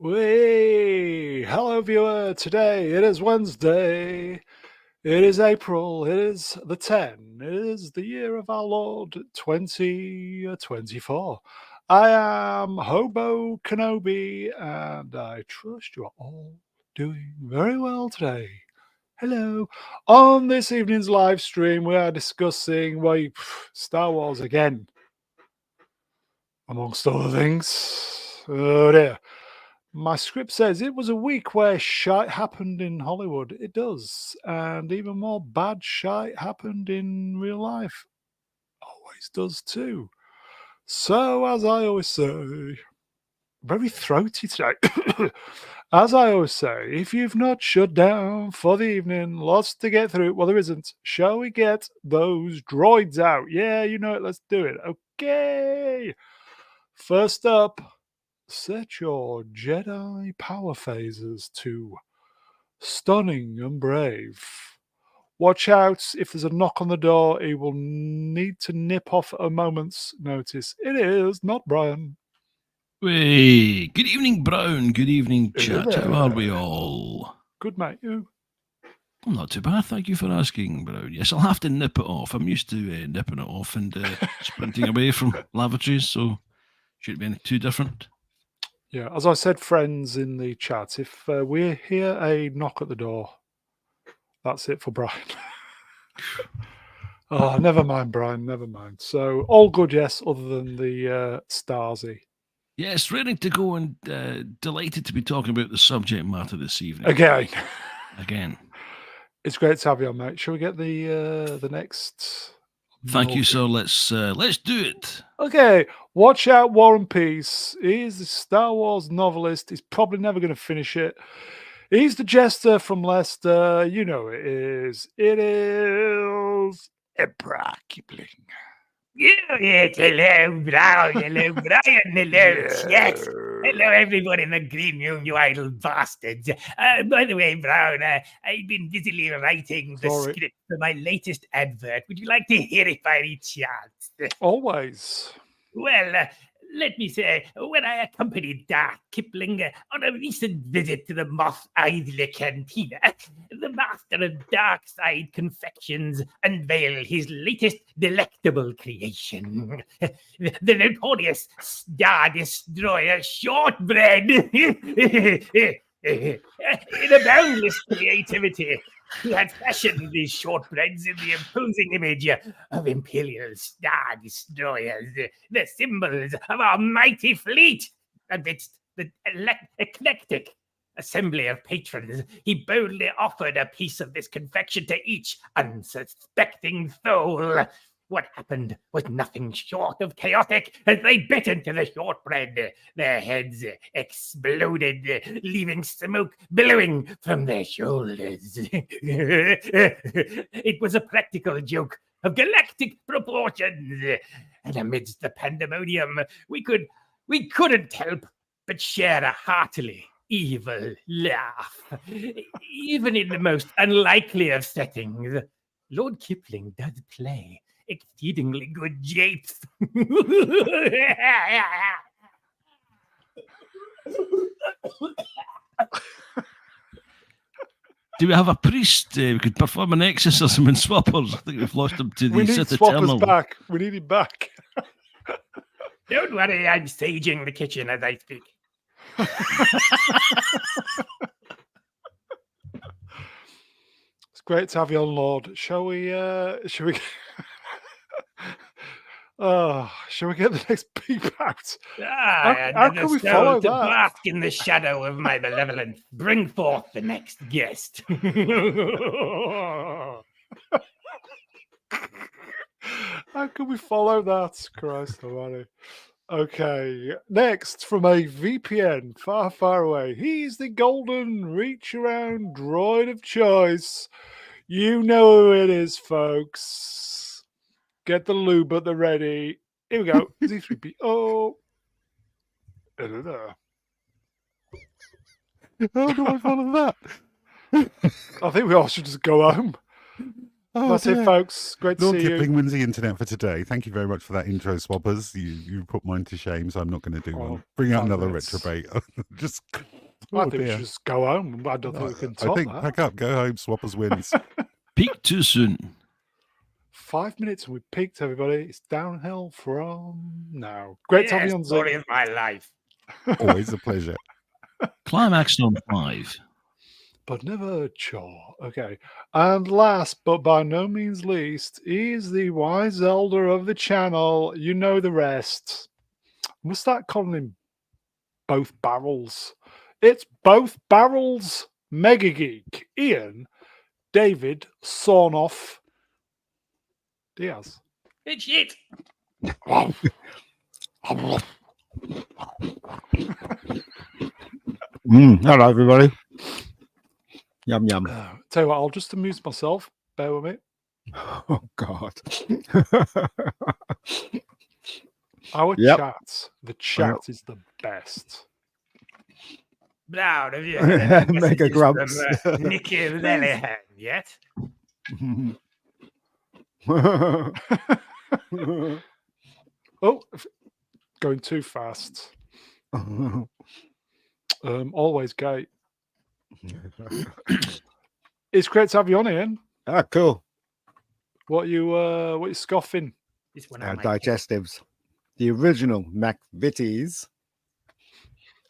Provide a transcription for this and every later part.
Hello, viewer. Today it is Wednesday. It is April. It is the 10. It is the year of our Lord 2024. I am Hobo Kenobi, and I trust you are all doing very well today. Hello. On this evening's live stream, we are discussing Star Wars again, amongst other things. Oh dear. My script says it was a week where shite happened in Hollywood. It does. And even more bad shite happened in real life. Always does too. So, as I always say, very throaty today. As I always say, if you've not shut down for the evening, lots to get through. Well, there isn't. Shall we get those droids out? Yeah, you know it. Let's do it. Okay. First up, set your Jedi power phases to stunning and brave. Watch out if there's a knock on the door, he will need to nip off at a moment's notice. It is not Brian. Hey, good evening, Brown. Good evening, Hello chat. How are we there. all? Good mate, you. I'm not too bad, thank you for asking, Brown. Yes, I'll have to nip it off. I'm used to nipping it off and sprinting away from lavatories, so shouldn't be any too different. Yeah, as I said, friends in the chat, if we hear a knock at the door, that's it for Brian. Oh, never mind, Brian, never mind. So, all good, yes, other than the Stasi. Yes, ready to go and delighted to be talking about the subject matter this evening. Again. It's great to have you on, mate. Shall we get the next? Thank you, sir. Let's do it. Okay, watch out, War and Peace. He's a Star Wars novelist. He's probably never going to finish it. He's the jester from Leicester. You know it is. It is Emperor Kipling. Yes, hello, Brown, hello, Brian, hello, yes. Hello, everyone in the green room, you idle bastards. By the way, Brown, I've been busily writing the script for my latest advert. Would you like to hear it by any chance? Always. Well, let me say, when I accompanied Darth Kipling on a recent visit to the Moth Idler Cantina, the master of dark side confections unveiled his latest delectable creation, the notorious Star Destroyer shortbread. In a boundless creativity, he had fashioned these shortbreads in the imposing image of Imperial Star Destroyers, the symbols of our mighty fleet. Amidst the eclectic assembly of patrons, he boldly offered a piece of this confection to each unsuspecting soul. What happened was nothing short of chaotic as they bit into the shortbread. Their heads exploded, leaving smoke billowing from their shoulders. It was a practical joke of galactic proportions. And amidst the pandemonium, we couldn't help but share a heartily evil laugh. Even in the most unlikely of settings, Lord Kipling does play exceedingly good japes. Do we have a priest who could perform an exorcism in Swappers? I think we've lost him to the We need Swappers back. We need him back. Don't worry, I'm staging the kitchen as I speak. It's great to have you on, Lord. Shall we shall we get the next peep out? How can we follow that? Bask in the shadow of my malevolence. Bring forth the next guest. How can we follow that? Christ almighty. Okay, next from a VPN far, far away. He's the golden reach around droid of choice. You know who it is, folks. Get the lube at the ready. Here we go. Zee-ThreePIO. Hello there. How do I follow that? I think we all should just go home. That's it, folks. Great to Lord see Kipling you. wins the internet for today. Thank you very much for that intro, Swappers. You put mine to shame, so I'm not going to do one. Bring out 5 another minutes. retrobate. Just. I Oh think we dear. should just go home. I don't think we can top that. Pack up, go home. Swappers wins. Peak too soon. 5 minutes and we peaked, everybody. It's downhill from now. Great to have you on, Story Zee. of my life. Always a pleasure. Climax on 5. But never a chore. Okay. And last, but by no means least, is the wise elder of the channel. You know the rest. We'll start calling him Both Barrels. It's Both Barrels Mega Geek. Ian David Sornoff Diaz. It's shit. Hello, everybody. Yum yum. Tell you what, I'll just amuse myself. Bear with me. Oh God. Our Yep. chat, the chat is the best. Brown, have you heard any Mega messages grubs. from Nicky Lellihan yet? Oh, going too fast. Always gay. It's great to have you on, Ian. Ah, cool. What you scoffing? This one Our on my digestives. The original McVitie's.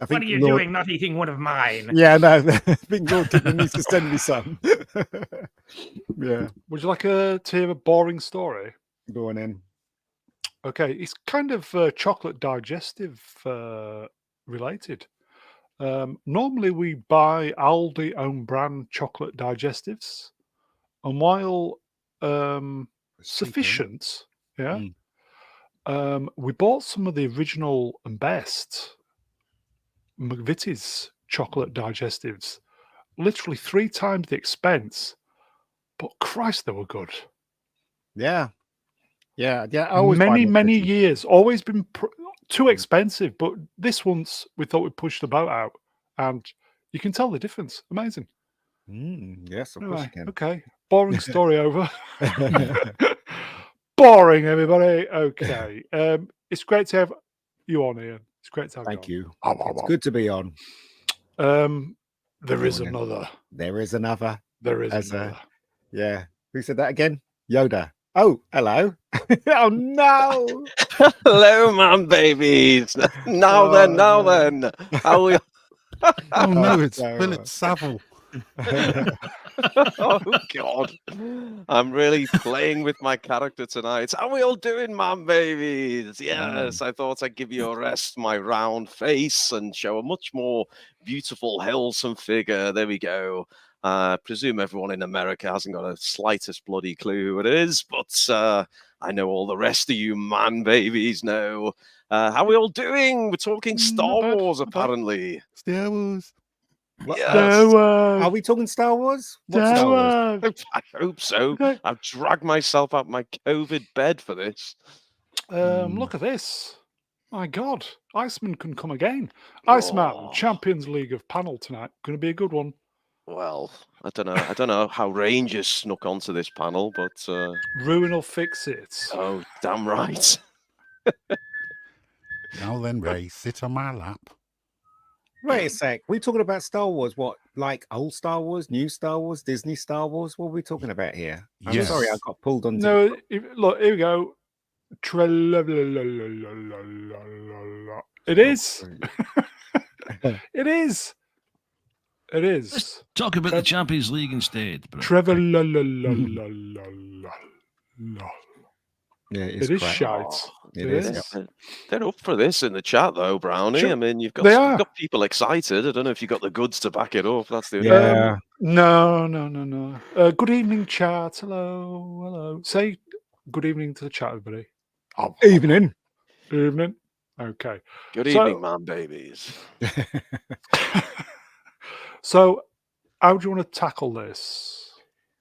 I What are you Lord- doing not eating one of mine? Yeah, no. I think Lord Kipling needs to send me some. Yeah. Would you like to hear a boring story? Go on in. Okay, it's kind of chocolate digestive related. Normally, we buy Aldi own brand chocolate digestives, and while sufficient, yeah, we bought some of the original and best McVitie's chocolate digestives, literally 3 times the expense, but Christ, they were good. Yeah. Yeah. Yeah. I always buy Many McVitie's. years, always been too expensive, but this once we thought we'd push the boat out, and you can tell the difference. Amazing. Yes, of course Anyway, you okay, boring story over. Boring, everybody. Okay, it's great to have you on, Ian. It's great to have Thank you. you. It's good to be on. On. There is Morning. another. There is another. There is As another. Yeah. Who said that again? Yoda. Oh, hello. Oh no. Hello, man, babies. Now Oh, then, now no. then. How we... Oh no, it's So, Philip Saville. Oh God, I'm really playing with my character tonight. How we all doing, man, babies? Yes, I thought I'd give you a rest, my round face, and show a much more beautiful, wholesome figure. There we go. Presume everyone in America hasn't got a slightest bloody clue who it is, but I know all the rest of you man babies know. How we all doing? We're talking Star bad, Wars, not bad. apparently. Star Wars. Yes. Are we talking Star Wars? What Star Wars? I hope so. Okay. I've dragged myself out my COVID bed for this. Look at this. My God, Iceman can come again. Iceman, Oh. Champions League of panel tonight. Going to be a good one. Well, I don't know. I don't know how Rangers snuck onto this panel, but Ruin will fix it. oh, damn right. Now then, Ray, sit on my lap. Wait a sec. We talking about Star Wars? What, like old Star Wars, new Star Wars, Disney Star Wars? What are we talking about here? I'm Yes. sorry, I got pulled on. No, look, here we go. It is. It is. It is. Talk about the Champions League instead. Bro. Trevor. Yeah, It is crap. shite. It It is. is. They're up for this in the chat, though, Brownie. Sure. I mean, you've They are. got people excited. I don't know if you've got the goods to back it up. That's the only Yeah. No. Good evening, chat. Hello. Say good evening to the chat, everybody. Evening. Evening. Okay. Good So- evening, man, babies. So, how do you want to tackle this?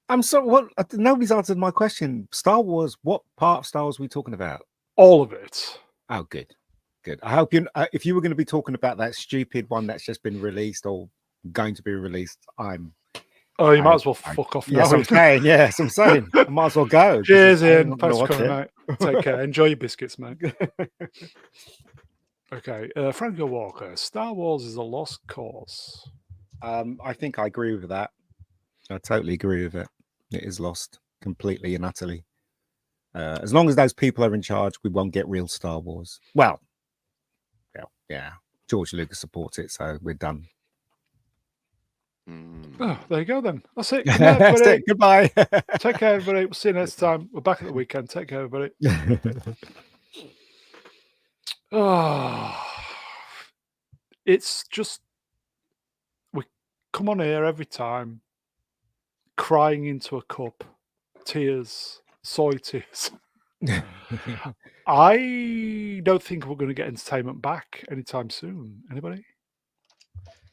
I'm sorry. What? Nobody's answered my question. Star Wars. What part of Star Wars are we talking about? All of it. Oh, good. I hope you. If you were going to be talking about that stupid one that's just been released or going to be released, I'm Oh, you might as well fuck off now. Yes, I'm saying. Yes, I'm saying. I might as well go. 'cause Cheers, I'm Ian. not gonna Thanks for watch coming, it. mate. Take care. Enjoy your biscuits, mate. Okay, Franco Walker. Star Wars is a lost cause. I think I agree with that. I totally agree with it. It is lost completely and utterly. As long as those people are in charge, we won't get real Star Wars. Well, yeah. George Lucas supports it, so we're done. Oh, there you go then. That's it. Good That's night, everybody. it. Goodbye. Take care, everybody. We'll see you next time. We're back at the weekend. Take care, everybody. Oh, it's just we come on here every time crying into a cup, tears, soy tears. I don't think we're going to get entertainment back anytime soon. Anybody?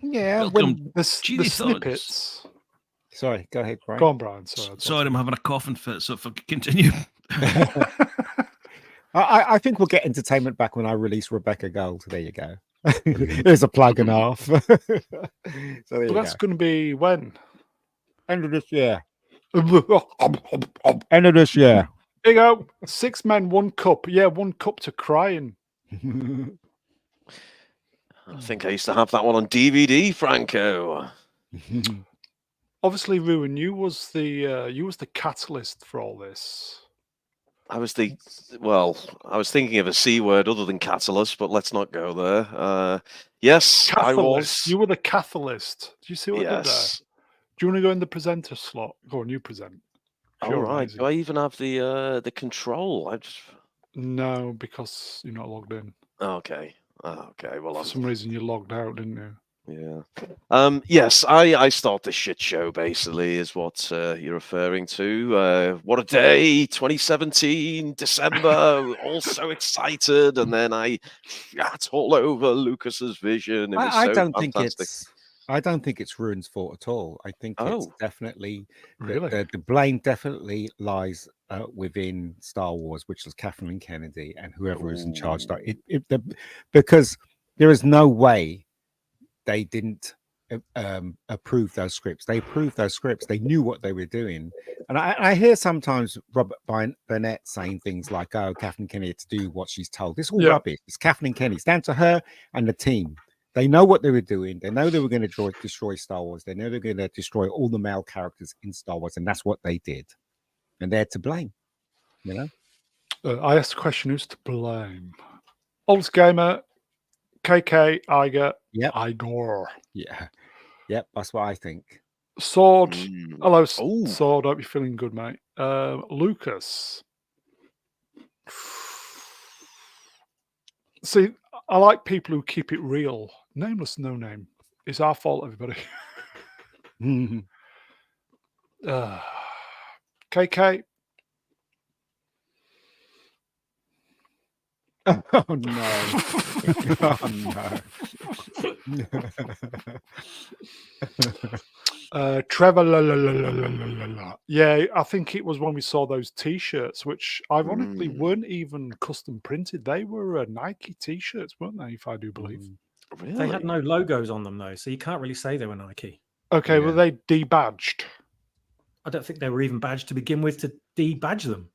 Yeah. Welcome. The Cheesy thoughts. snippets. Sorry, go ahead, Brian. Go on, Brian. Sorry, Sorry, I'm having a coughing fit, so if I could continue. I think we'll get entertainment back when I release Rebecca Gold. There you go. There's a plug and a half. So there But you that's go. going to be when? End of this year. There End of this year. you go. 6 men, 1 cup. Yeah, 1 cup to crying. I think I used to have that one on DVD, Franco. Obviously, Ruin, you was the catalyst for all this. I was thinking of a C word other than catalyst, but let's not go there. Yes, I Catalyst. was. You were the catalyst. Do you see what I did there? Yes. Do you want to go in the presenter slot? Go on, you present. All You're right. amazing. Do I even have the control? I just. No, because you're not logged in. Okay. Okay. Well, For some reason, you logged out, didn't you? yeah. Yes, I start the shit show. Basically, is what you're referring to. What a day! 2017 December. All so excited, and then I shat all over Lucas's vision. It was I so don't fantastic. think it's Ruin's fault at all. I think it's Oh. definitely Really? the blame definitely lies within Star Wars, which is Kathleen Kennedy and whoever is in charge. Because there is no way they didn't approve those scripts. They approved those scripts. They knew what they were doing. And I hear sometimes Robert Burnett saying things like, "Oh, Kathleen Kennedy to do what she's told." This is all rubbish. It's Kathleen Kennedy. It's down to her and the team. They know what they were doing. They know they were going to destroy Star Wars. They know they're going to destroy all the male characters in Star Wars, and that's what they did. And they're to blame. You know. I asked the question: who's to blame? Old Gamer, KK, Iger, Igor. Yeah. Yep. That's what I think. Sword. Hello, Oh. Sword. Hope you're feeling good, mate. Lucas. See, I like people who keep it real. Nameless, no name. It's our fault, everybody. KK. Oh no. Oh no. Trevor. Yeah, I think it was when we saw those T-shirts, which ironically weren't even custom printed. They were Nike T-shirts, weren't they? If I do believe. Really? They had no logos on them though, so you can't really say they were Nike. Okay, were they debadged? I don't think they were even badged to begin with to debadge them.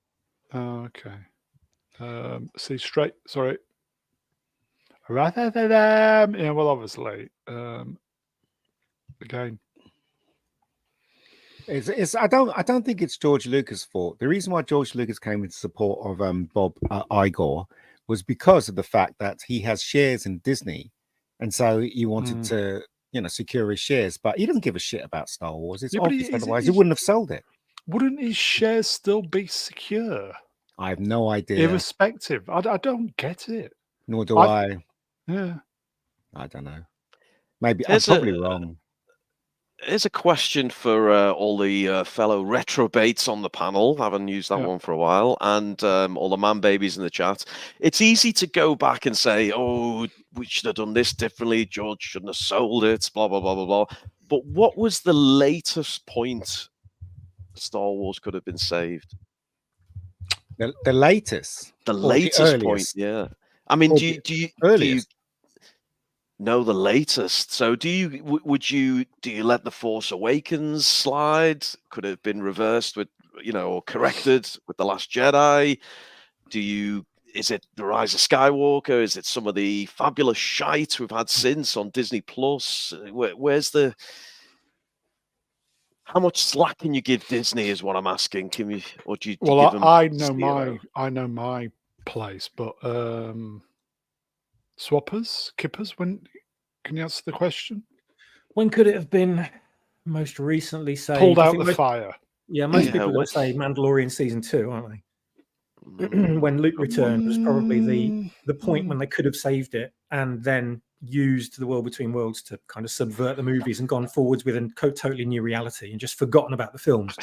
Oh, okay. See, straight. Sorry. Rather than yeah, well, obviously, again. I don't think it's George Lucas' fault. The reason why George Lucas came into support of Bob Iger was because of the fact that he has shares in Disney, and so he wanted to, secure his shares. But he doesn't give a shit about Star Wars. It's obvious, otherwise he wouldn't have sold it. Wouldn't his shares still be secure? I have no idea. Irrespective, I don't get it. Nor do I. Yeah, I don't know. Maybe I'm probably wrong. Here's a question for all the fellow retrobates on the panel. I haven't used that one for a while. And all the man babies in the chat. It's easy to go back and say, oh, we should have done this differently. George shouldn't have sold it, blah, blah, blah, blah, blah. But what was the latest point Star Wars could have been saved? The latest? The latest point, yeah. I mean, do you know the latest. So do you let the Force Awakens slide? Could it have been reversed with, or corrected with The Last Jedi? Is it The Rise of Skywalker? Is it some of the fabulous shite we've had since on Disney Plus? How much slack can you give Disney is what I'm asking. Do you give them I know zero? my place, but swappers, kippers, can you answer the question? When could it have been most recently saved? Pulled I out think the fire. Yeah, most Yeah, people are going what- to say Mandalorian season 2, aren't they? When Luke returned was probably the point when they could have saved it and then used the World Between Worlds to kind of subvert the movies and gone forwards with a totally new reality and just forgotten about the films.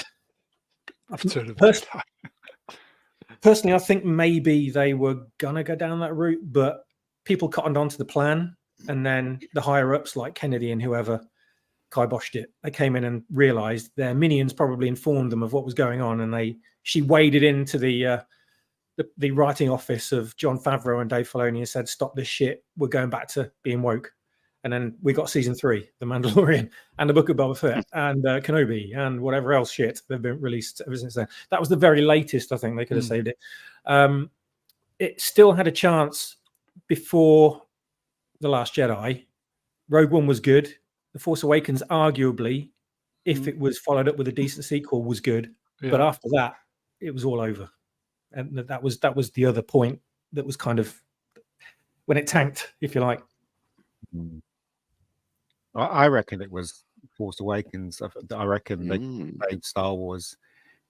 Personally, I think maybe they were gonna go down that route, but people cottoned onto the plan, and then the higher ups like Kennedy and whoever kiboshed it. They came in and realized their minions probably informed them of what was going on, and she waded into the writing office of Jon Favreau and Dave Filoni and said, "Stop this shit. We're going back to being woke." And then we got season 3, The Mandalorian, and the Book of Boba Fett, and Kenobi, and whatever else shit they've been released ever since then. That was the very latest. I think they could have saved it. It still had a chance before The Last Jedi. Rogue One was good. The Force Awakens, arguably, if it was followed up with a decent sequel, was good. Yeah. But after that, it was all over. And that was the other point that was kind of when it tanked, if you like. I reckon it was Force Awakens. I reckon they saved Star Wars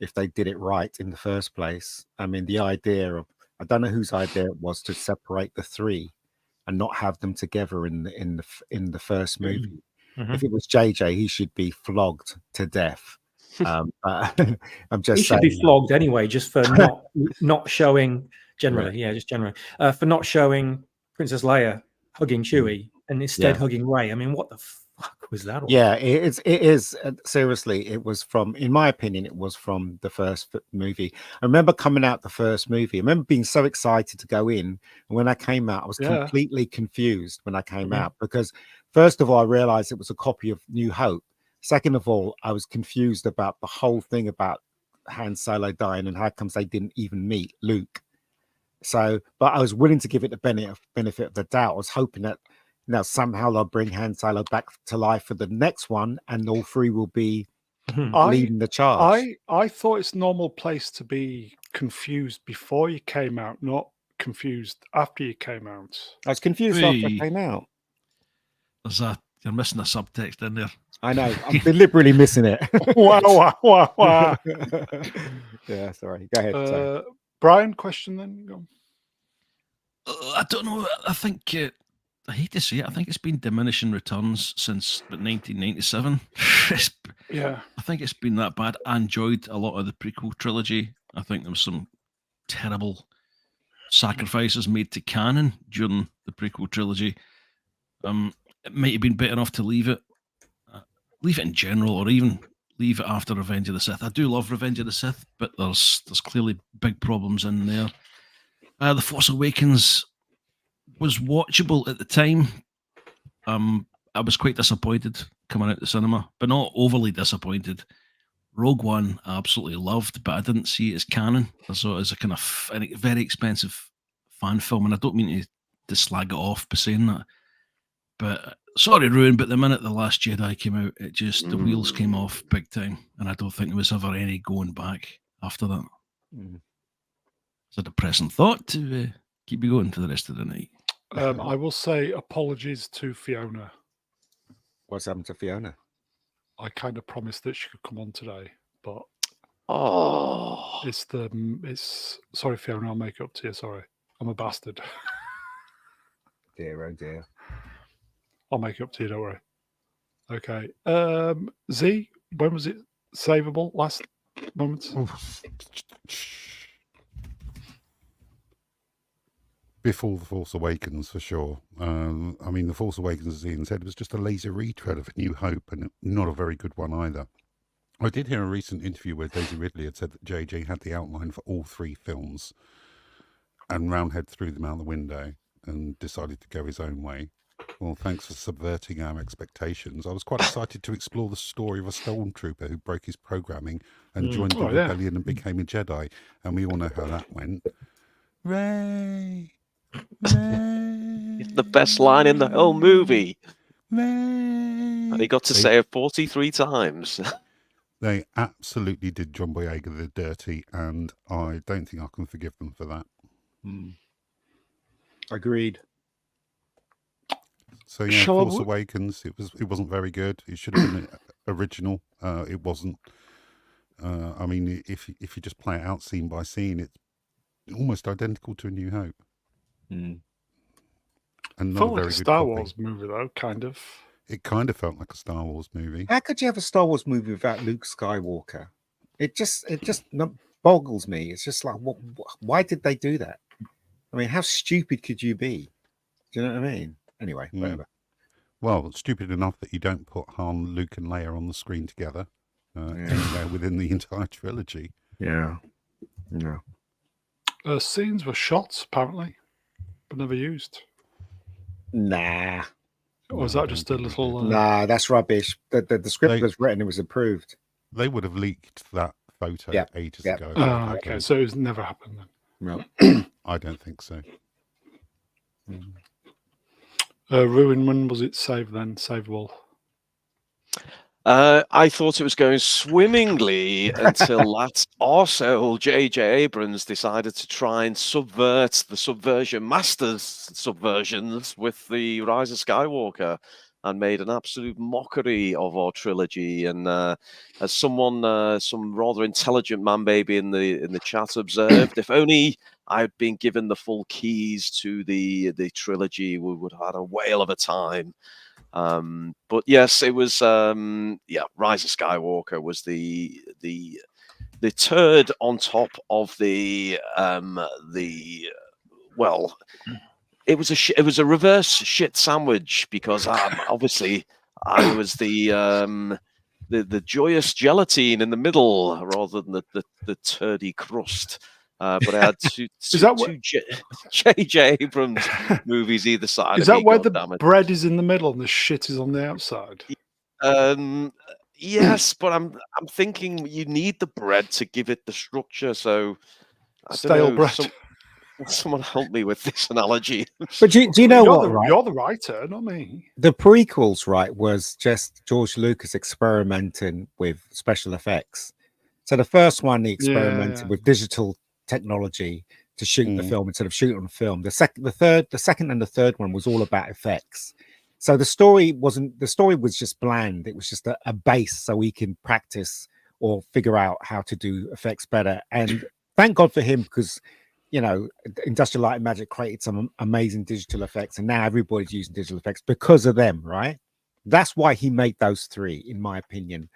if they did it right in the first place. I mean, the idea of, I don't know whose idea it was to separate the three and not have them together in the first movie. If it was JJ, he should be flogged to death. I'm just he should be flogged anyway, just for not showing generally, Right. just generally for not showing Princess Leia hugging Chewie and instead hugging Rey. I mean, what the fuck was that all? Yeah, it is seriously. It was from, in my opinion, it was from the first movie. I remember coming out the first movie. I remember being so excited to go in, and when I came out, I was completely confused when I came out, because first of all, I realized it was a copy of New Hope. Second of all, I was confused about the whole thing about Han Solo dying and how comes they didn't even meet Luke. So, but I was willing to give it the benefit of the doubt. I was hoping that somehow they'll bring Han Solo back to life for the next one, and all three will be leading the charge. I thought it's normal place to be confused before you came out, not confused after you came out. I was confused after I came out. You're missing a subtext in there. I know. I'm deliberately missing it. Wow. Yeah, sorry. Go ahead. Brian, question then. Go. I don't know. I think I hate to say it. I think it's been diminishing returns since 1997. Yeah, I think it's been that bad. I enjoyed a lot of the prequel trilogy. I think there was some terrible sacrifices made to canon during the prequel trilogy. It might have been better off to leave it in general, or even leave it after Revenge of the Sith. I do love Revenge of the Sith, but there's clearly big problems in there. The Force Awakens was watchable at the time. I was quite disappointed coming out the cinema, but not overly disappointed. Rogue One I absolutely loved, but I didn't see it as canon. I saw it as a kind of very expensive fan film, and I don't mean to slag it off by saying that. But sorry, Ruin, but the minute The Last Jedi came out, it just, the wheels came off big time, and I don't think there was ever any going back after that. It's a depressing thought to keep you going for the rest of the night. I will say apologies to Fiona. What's happened to Fiona? I kind of promised that she could come on today, but it's sorry, Fiona. I'll make it up to you. Sorry, I'm a bastard. Dear, oh dear. I'll make it up to you. Don't worry. Okay. Z, when was it savable? Last moments. Before The Force Awakens, for sure. I mean, The Force Awakens, as Ian said, was just a lazy retread of A New Hope, and not a very good one either. I did hear a recent interview where Daisy Ridley had said that JJ had the outline for all three films, and Roundhead threw them out the window and decided to go his own way. Well, thanks for subverting our expectations. I was quite excited to explore the story of a stormtrooper who broke his programming and joined the rebellion and became a Jedi. And we all know how that went. Ray! Ray! It's the best line in the whole movie. Ray! And he got to say it 43 times. They absolutely did John Boyega the dirty, and I don't think I can forgive them for that. Agreed. So yeah, Force Awakens. It wasn't very good. It should have been original. It wasn't. I mean, if you just play it out scene by scene, it's almost identical to A New Hope. And not felt a like very a good Star copy. Wars movie, though, kind of. It kind of felt like a Star Wars movie. How could you have a Star Wars movie without Luke Skywalker? It just boggles me. It's just like, why did they do that? I mean, how stupid could you be? Do you know what I mean? Anyway, whatever. Well, stupid enough that you don't put Han, Luke, and Leia on the screen together anywhere within the entire trilogy. Yeah. No. Scenes were shot, apparently, but never used. Nah. Or was that just a little... Nah, that's rubbish. The script was written, it was approved. They would have leaked that photo ages ago. Oh, okay, so it's never happened then. No. I don't think so. Ruin, when was it saved then? Savable? I thought it was going swimmingly until that arsehole J.J. Abrams decided to try and subvert the Subversion Masters subversions with the Rise of Skywalker and made an absolute mockery of our trilogy. And as someone, some rather intelligent man baby in the chat observed, if only I'd been given the full keys to the trilogy, we would have had a whale of a time. But yes, it was Rise of Skywalker was the turd on top of it was a reverse shit sandwich, because obviously I was the joyous gelatine in the middle rather than the turdy crust. But I had two J.J. Abrams movies either side. Is that where the bread is in the middle and the shit is on the outside? Yes, but I'm thinking you need the bread to give it the structure. So stale bread. Someone help me with this analogy. But do you know what? Right? You're the writer, not me. The prequels, right, was just George Lucas experimenting with special effects. So the first one, he experimented with digital technology to shoot the film instead of shooting on film. The second and the third one was all about effects. So the story was just bland. It was just a base so we can practice or figure out how to do effects better. And thank God for him, because Industrial Light and Magic created some amazing digital effects, and now everybody's using digital effects because of them, right? That's why he made those three, in my opinion.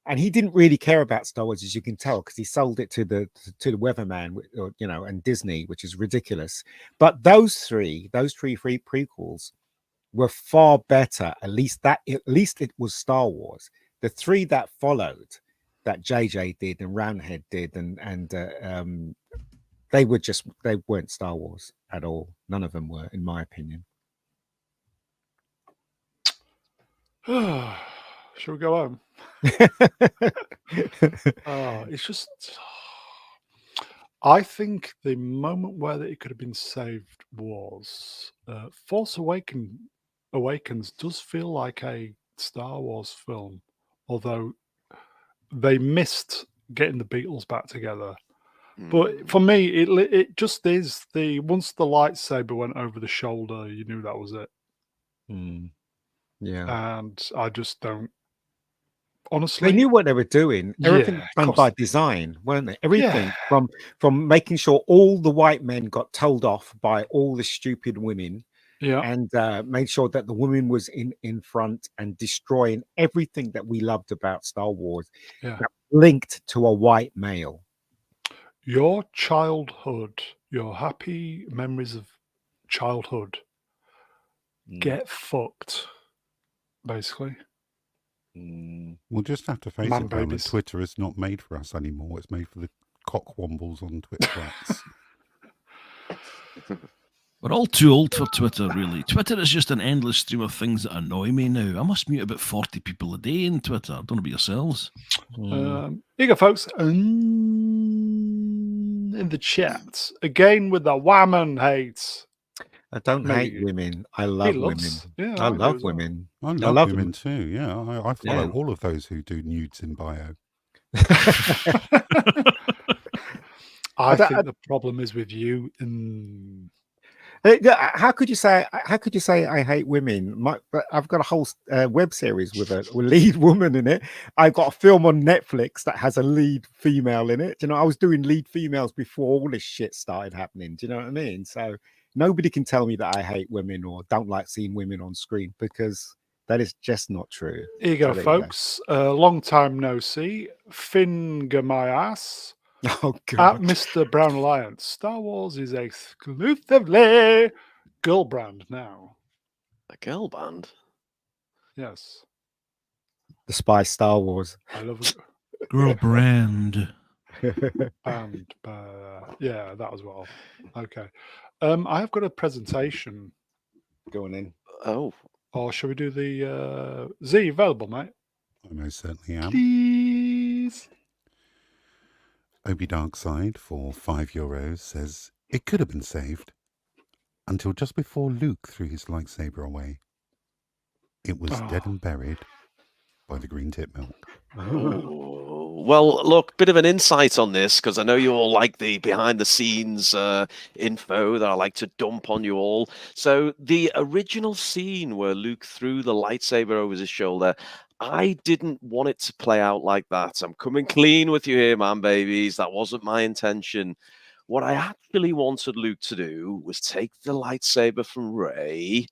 And he didn't really care about Star Wars, as you can tell, because he sold it to the Weatherman, and Disney, which is ridiculous. But those three prequels were far better. At least it was Star Wars. The three that followed, that JJ did and Roundhead did, and they weren't Star Wars at all. None of them were, in my opinion. Shall we go home? It's just, I think the moment where it could have been saved was Force Awakens does feel like a Star Wars film, although they missed getting the Beatles back together. But for me, it just is once the lightsaber went over the shoulder, you knew that was it. Yeah, and I just don't. Honestly, they knew what they were doing. Everything was done by design, weren't they? Everything from making sure all the white men got told off by all the stupid women, and made sure that the woman was in front and destroying everything that we loved about Star Wars, that linked to a white male. Your childhood, your happy memories of childhood, get fucked, basically. We'll just have to face it, that Twitter is not made for us anymore. It's made for the cockwombles on Twitter. We're all too old for Twitter, really. Twitter is just an endless stream of things that annoy me now. I must mute about 40 people a day in Twitter. Don't know about yourselves. Here you go, folks. In the chat again with the woman hates. I don't hate Maybe. women. I He love women. loves. Yeah, I do love as well. women. I love love women them. too. Yeah, I follow Yeah. all of those who do nudes in bio. I don't- think the problem is with you. How could you say? How could you say I hate women? But I've got a whole web series with a lead woman in it. I've got a film on Netflix that has a lead female in it. You know, I was doing lead females before all this shit started happening. Do you know what I mean? So nobody can tell me that I hate women or don't like seeing women on screen because that is just not true. Here you go, So there you go. folks. Long time no see. Finger my ass. Oh At god. Mr. Brown Alliance. Star Wars is exclusively girl brand now. A girl band. Yes. The spy Star Wars. I love it. Girl brand. And yeah, that as well. Okay. I have got a presentation. Going in. Oh, Or shall we do the Z available, mate? I most certainly am. Please. Obi Darkside for €5 says it could have been saved until just before Luke threw his lightsaber away. It was dead and buried by the green tip milk. oh. Well, look, bit of an insight on this because I know you all like the behind the scenes info that I like to dump on you all. So the original scene where Luke threw the lightsaber over his shoulder, I didn't want it to play out like that. I'm coming clean with you here, man, babies. That wasn't my intention. What I actually wanted Luke to do was take the lightsaber from Rey,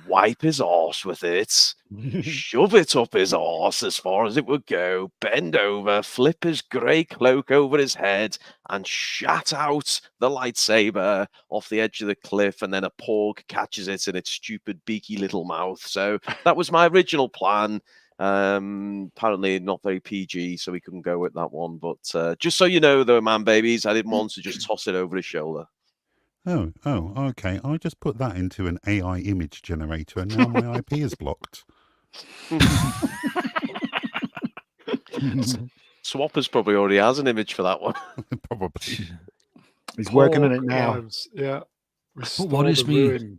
wipe his arse with it, shove it up his arse as far as it would go, bend over, flip his grey cloak over his head, and shat out the lightsaber off the edge of the cliff, and then a porg catches it in its stupid beaky little mouth. So that was my original plan. Apparently not very PG, so we couldn't go with that one. But just so you know, though, man babies, I didn't want to just toss it over his shoulder. Oh, okay. I just put that into an AI image generator and now my IP is blocked. Swappers probably already has an image for that one. Probably. He's working on it Pork now. lives, yeah. Restore worries the me- ruin.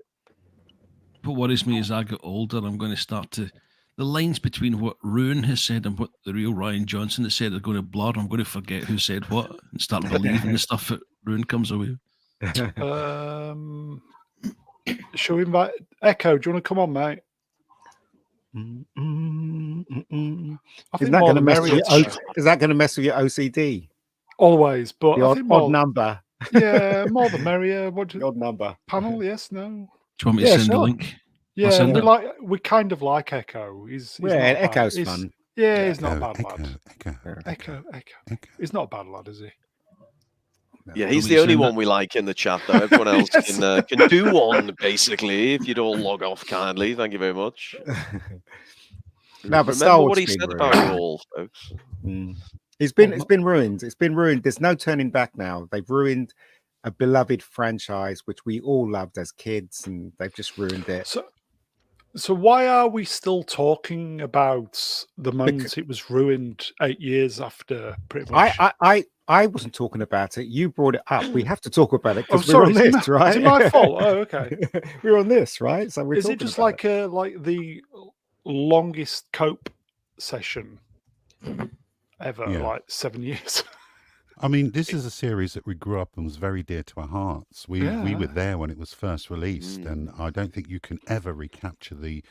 What worries me as I get older, I'm going to start to. The lines between what Ruin has said and what the real Ryan Johnson has said are going to blur. I'm going to forget who said what and start believing the stuff that Ruin comes away with. Shall we invite Echo? Do you want to come on, mate? I Is think that more going to the mess with merrier. your is that going to mess with your OCD? Always, but The I odd, think more, odd number. yeah, more the merrier. What The do, odd number. panel? Yes, no. Do you want me to Yeah, send the sure. link? Yeah, send it. we kind of like Echo. He's Yeah, not bad. Echo's He's- fun. Yeah, he's not a bad Echo, lad. Echo. Echo. He's not a bad lad, is he? Yeah, he's me the to only send one we like in the chat, though. Everyone else Yes. can do one, basically, if you'd all log off kindly. Thank you very much. No, but Star Remember Wars what he been said ruined. about you all, folks. It's been ruined. It's been ruined. There's no turning back now. They've ruined a beloved franchise which we all loved as kids, and they've just ruined it. So why are we still talking about the moment it was ruined 8 years after? Pretty much. I wasn't talking about it. You brought it up. We have to talk about it Oh, because we're on sorry. this, right? Is it my fault? Oh, okay. We're on this, right? So we're Is it talking just about like the longest cope session ever? Yeah. Like 7 years. I mean, this is a series that we grew up and was very dear to our hearts. We Yeah. were there when it was first released, and I don't think you can ever recapture the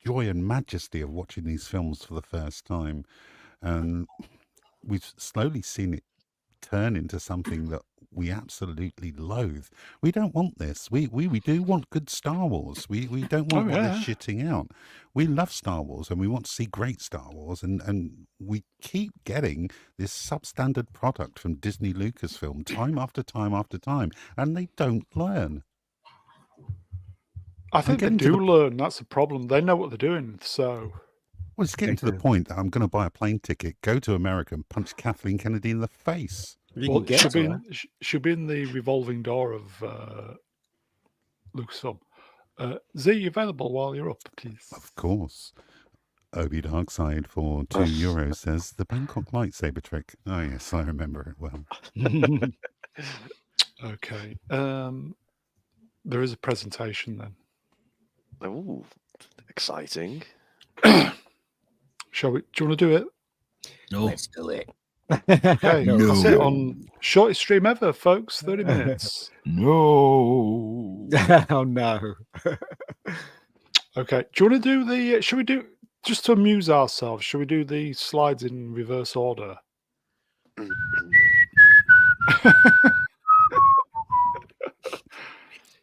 joy and majesty of watching these films for the first time. And we've slowly seen it turn into something that we absolutely loathe. We don't want this. We do want good Star Wars. We don't want what they're shitting out. We love Star Wars and we want to see great Star Wars, and we keep getting this substandard product from Disney Lucasfilm time after time after time, and they don't learn. I think they getting to do the- learn. That's the problem. They know what they're doing. So Well, it's getting to the point that I'm going to buy a plane ticket, go to America, and punch Kathleen Kennedy in the face. You well, can get should to be her. should be in the revolving door of Lucasfilm. Z, you available while you're up, please? Of course. Obi Darkside for €2 says the Bangkok lightsaber trick. Oh yes, I remember it well. Okay. There is a presentation then. Oh, exciting. Shall we? Do you want to do it? No. Let's do it. Okay, No. that's it on shortest stream ever, folks. 30 minutes. No. Oh no. Okay. Do you want to do the? Should we do just to amuse ourselves? Should we do the slides in reverse order?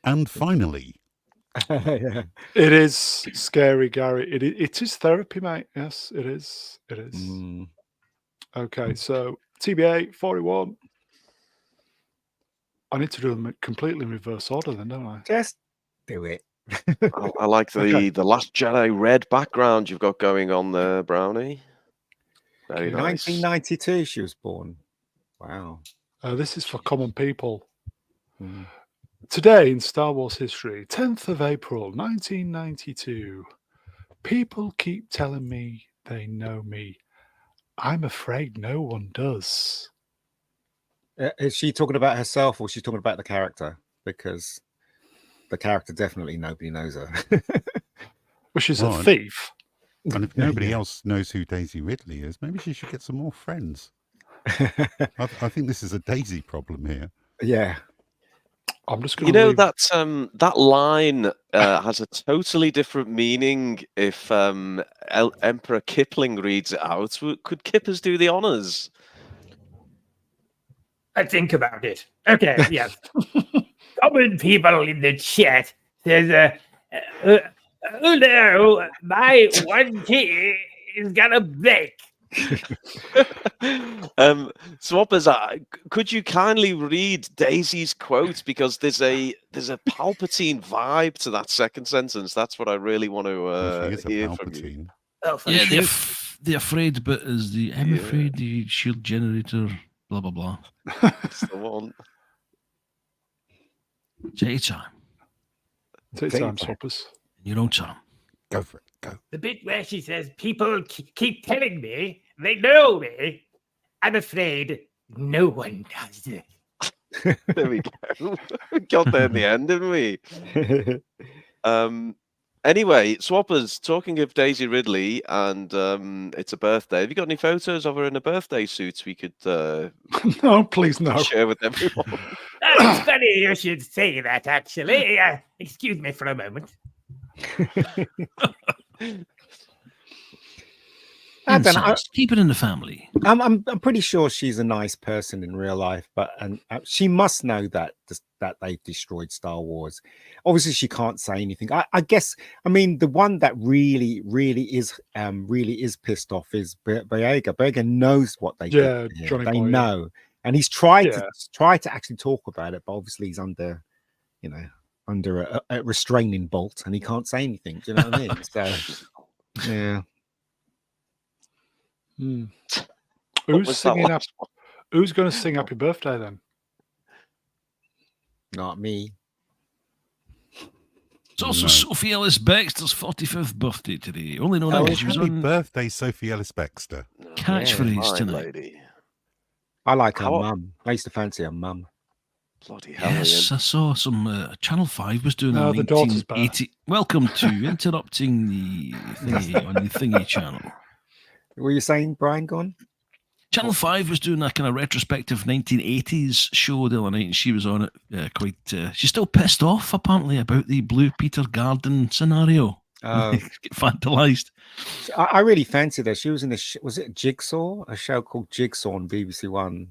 And finally, Yeah. It is scary, Gary. It is therapy, mate. Yes, it is. It is. Mm. Okay, so TBA 41. I need to do them completely in reverse order then, don't I? Just do it. I like the Okay. Last Jedi red background you've got going on there, Brownie. Very nice. 1992 she was born. Wow. This is for common people. Mm. Today in Star Wars history, 10th of April, 1992. People keep telling me they know me. I'm afraid no one does. Is she talking about herself or is she talking about the character? Because the character definitely nobody knows her. Well, she's Right. a thief. and if nobody Yeah. else knows who Daisy Ridley is, maybe she should get some more friends. I think this is a Daisy problem here. Yeah. I'm just going You to know leave. that line has a totally different meaning if Emperor Kipling reads it out. Could Kippers do the honors? I think about it. Okay, yes. Common people in the chat says, oh no, my one key is gonna break. Swappers, could you kindly read Daisy's quote, because there's a Palpatine vibe to that second sentence. That's what I really want Well, she to is a hear from you. Palpatine. Oh, for Yeah, sure. the afraid bit is the I'm Yeah. afraid the shield generator, blah blah blah. That's the one. Take your time. Take Take your your time, time. Swappers. In your own time. Go for it. Go. The bit where she says, people keep telling me they know me. I'm afraid no one does. There we go. We got there in the end, didn't we? Anyway, Swappers, talking of Daisy Ridley, and it's a birthday. Have you got any photos of her in a birthday suit we could No, please, no. share with everyone? It's funny you should say that, actually. Excuse me for a moment. I don't know. Incest. Keep it in the family. I'm pretty sure she's a nice person in real life, but she must know that they've destroyed Star Wars. Obviously, she can't say anything. I guess. I mean, the one that really is pissed off is Boyega. Boyega knows what they Yeah, did. Here. Johnny They Boy, yeah. know, and he's tried Yeah. to actually talk about it, but obviously he's under, under a restraining bolt, and he can't say anything. Do you know what I mean? So, yeah. Hmm. What Who's was that singing? last one? Who's going to sing Happy Birthday then? Not me. It's also No. Sophie Ellis Bextor's 45th birthday today. Only known Oh, as she was happy on birthday, Sophie Ellis Baxter. Catchphrase Fine tonight. lady. I like her How- mum. I used to fancy her mum. Bloody hell. Yes, I saw some Channel 5 was doing No, a the daughter's better. 1980. Welcome to interrupting the thingy on the thingy channel. What were you saying, Brian? Gone? Channel 5 was doing a kind of retrospective 1980s show the other night, and she was on it quite. She's still pissed off, apparently, about the Blue Peter Garden scenario. Get vandalised. I really fancied her. She was in was it Jigsaw? A show called Jigsaw on BBC One,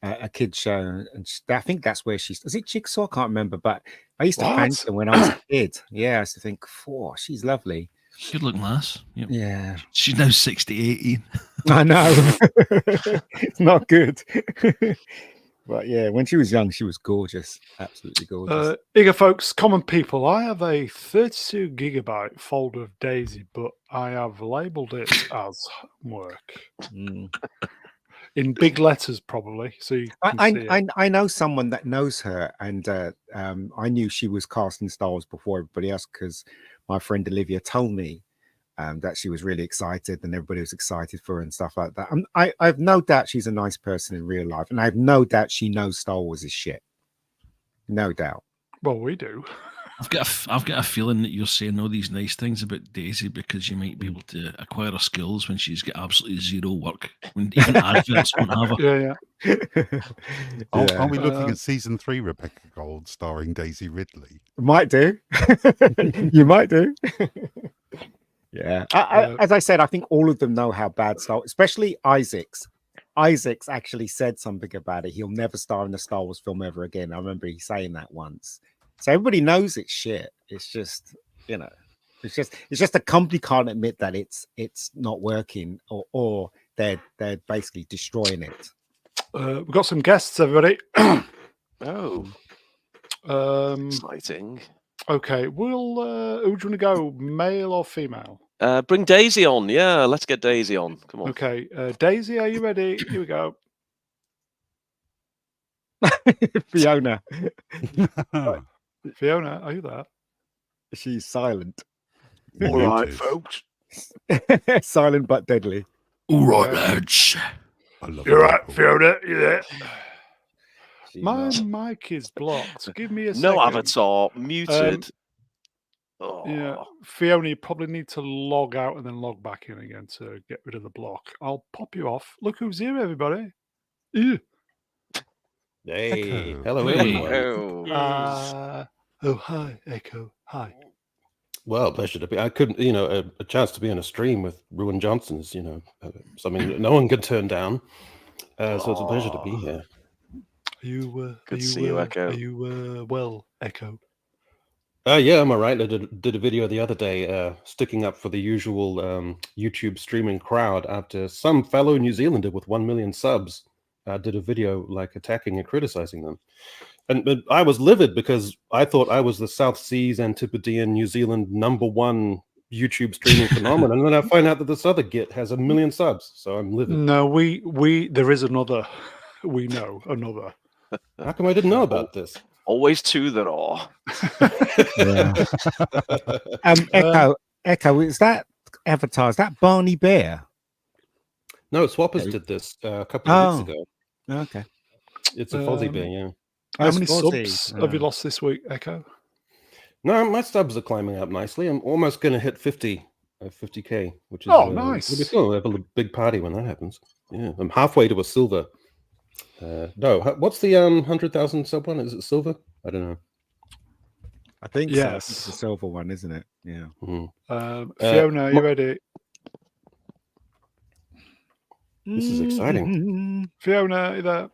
a kid show, and I think that's where she's. Is it Jigsaw? I can't remember, but I used to What? fancy her when I was a kid. Yeah, I used to think, "Whoa, she's lovely." Good looking lass. Yep. Yeah, She's now 68. Ian. I know. It's not good. But yeah, when she was young, she was gorgeous. Absolutely gorgeous. Here, folks, common people. I have a 32 gigabyte folder of Daisy, but I have labelled it as homework. Mm. in big letters, probably. So you can see it. I know someone that knows her, and I knew she was casting Star Wars before everybody else because my friend Olivia told me that she was really excited, and everybody was excited for her and stuff like that. I have no doubt she's a nice person in real life, and I have no doubt she knows Star Wars is shit. No doubt. Well, we do. I've got a feeling that you're saying all these nice things about Daisy because you might be able to acquire her skills when she's got absolutely zero work. When even adverts won't have her. Yeah. Are we looking at season 3 Rebecca Gold starring Daisy Ridley? Might do. You might do. Yeah. As I said, I think all of them know how bad Star, especially Isaacs. Isaacs actually said something about it. He'll never star in a Star Wars film ever again. I remember he saying that once. So everybody knows it's shit. It's just, it's just the company can't admit that it's not working, or they're basically destroying it. We've got some guests, everybody. Oh, exciting. Okay, who do you want to go, male or female? Bring Daisy on. Yeah, let's get Daisy on. Come on. Okay, Daisy, are you ready? Here we go. Fiona. Fiona, are you there? She's silent. All right, folks. Silent but deadly. All right, lads. You're right, Fiona. You there? My She's mic is blocked. Give me a second. No avatar. Muted. Yeah, Fiona, you probably need to log out and then log back in again to get rid of the block. I'll pop you off. Look who's here, everybody. Ew. Hey, Echo. hello, Hey. everyone. Oh, hi, Echo. Hi. Well, pleasure to be. I couldn't, a chance to be on a stream with Ruin Johnson's, something that no one could turn down. So it's a pleasure to be here. Are you? Good to see you, Echo. Are you well, Echo? Yeah, I'm all right. I did a video the other day sticking up for the usual YouTube streaming crowd after some fellow New Zealander with 1 million subs did a video like attacking and criticizing them. And I was livid because I thought I was the South Seas Antipodean New Zealand #1 YouTube streaming phenomenon. And then I find out that this other git has 1 million subs. So I'm livid. No, there is another. We know another. How come I didn't know about this? Always two there are. Echo, is that Avatar? Is that Barney Bear? No, Swappers did this a couple of weeks ago. Okay. It's a Fozzie Bear, yeah. How many subs have you lost this week, Echo? No, my subs are climbing up nicely. I'm almost going to hit 50k, which is nice. It'll be cool. We'll have a big party when that happens. Yeah, I'm halfway to a silver. No, what's the 100,000 sub one? Is it silver? I don't know. I think yes. so. It's the silver one, isn't it? Yeah. Mm-hmm. Fiona, are you ready? This is exciting. Fiona, are you there?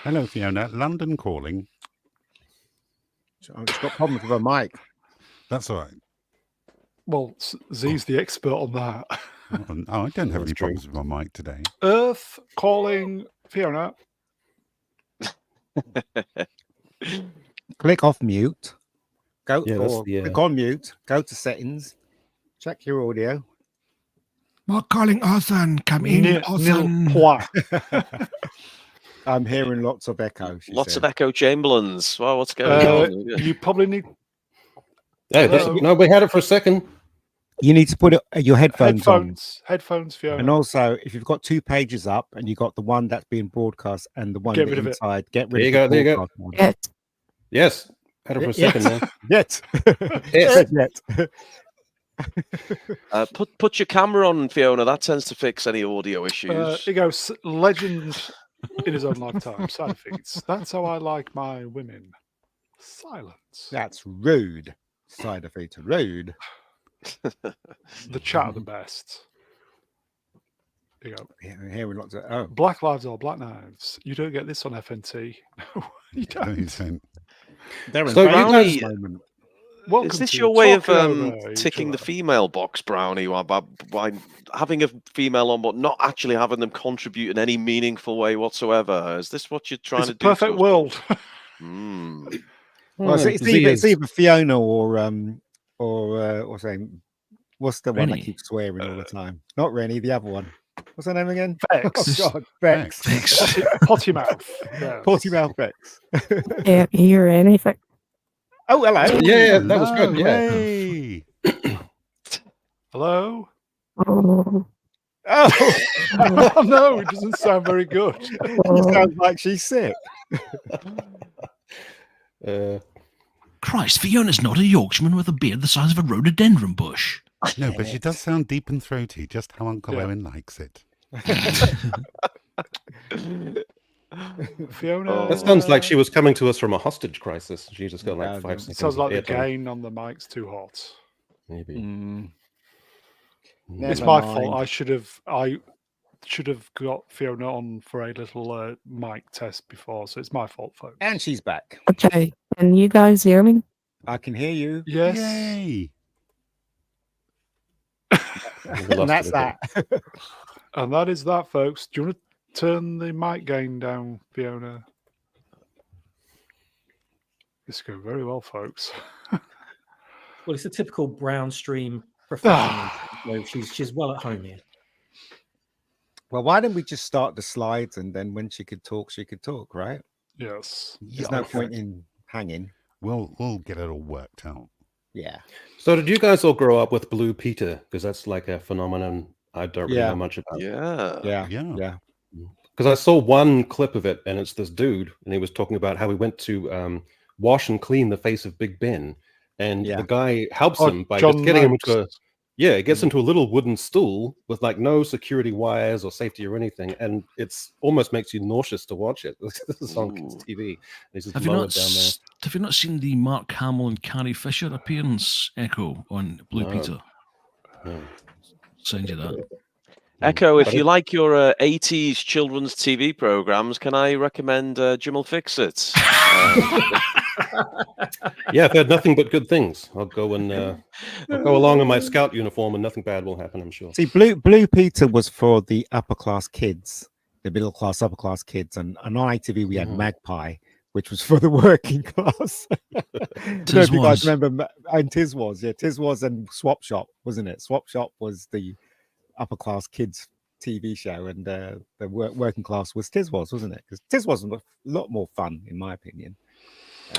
Hello, Fiona. London calling. She's got problems with her mic. That's all right. Well, Z's the expert on that. I don't have any problems with my mic today. Earth calling Fiona. Click off mute. Click on mute. Go to settings. Check your audio. We're calling Othan. Come in, Othan. I'm hearing lots of echo. Lots of echo Chamberlains. Well, what's going on? You probably need. No, we had it for a second. You need to put your headphones on. Headphones, Fiona. And also, if you've got 2 pages up and you've got the one that's being broadcast and the one inside, get rid of it. There you go. Yes. Had it for a second now. Yes. Put your camera on, Fiona. That tends to fix any audio issues. Here goes legend in his own lifetime. Side feeds. That's how I like my women. Silence. That's rude. Side feeds. Rude. The chat are the best. There you go. Yeah, hearing lots of Black lives are black knives. You don't get this on FNT. No, you don't. No, you don't. They're in Brownie, moment. is this your way of ticking the female box, Brownie, by having a female on, but not actually having them contribute in any meaningful way whatsoever? Is this what you're trying to do? Perfect world. Well, it's either Fiona or What's the one that Rennie. keeps swearing all the time? Not Rennie, the other one. What's her name again? Vex. Oh God, Vex. Vex. Potty mouth. Yes. Potty mouth Vex. Can't hear anything. Oh, hello. Yeah, that was good. Yeah. Hooray. Hello? Oh, Oh, Oh, no, it doesn't sound very good. it sounds like she's sick. Christ, Fiona's not a Yorkshireman with a beard the size of a rhododendron bush. No, but she does sound deep and throaty, just how Uncle Yeah. Owen likes it. Fiona. That sounds like she was coming to us from a hostage crisis. She just got like Yeah, 5 it seconds. Sounds of like the airtime. gain on the mic's too hot. Maybe. It's Never my mind. fault. I should have got Fiona on for a little mic test before, so it's my fault, folks. And she's back. okay. Can you guys hear me? I can hear you. Yes. Yay. We lost And that's it again. that. And that is that, folks. Do you want to turn the mic gain down, Fiona? This is going very well, folks. Well, it's a typical brown stream professional. So she's well at home here. Well, why don't we just start the slides and then when she could talk, right? Yes. There's no point in hanging. We'll get it all worked out. Yeah. So, did you guys all grow up with Blue Peter? Because that's like a phenomenon I don't really Yeah. know much about. Yeah. Yeah. Because I saw one clip of it, and it's this dude, and he was talking about how he went to wash and clean the face of Big Ben, and Yeah. the guy helps Oh, him by John just getting him Noakes. into he gets into a little wooden stool with like no security wires or safety or anything, and it's almost makes you nauseous to watch it. This is on kids' TV. He's just Have you, lowered not, down there. have you not seen the Mark Hamill and Carrie Fisher appearance, Echo, on Blue No. Peter? No. Send you that. Echo, if But you like your 80s children's TV programs, can I recommend Jim'll Fix It? Yeah, I've heard nothing but good things. I'll go and I'll go along in my scout uniform, and nothing bad will happen, I'm sure. See, Blue Peter was for the upper class kids, the middle class, upper class kids, and on ITV we had Magpie, which was for the working class. I don't know if you guys remember, and Tiz was and Swap Shop, wasn't it? Swap Shop was the upper class kids TV show, and the working class was Tiz wasn't it? Because Tiz was a lot more fun, in my opinion.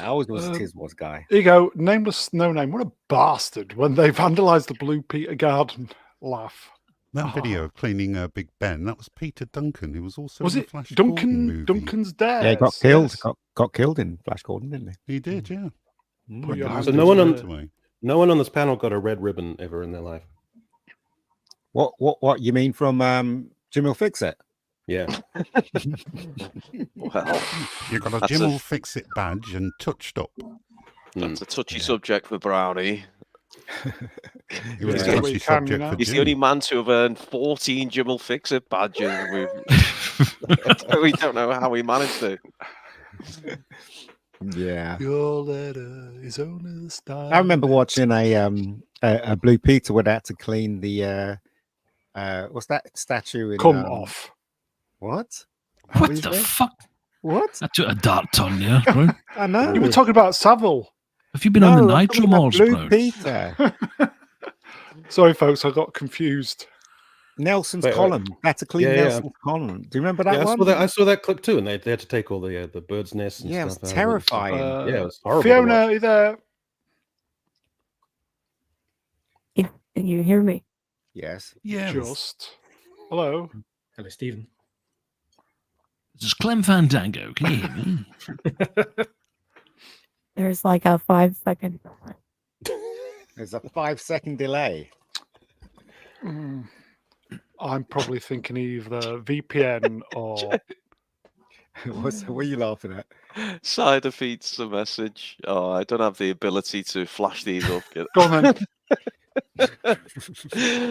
I always was a Tiz guy. There you go. Nameless No Name. What a bastard when they vandalised the Blue Peter garden. Laugh. That video of cleaning Big Ben, that was Peter Duncan, who was also Was in the it Flash Gordon movie. Duncan's dad? Yeah, he got killed. Got killed in Flash Gordon, didn't he? He did, yeah. Put your hand So in no one the- on no one on this panel got a red ribbon ever in their life. What you mean from Jim will fix it? Yeah. Well, You got a That's Jim a- will fix it badge and touch stop. that's a touchy subject for Brownie. It was Yeah. a Well, touchy you can, subject you know. for He's Jim. the only man to have earned 14 Jim'll Fix It badges. We don't know how he managed it. Yeah. Your letter is only the start. I remember watching a Blue Peter where they had to clean the what's that statue in Come off. What? What is the it? fuck? What? I took a dark turn there, bro. I know. You were talking about Savile. Have you been on the I'm Nitro talking about Malls, Blue bro? Peter. Sorry, folks, I got confused. Nelson's Wait, column. Had to clean Yeah, yeah. Nelson's column. Do you remember that Yeah, one? I saw that clip too, and they had to take all the bird's nests and Yeah, it stuff. was out of it and stuff. terrifying. Yeah, it was horrible. to Fiona, watch. are you there? Can you hear me? Yes. Yeah. Just. Hello. Hello, Stephen. This is Clem Fandango. Can you hear me? There's like a 5-second. There's a 5-second delay. Mm. I'm probably thinking either VPN or. What are you laughing at? Cider feeds the message. Oh, I don't have the ability to flash these up. Go on then.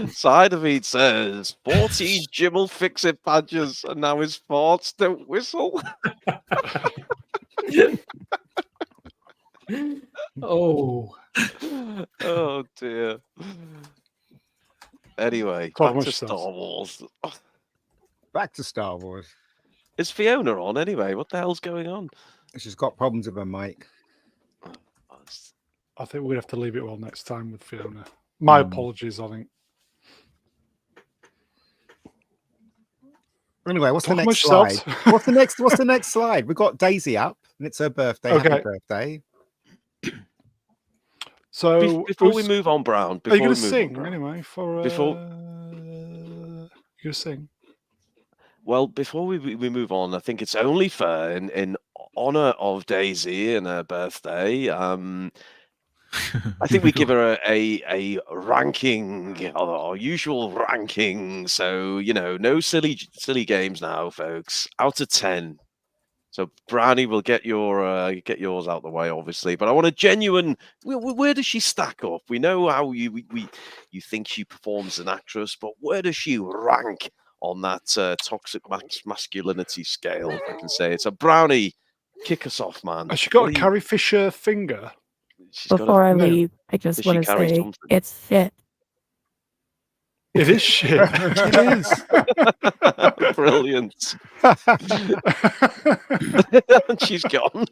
Cider feed says 14 Jim'll Fix It badges, and now his farts don't whistle. Oh, Oh dear. Anyway, Talk back to much Star sense. Wars. Back to Star Wars. Is Fiona on anyway? What the hell's going on? She's got problems with her mic. I think we're going to have to leave it well next time with Fiona. My apologies, I think. Anyway, what's the Talk next amongst slide? yourselves. What's the next slide? We've got Daisy up, and it's her birthday. Okay. Happy birthday. So Before we move on, Brown. Are you Before going we to move on, sing Brown. anyway? For Before- you going to sing? Well, before we move on, I think it's only fair in honor of Daisy and her birthday. I think we give her a ranking, our usual ranking. So no silly games now, folks. Out of 10. So Brownie will get yours out the way, obviously. But I want a genuine. Where does she stack up? We know how you think she performs as an actress, but where does she rank on that toxic masculinity scale, if I can say it? So Brownie, kick us off, man. Has she got a Carrie Fisher finger? Before I no. leave, I just Does she want to carry say something? it's shit. It is shit. It is. Brilliant. She's gone.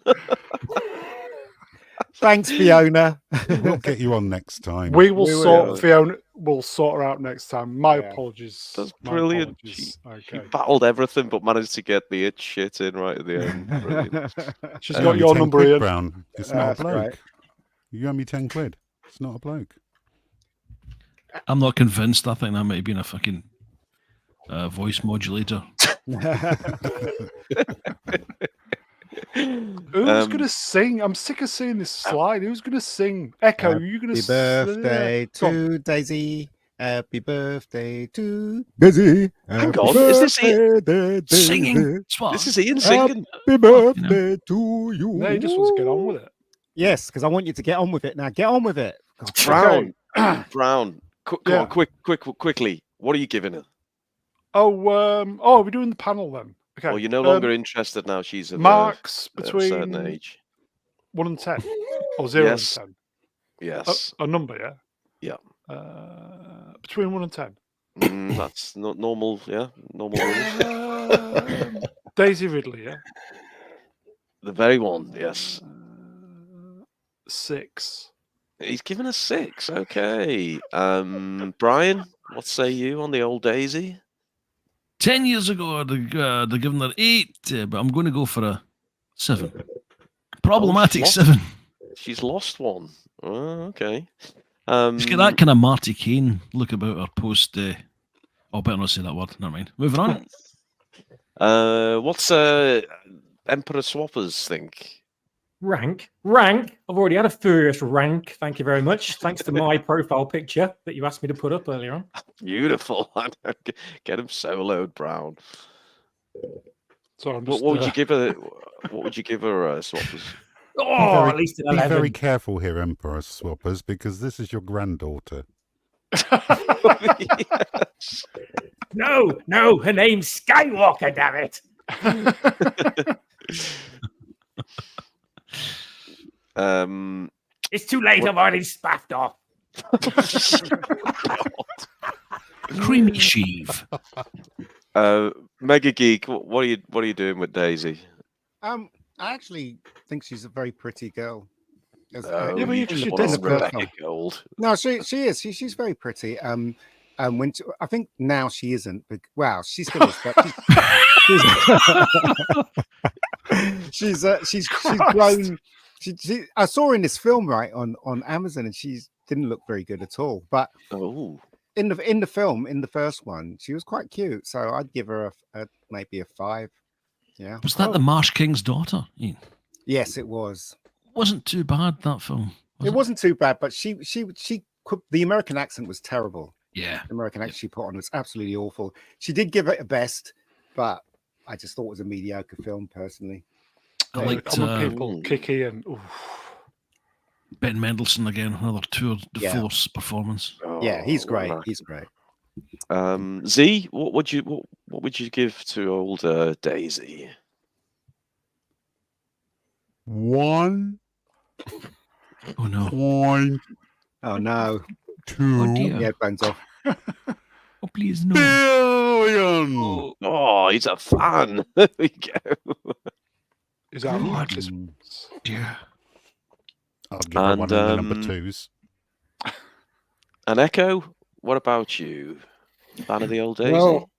Thanks, Fiona. We'll get you on next time. We will We sort will. Fiona. We'll sort her out next time. My Yeah. apologies. That's My brilliant. apologies. She Okay. battled everything but managed to get the itch shit in right at the end. Brilliant. She's You got owe me your 10 number, quid, Ian. Brown. It's not a That's bloke. right. You owe me 10 quid. It's not a bloke. I'm not convinced. I think that might have been a fucking voice modulator. Who's gonna sing? I'm sick of seeing this slide. Who's gonna sing? Echo, are you gonna Happy birthday Go on. to Daisy. Happy birthday to Daisy. Hang on, is this Ian Singing. Swat. This is Ian singing. Happy birthday to you. No, he just wants to get on with it. Yes, because I want you to get on with it now. Get on with it. God, Brown. Brown. Come Yeah. on, quickly. What are you giving her? Oh, we're doing the panel then. Okay. Well, you're no longer interested now. She's of marks a certain between age. 1 and 10, or 0 Yes. and 10. Yes. A number, yeah. Yeah. Between 1 and 10. That's not normal. Yeah, normal rules. Daisy Ridley, yeah. The very one. Yes. 6. He's given us 6. Okay. Brian, what say you on the old Daisy? 10 years ago, they're giving her 8, but I'm going to go for a 7. Problematic lost. 7. She's lost one. Oh, okay. She's got that kind of Marty Kane look about her post. Oh, better not say that word. Never mind. Moving on. What's Emperor Swappers think? Rank. I've already had a furious rank. Thank you very much. Thanks to my profile picture that you asked me to put up earlier on. Beautiful. Get him soloed, Brown. So I'm What just, would you give her? What would you give her, Swappers? Oh, at least an Be 11. very careful here, Emperor Swappers, because this is your granddaughter. Yes. No, her name's Skywalker, damn it. It's too late. I've already spaffed off. Creamy sheave. Mega Geek, what are you doing with Daisy? I actually think she's a very pretty girl. Yeah, but you you just- you're want desperate. Rebecca Gold. No, she is. She's very pretty. I think now she isn't. But, wow, she still is. But she's grown. She I saw her in this film right on Amazon, and she didn't look very good at all. But Oh, in the film, in the first one, she was quite cute. So I'd give her a maybe a 5. Yeah. Was that the Marsh King's daughter? Ian? Yes, it was. Wasn't too bad, that film. It wasn't too bad, but she the American accent was terrible. Yeah. The American accent she put on was absolutely awful. She did give it a best, but I just thought it was a mediocre film personally. I the liked common people, Kiki and Ben Mendelsohn again, another tour de Yeah. force performance. Yeah, he's what an great. actor. He's great. Z, what would you give to old Daisy? 1 Oh no. point Oh no. 2 Oh dear. Yeah, bones off. Oh please no. billion. Oh, he's a fan. There we go. is that God. this Dear. I'll give her one of the number And, 2s. And Echo, what about you? Fan of the old Daisy? Well,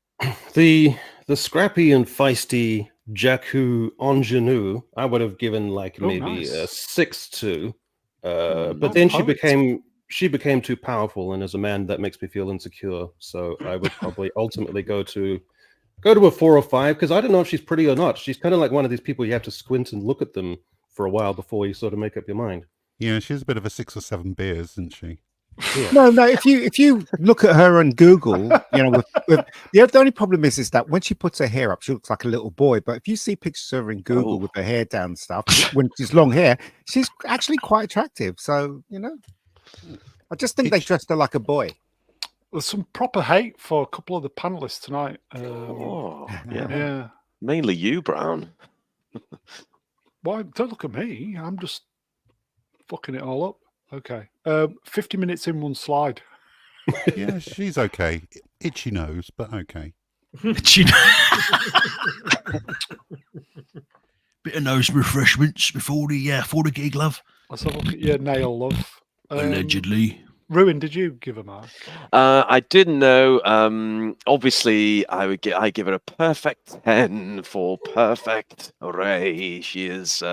the scrappy and feisty Jakku ingenue, I would have given like Oh, maybe a nice. 6 to. But not then poets. she became too powerful, and as a man, that makes me feel insecure. So I would probably ultimately go to a 4 or 5, because I don't know if she's pretty or not. She's kind of like one of these people you have to squint and look at them for a while before you sort of make up your mind. Yeah, she's a bit of a 6 or 7 beers, isn't she? Yeah. No. If you look at her on Google, you know, the only problem is that when she puts her hair up, she looks like a little boy. But if you see pictures of her in Google with her hair down and stuff, when she's long hair, she's actually quite attractive. So you know, I just think they dressed her like a boy. There's some proper hate for a couple of the panelists tonight. Yeah. Mainly you, Brown. Why? Don't look at me. I'm just fucking it all up. Okay. 50 minutes in one slide. Yeah, she's okay. Itchy nose, but okay. Itchy. Bit of nose refreshments before the gig, love. Let's have a look at your nail, love. Allegedly. Ruin, did you give a mark? I didn't know. Obviously, I give her a perfect 10 for perfect. Hooray! She is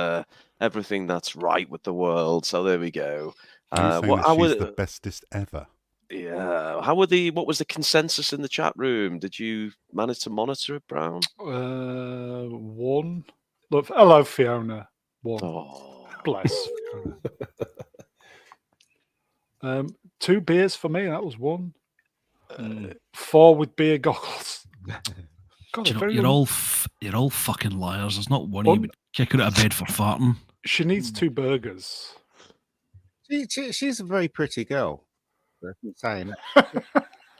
everything that's right with the world. So there we go. Are you saying that she's the bestest ever? Yeah. What was the consensus in the chat room? Did you manage to monitor it, Brown? 1. Look, hello, Fiona. 1. Oh. Bless Fiona. 2 beers for me. That was 1. 4 with beer goggles. God, you're all fucking liars. There's not one of you would kick her out of bed for farting. She needs 2 burgers. She's a very pretty girl. That's insane.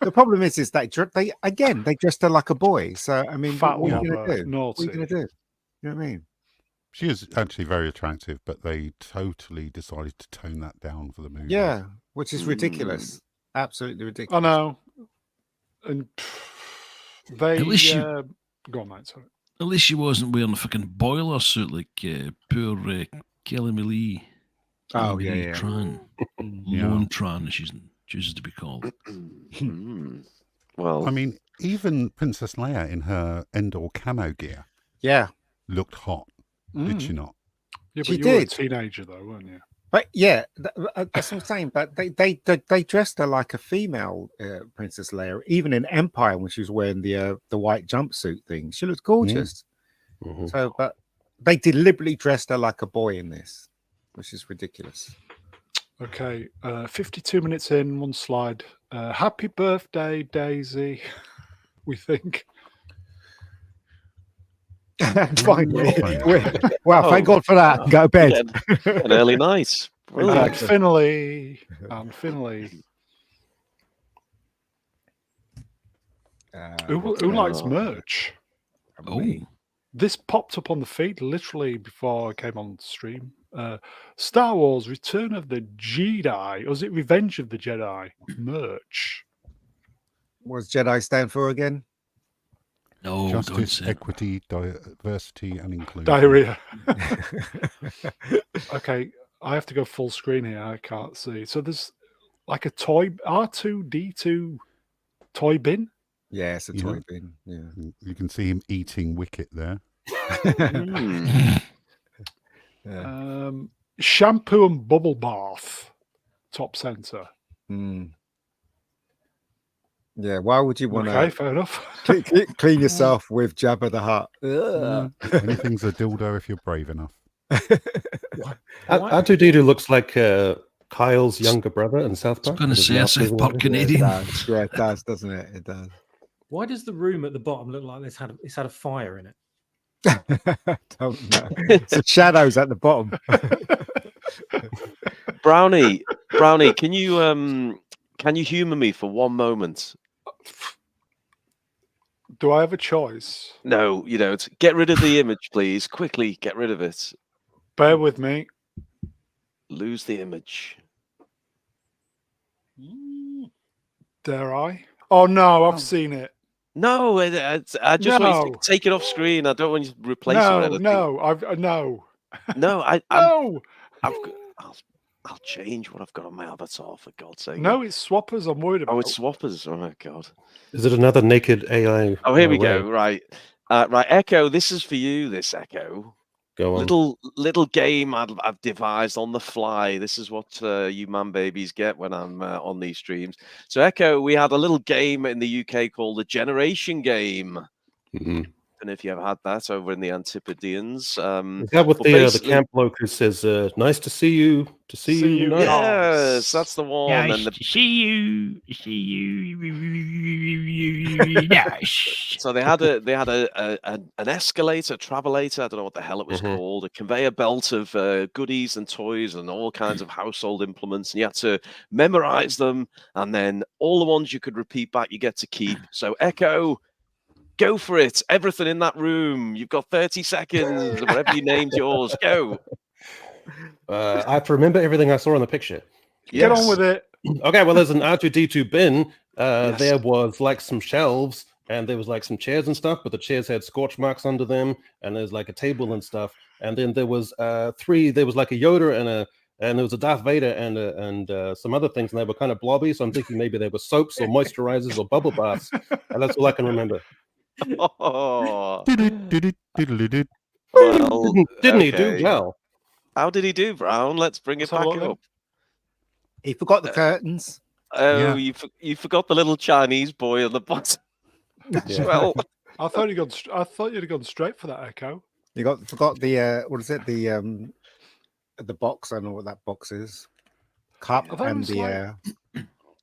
The problem is that they dressed her like a boy. So I mean, what are you going to do? Naughty. What are you going to do? You know what I mean? She is actually very attractive, but they totally decided to tone that down for the movie. Yeah, which is ridiculous. Absolutely ridiculous. I know. And they At least go on, mate. Sorry. At least she wasn't wearing a fucking boiler suit like poor Kelly Malee. Oh yeah. Tran. Lone Tran, as she chooses to be called. Well, I mean, even Princess Leia in her Endor camo gear, looked hot. Did she not? Yeah, but she you did. were a teenager though, weren't you? But yeah, that's what I'm saying. But they dressed her like a female Princess Leia, even in Empire when she was wearing the white jumpsuit thing. She looked gorgeous. So, but they deliberately dressed her like a boy in this, which is ridiculous. Okay, 52 minutes in, 1 slide. Happy birthday, Daisy. We think. Finally. Wow, thank God for that. Go to bed. An early night. And Finley. Who likes merch? This popped up on the feed literally before I came on stream. Star Wars Return of the Jedi. Or was it Revenge of the Jedi? Merch. What's Jedi stand for again? No, Justice, equity, diversity, and inclusion. Diarrhea. Okay, I have to go full screen here. I can't see. So there's like a toy R2D2 toy bin. Yeah, it's a toy bin. Yeah, you can see him eating Wicket there. Shampoo and bubble bath, top center. Yeah, why would you want to? Okay, fair enough. Clean yourself with Jabba the Hutt. Anything's a dildo if you're brave enough. R2D2 looks like Kyle's younger brother in South Park. I was going to say a South Park Canadian. Yeah, it does, doesn't it? It does. Why does the room at the bottom look like it's had a fire in it? Don't know. It's the shadows at the bottom. Brownie, can you humour me for 1 moment? Do I have a choice? No, you don't. Get rid of the image, please. Quickly, get rid of it. Bear with me. Lose the image. Dare I? Oh no, I've seen it. No, I just want you to take it off screen. I don't want you to replace it with anything. No. No, no. I'll change what I've got on my avatar, for God's sake. No, it's swappers. I'm worried about. Oh, it's swappers. Oh my God. Is it another naked AI? Oh, here we Ray? go. Right. Right, Echo, this is for you, this Echo. Go on. Little game I've devised on the fly. This is what you man babies get when I'm on these streams. So, Echo, we had a little game in the UK called the Generation Game. Mm-hmm. I don't know if you ever had that over in the Antipodeans. Is that with the camp bloke who says, "Nice to see you"? To see you. Nice. Yes, that's the one. Nice And to see you. Nice. so they had an escalator, travelator. I don't know what the hell it was called. A conveyor belt of goodies and toys and all kinds of household implements. And you had to memorize them, and then all the ones you could repeat back, you get to keep. So Echo, go for it. Everything in that room. You've got 30 seconds. Whatever you named yours, go. I have to remember everything I saw in the picture. Get on with it. Okay, well, there's an R2D2 bin. There was like some shelves, and there was like some chairs and stuff, but the chairs had scorch marks under them, and there's like a table and stuff. And then there was there was like a Yoda and there was a Darth Vader and some other things, and they were kind of blobby. So I'm thinking maybe they were soaps or moisturizers or bubble baths, and that's all I can remember. Oh. Diddle-diddle-diddle-diddle. Well, didn't he do well? How did he do, Brown? Let's bring it back up. He forgot the curtains. Oh, you forgot the little Chinese boy on the bottom as well. I thought you'd have gone straight for that, Echo. You forgot the what is it? The box. I don't know what that box is. Cup I thought it and was the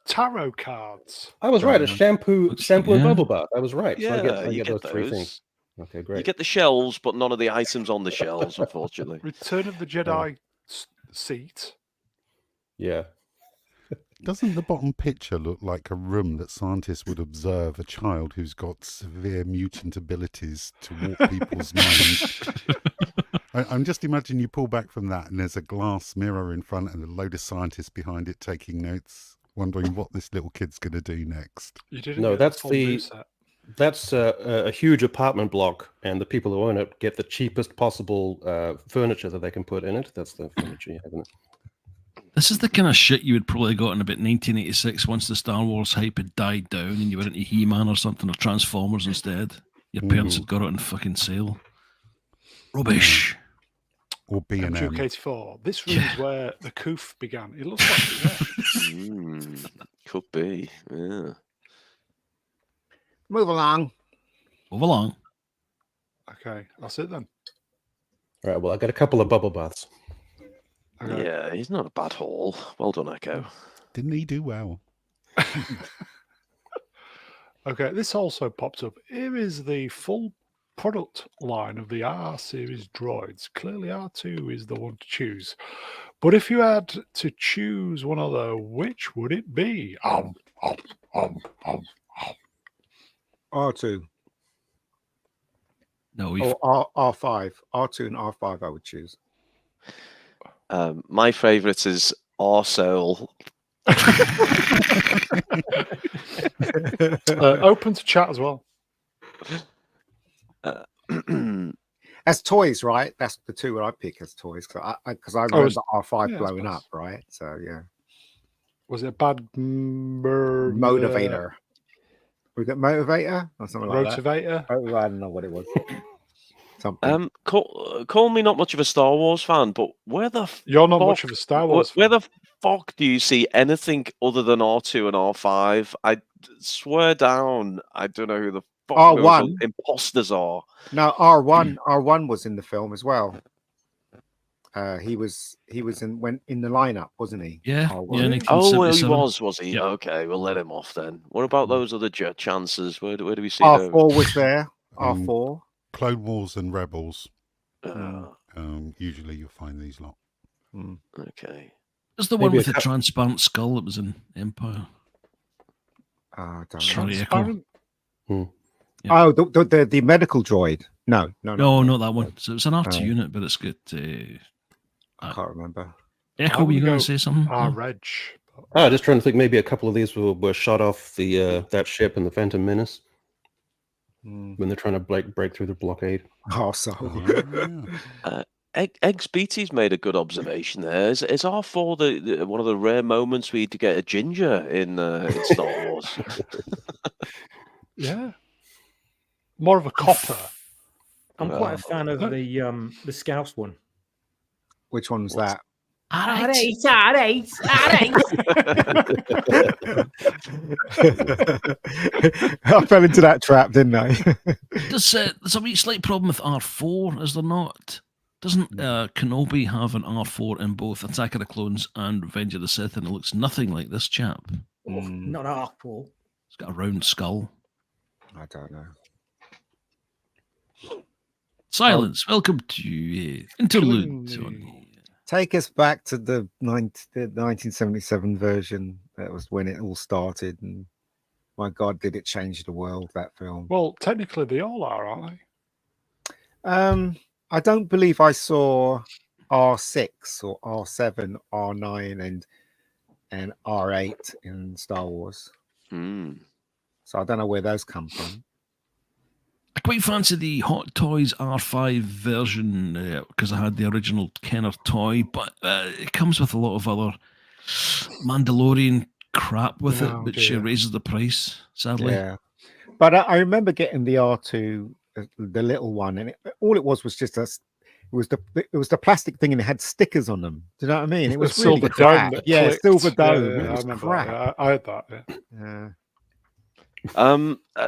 tarot cards. I was right. A shampoo and bubble bath. I was right. Yeah, so I you get those get three those. things. Okay, great. You get the shelves, but none of the items on the shelves, unfortunately. Return of the Jedi seat. Yeah. Doesn't the bottom picture look like a room that scientists would observe a child who's got severe mutant abilities to warp people's minds? I'm just imagining you pull back from that and there's a glass mirror in front and a load of scientists behind it taking notes, wondering what this little kid's going to do next. You didn't No, get that's full the moose set. that's a huge apartment block, and the people who own it get the cheapest possible furniture that they can put in it. That's the furniture you have in it. This is the kind of shit you would probably got in about 1986 once the Star Wars hype had died down and you were into He-Man or something, or Transformers instead. Your parents had got it on fucking sale. Rubbish. Or B&M. Duke 84. This room is where the coof began. It looks like it, yeah. Could be, yeah. move along. Move along. Okay, I'll sit then. All right. Well, I got a couple of bubble baths. Okay. Yeah, he's not a bad haul. Well done, Echo. Didn't he do well? Okay, this also popped up. Here is the full product line of the R series droids. Clearly, R2 is the one to choose. But if you had to choose one of the, which would it be? R2 No, or R5. R2 and R5 I would choose. My favourite is Arsehole. Open to chat as well. As toys, right? That's the two I pick as toys because I remember R5 yeah, blowing up, right? So yeah. Was it a bad Motivator? We got Motivator or something like that. Rotivator? Oh, I don't know what it was. Something. Call me not much of a Star Wars fan, but where the You're not much of a Star Wars fan. Where the fuck do you see anything other than R2 and R5? I swear down, I don't know who the fuck R1 those imposters are. No, R1 was in the film as well. He was in the lineup, wasn't he? Yeah. R1. Oh, well, he was he? Yeah. Okay, we'll let him off then. What about those other chances? Where do we see R4 those? was there. R4. Clone Wars and Rebels. Uh, Usually you'll find these lot. okay. There's the one Maybe with the transparent skull that was in Empire. I don't know. Sorry, Echo. Transparent? Yeah. Oh, the medical droid. No, No, not that one. So it's an R2 unit, but it's got. I can't remember. Echo, were you would going go to say something? Reg. Oh, just trying to think. Maybe a couple of these were shot off the that ship in the Phantom Menace when they're trying to break through the blockade. Oh, so Eggs BT's made a good observation there. Is R4 one of the rare moments we need to get a ginger in Star Wars? Yeah. More of a copper. I'm quite a fan of the Scouse one. Which one was that? R8. I fell into that trap, didn't I? There's a wee slight problem with R4, is there not? Doesn't Kenobi have an R4 in both Attack of the Clones and Revenge of the Sith, and it looks nothing like this chap? Not R4. It's got a round skull. I don't know. Silence. Welcome to Interlude. Take us back to the 1977 version. That was when it all started, and my God, did it change the world, that film? Well, technically they all are, aren't they? I don't believe I saw R6 or R7, R9, and R8 in Star Wars. So I don't know where those come from. I quite fancy the Hot Toys R5 version because I had the original Kenner toy, but it comes with a lot of other Mandalorian crap with it, which raises the price, sadly. Yeah, but I remember getting the R2, the little one, and all it was just it was the plastic thing, and it had stickers on them. Do you know what I mean? It was really silver crap. dome. Yeah, silver dome. Yeah, it was I remember crap. that. I had that. Yeah.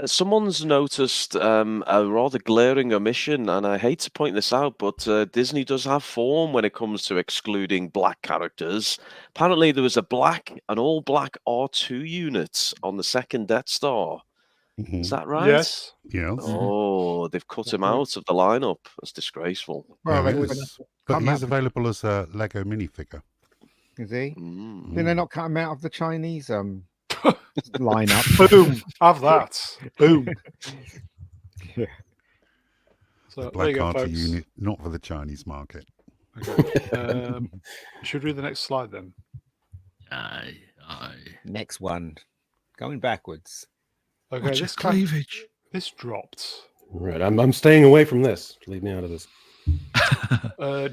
Someone's noticed a rather glaring omission, and I hate to point this out, but Disney does have form when it comes to excluding black characters. Apparently, there was an all-black R2 unit on the second Death Star. Is that right? Yes. Oh, they've cut him out of the lineup. That's disgraceful. Well, but he's available as a Lego minifigure. Is he? Did they not cut him out of the Chinese lineup? Boom! Have that. Boom. Yeah. So the black R2 R2 unit, not for the Chinese market. Okay. Should we read the next slide then? Aye. Next one. Going backwards. Okay, Watch cleavage. This dropped. Right, I'm staying away from this. Leave me out of this.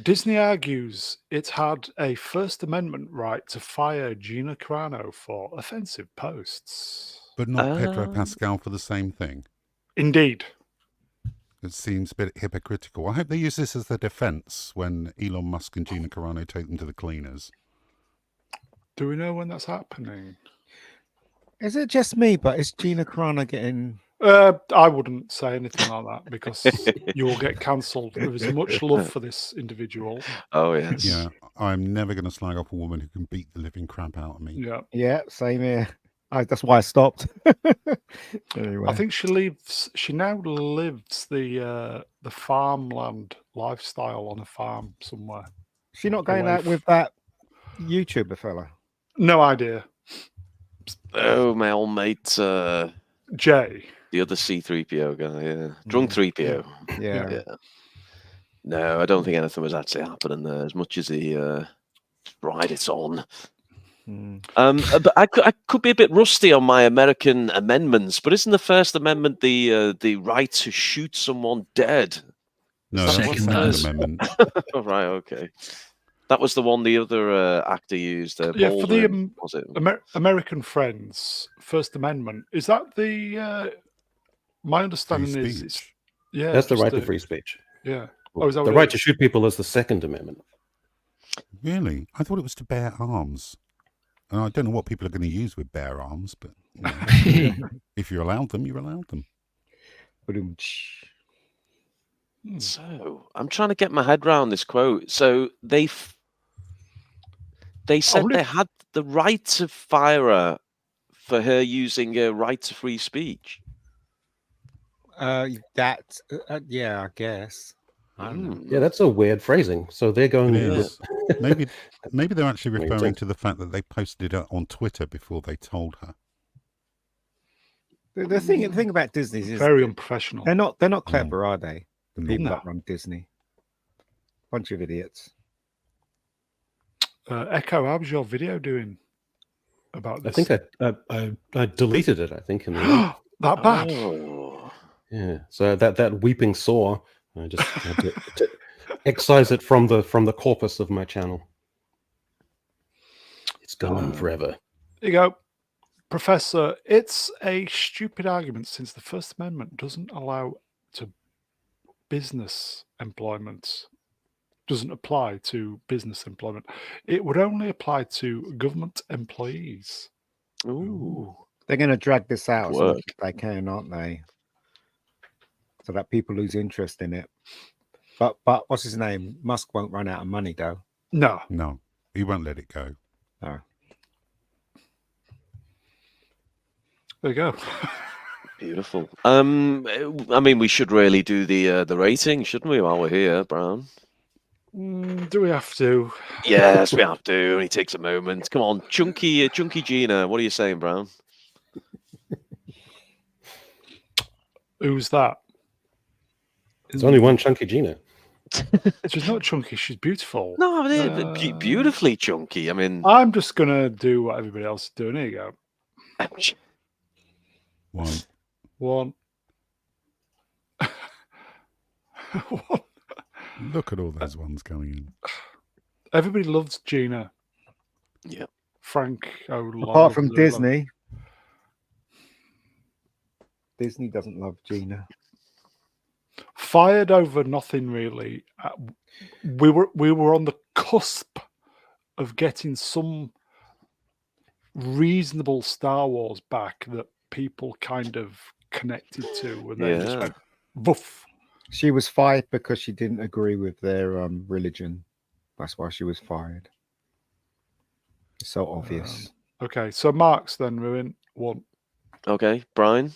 Disney argues it had a First Amendment right to fire Gina Carano for offensive posts. But not Pedro Pascal for the same thing. Indeed. It seems a bit hypocritical. I hope they use this as their defense when Elon Musk and Gina Carano take them to the cleaners. Do we know when that's happening? Is it just me, but is Gina Carano getting... I wouldn't say anything like that because you'll get cancelled. There is much love for this individual. Oh, yes. Yeah, I'm never going to slag off a woman who can beat the living crap out of me. Yeah, same here. That's why I stopped. Anyway. I think she now lives the farmland lifestyle on a farm somewhere. She's not going out with that YouTuber fella? No idea. Oh, my old mate... Jay. The other C-3PO guy, yeah. Drunk 3PO. Yeah. No, I don't think anything was actually happening there as much as he ride it on. But I could be a bit rusty on my American amendments, but isn't the First Amendment the right to shoot someone dead? No, that's the Second Amendment. Oh, right, okay. That was the one the other actor used. For the was it? American Friends First Amendment. Is that the? My understanding is, that's the right to free speech. Yeah. Well, the right to shoot people is the Second Amendment. Really, I thought it was to bear arms. And I don't know what people are going to use with bare arms, but if you're allowed them, you're allowed them. So I'm trying to get my head around this quote. So they said they had the right to fire her for her using a right to free speech. Yeah, I guess. I don't know. Yeah, that's a weird phrasing. So they're going. Maybe they're actually referring to the fact that they posted it on Twitter before they told her. The thing about Disney is very unprofessional. They're not clever, are they? The people that run Disney, bunch of idiots. Echo, how's your video doing about this? I think I deleted it. I think in the that bad. Oh. Yeah. So that weeping sore. I just had excise it from the corpus of my channel. It's gone forever. There you go. Professor, it's a stupid argument since the First Amendment doesn't allow to business employment, doesn't apply to business employment. It would only apply to government employees. Ooh. They're going to drag this out as much Work. as they can, aren't they? So that people lose interest in it. But what's his name? Musk won't run out of money, though. No. No, he won't let it go. No. There you go. Beautiful. I mean, we should really do the rating, shouldn't we, while we're here, Brown? Do we have to? Yes, we have to. It only takes a moment. Come on, Chunky Gina. What are you saying, Brown? Who's that? There's only one Chunky Gina. She's not chunky. She's beautiful. No, they're beautifully chunky. I mean, I'm just going to do what everybody else is doing. Here you go. ouch. One. One. One. Look at all those ones going in. Everybody loves Gina. Yeah. Frank. Apart from Disney. Disney doesn't love Gina. Fired over nothing really. We were on the cusp of getting some reasonable Star Wars back that people kind of connected to, and then just went woof. She was fired because she didn't agree with their religion. That's why she was fired. It's so obvious. Okay, so Mark's then ruin one. Okay, Brian.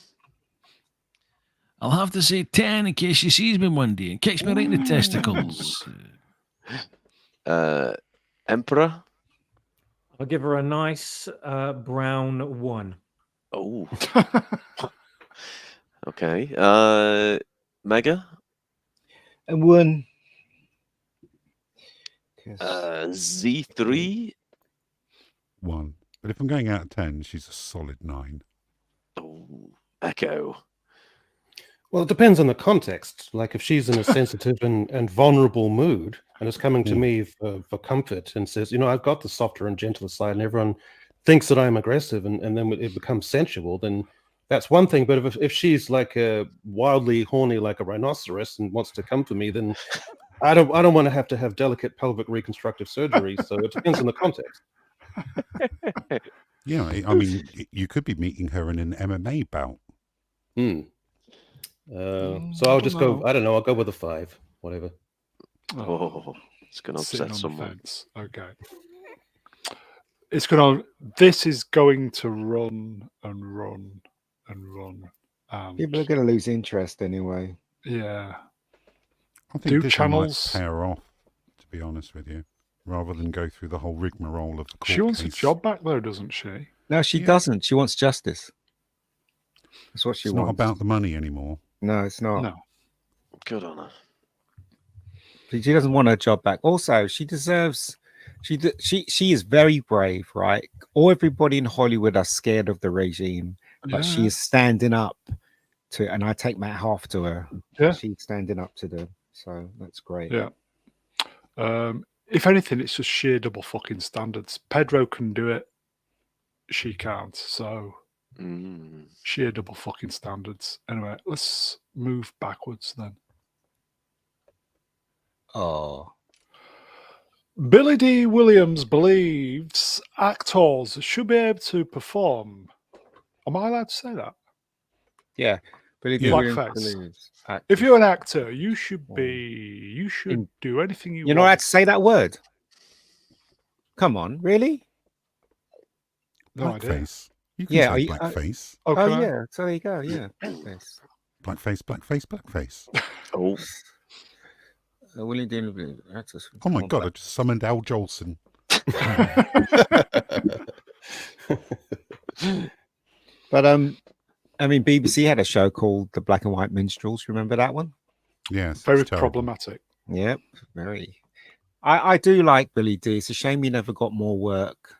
I'll have to say 10 in case she sees me one day and kicks me right in the testicles. Emperor. I'll give her a nice brown 1. Oh. Okay. Mega. And 1. Z3. 1. But if I'm going out of 10, she's a solid 9. Oh. Echo. Well, it depends on the context. Like if she's in a sensitive and vulnerable mood and is coming to me for comfort and says, I've got the softer and gentler side, and everyone thinks that I'm aggressive, and then it becomes sensual, then that's one thing. But if she's like wildly horny like a rhinoceros and wants to come for me, then I don't want to have delicate pelvic reconstructive surgery. So it depends on the context. Yeah, I mean, you could be meeting her in an MMA bout. So I'll just go. I don't know. I'll go with a 5. Whatever. Oh, it's going to upset someone. Okay. It's going to. This is going to run and run and run. People are going to lose interest anyway. Yeah. I think this might pay her off, to be honest with you, rather than go through the whole rigmarole of the court She wants case. a job back though, doesn't she? No, she doesn't. She wants justice. That's what she It's wants. not about the money anymore. No, it's not. No. Good on her. She doesn't want her job back. Also, she deserves. She is very brave, right? Everybody in Hollywood are scared of the regime, but she is standing up to. And I take my hat off to her. Yeah, she's standing up to them. So that's great. Yeah. If anything, it's just sheer double fucking standards. Pedro can do it. She can't. So sheer double fucking standards. Anyway, let's move backwards then. Oh. Billy D. Williams believes actors should be able to perform. Am I allowed to say that? Yeah. Billy D. Williams Blackface. believes If you're an actor, you should do anything you want. You're not allowed to say that word. Come on, really? No idea. Blackface. You can say blackface. Yeah. So there you go. Yeah. Blackface. Blackface, blackface, blackface. Oh. William Dean. Oh my God, I just summoned Al Jolson. But I mean, BBC had a show called The Black and White Minstrels. Remember that one? Yes. Very problematic. Yep, very. I do like Billy D. It's a shame he never got more work.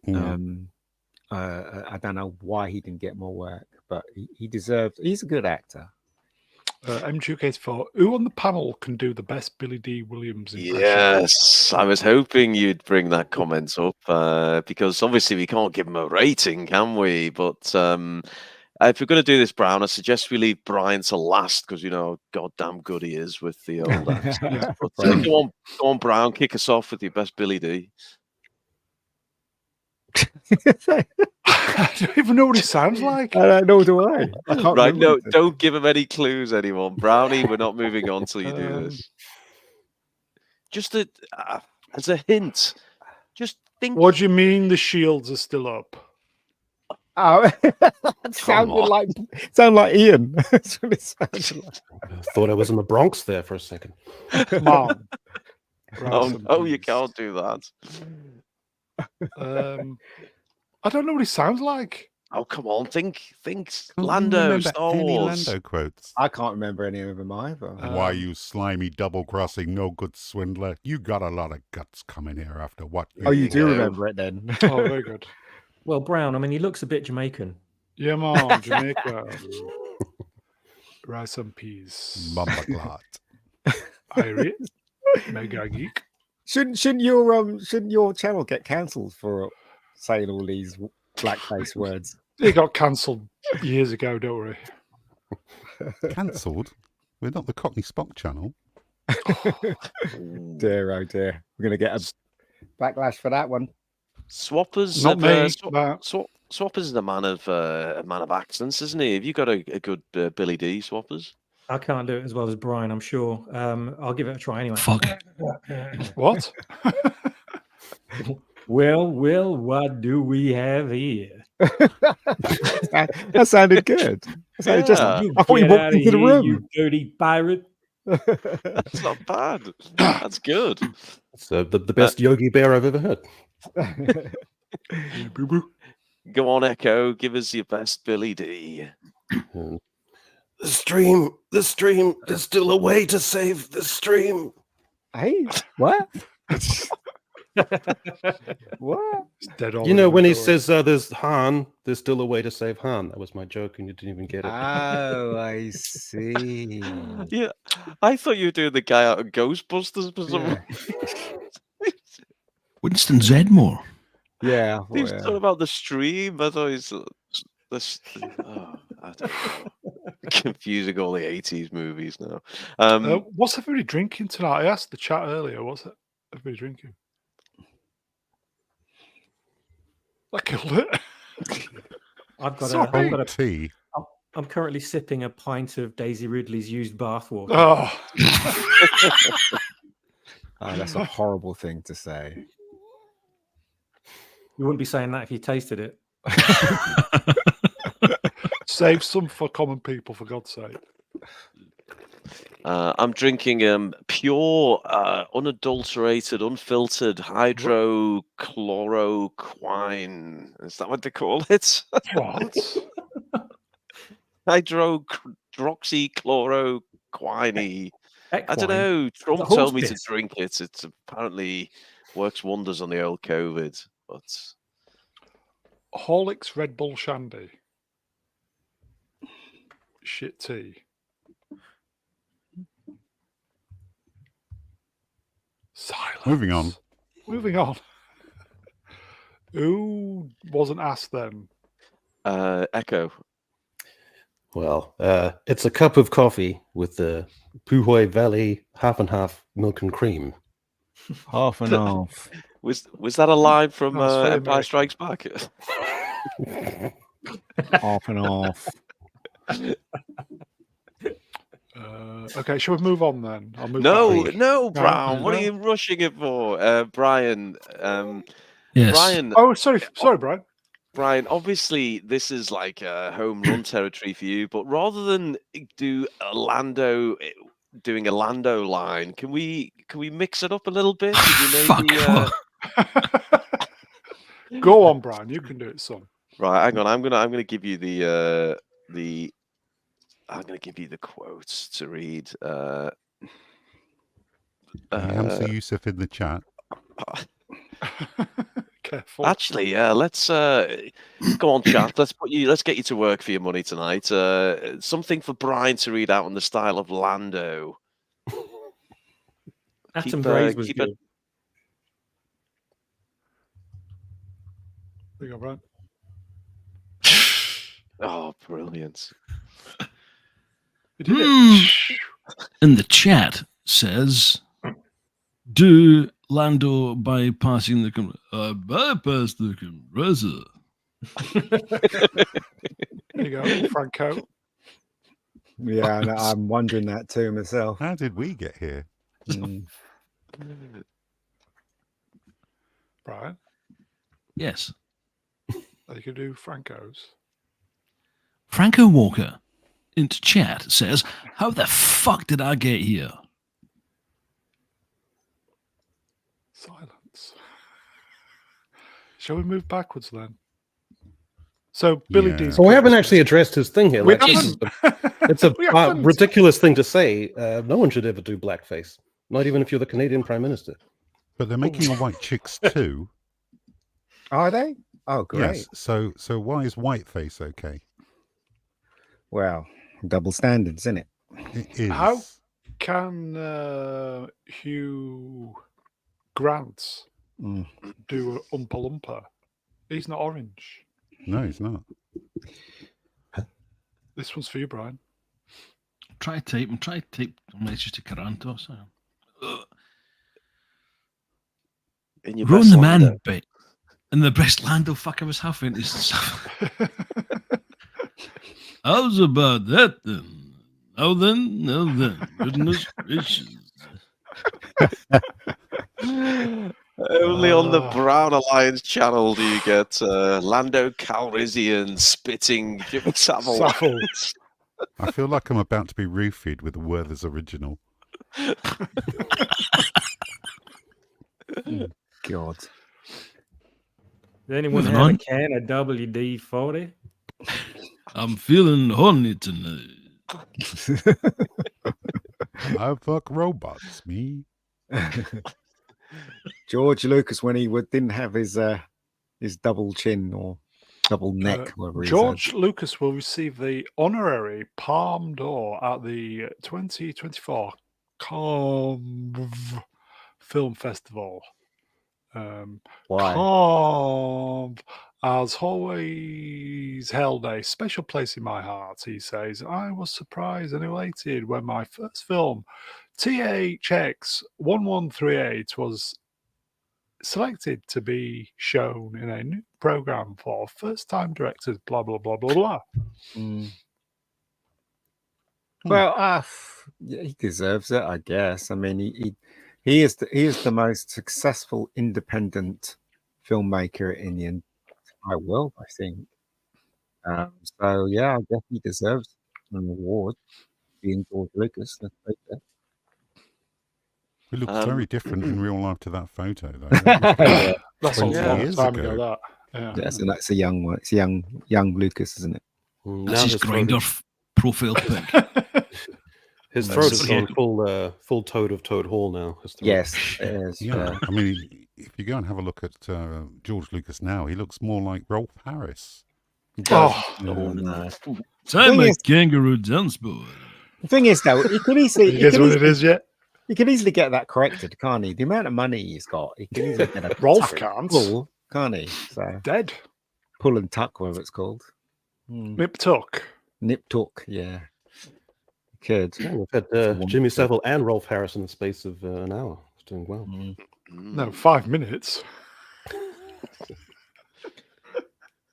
I don't know why he didn't get more work, but he deserved. He's a good actor. M2K4. Who on the panel can do the best Billy D. Williams impression? Yes, I was hoping you'd bring that comment up because obviously we can't give him a rating, can we? But if we're going to do this, Brown, I suggest we leave Brian to last because you know how goddamn good he is with the old accent. But go on, Brown, kick us off with your best Billy D. I don't even know what he sounds like. I don't know, do I? Can't Right, no, remember. don't give him any clues, anyone. Brownie, we're not moving on till you do this. Just as a hint, just think. What do you mean the shields are still up? Oh, that sounded like Ian. That's what it sounded like. I thought I was in the Bronx there for a second. Come on. Oh, you can't do that. I don't know what he sounds like. Oh, come on, think Can't Lando, remember Star any Wars. Lando quotes. I can't remember any of them either. Why, you slimy double-crossing, no-good swindler? You got a lot of guts coming here after what? Oh, you do go. remember it then? Oh, very good. Well, Brown, I mean, he looks a bit Jamaican. Yeah, man, Jamaica. Rice and peas. Bumbaclot. Irie. Mega Geek. Shouldn't your channel get cancelled for saying all these blackface words? It got cancelled years ago, don't worry. Cancelled? We're not the Cockney Spock channel. Dear, oh dear. We're going to get a backlash for that one. Swappers, Not me. Swappers is a man of accents, isn't he? Have you got a good Billy D, Swappers? I can't do it as well as Brian, I'm sure. I'll give it a try anyway. Fuck. What? Well, what do we have here? That sounded good. That sounded Yeah. I thought you Get walked outta into the here, room. you dirty pirate. That's not bad. That's good. It's the best Yogi Bear I've ever heard. Go on, Echo. Give us your best Billy D. The stream. There's still a way to save the stream. Hey, what? What? It's dead on You know, when he the door. says there's Han, there's still a way to save Han. That was my joke, and you didn't even get it. Oh, I see. Yeah, I thought you were doing the guy out of Ghostbusters for some Winston Zedmore. Yeah. He was talking about the stream. I thought he's I don't know. Confusing all the 80s movies now. What's everybody drinking tonight? I asked the chat earlier. What's everybody drinking? I killed it. I've got Sorry. a tea. I'm currently sipping a pint of Daisy Ridley's used bathwater. Oh. Oh, that's a horrible thing to say. You wouldn't be saying that if you tasted it. Save some for common people, for God's sake. I'm drinking pure, unadulterated, unfiltered hydrochloroquine. Is that what they call it? What? Hydroxychloroquine. I don't know. Trump told me to drink it. It apparently works wonders on the old COVID. But Horlicks Red Bull Shandy. Shit tea. Silence. Moving on. Who wasn't asked then? Echo. Well, it's a cup of coffee with the Puhoi Valley half and half milk and cream. Half and half. Was that a line from That's very Empire American. Strikes Back? Half and half. Okay, shall we move on then? I'll move No, back. no, Brown. What are no. you rushing it for, Brian? Yes. Brian. Oh, sorry, Brian. Brian, obviously this is like a home run territory for you, but rather than do doing a Lando line, can we mix it up a little bit? Could you maybe, Go on, Brian. You can do it, son. Right, hang on. I'm gonna give you the quotes to read. Hamza Yusuf in the chat. Careful. Actually, yeah, let's go on, chat. Let's get you to work for your money tonight. Something for Brian to read out in the style of Lando. Atom Braze was keep good. it. There you go, Brian. Oh, brilliant. You did it. In the chat says, do Lando bypassing the bypass the compressor. There you go, Franco. Yeah, I'm wondering that too myself. How did we get here? Brian, Yes. you can do Franco's. Franco Walker into chat says, how the fuck did I get here? Silence. Shall we move backwards then? So Billy Yeah. D's. So we haven't actually addressed his thing here. We Like, haven't. it's a We haven't. ridiculous thing to say. No one should ever do blackface, not even if you're the Canadian Prime Minister. But they're making a White Chicks too. Are they? Oh, great. Yes. So why is whiteface okay? Well, double standards, isn't it? It is. How can Hugh Grant do Oompa Loompa? He's not orange. No, it's not. This one's for you, Brian. Try tape. It's just a Caranto. So. In your Run best the Lando. man bit. And the best Lando fuck I was having is stuff. How's about that then? Now then. Goodness gracious. Only on the Brown Alliance channel do you get Lando Calrissian spitting Jimmy Savile. I feel like I'm about to be roofied with the Werther's original. God. Does anyone Moving have on. a can of WD-40? I'm feeling horny tonight. I fuck robots, me. George Lucas, when he didn't have his double chin or double neck, whatever he George Lucas will receive the honorary Palme d'Or at the 2024 Cannes Film Festival. Why? Cannes has always held a special place in my heart, he says. I was surprised and elated when my first film, THX 1138, was selected to be shown in a new program for first-time directors, blah, blah, blah, blah, blah. Well, yeah, he deserves it, I guess. I mean, he is the most successful independent filmmaker in the entire world, I think. So yeah, I guess he deserves an award. Being George Lucas, let's take that. He looks very different in real life to that photo, though. Yeah. That's a 20 long years time ago. ago, that. Yeah. Yeah, so that's a young one. It's young Lucas, isn't it? That's his grinder profile pic. His That's throat just- is on full Toad of Toad Hall now. his throat. Yes, it is. Yeah, I mean, if you go and have a look at George Lucas now, he looks more like Rolf Harris. Oh, no. Time Thing a is- kangaroo dance boy. The thing is, though, he could easily. you guess what it is yet? He could easily get that corrected, can't he? The amount of money he's got, he can easily get a Rolf tuck can't. pull, can't he? So Dead. pull and tuck, whatever it's called. Nip tuck. Nip tuck, yeah. Could. Yeah, we've had Jimmy Savile and Rolf Harris in the space of an hour. It's doing well. No, 5 minutes.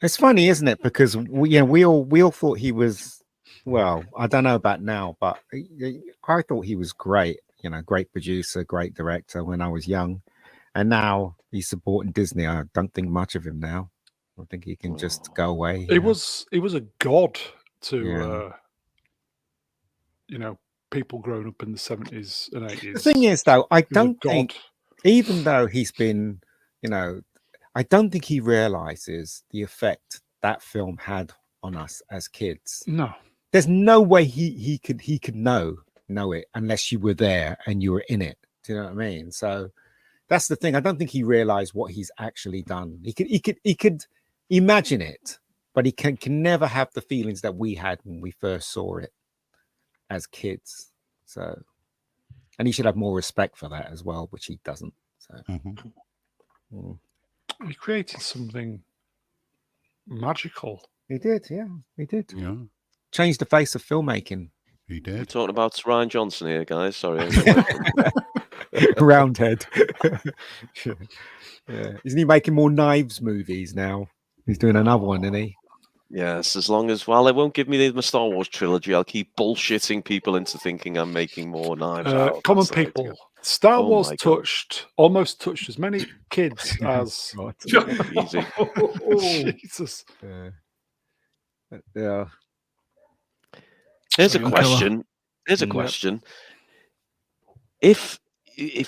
It's funny, isn't it? Because we all thought he was. Well, I don't know about now, but I thought he was great. You know, great producer, great director when I was young, and now he's supporting Disney. I don't think much of him now. I think he can just go away. He was a god to Yeah. People growing up in the 70s and 80s. The thing is, though, I He was a don't god. think, even though he's been, I don't think he realizes the effect that film had on us as kids. No. There's no way he could know it unless you were there and you were in it. Do you know what I mean? So That's the thing. I don't think he realized what he's actually done. He could imagine it, but he can never have the feelings that we had when we first saw it as kids. So, and he should have more respect for that as well, which he doesn't. So, He created something magical. he did, yeah, he did. Yeah, Changed the face of filmmaking. he We're did. talking about Ryan Johnson here, guys. Sorry. Roundhead. Yeah. Isn't he making more Knives movies now? He's doing another one, isn't he? Yes, as long as, well, they won't give me the Star Wars trilogy, I'll keep bullshitting people into thinking I'm making more Knives Out. Common That's the way to people. go. Star Oh Wars my God. almost touched as many kids as Easy. Jesus. Yeah. Here's a Serial question. Here's a Yeah. question. If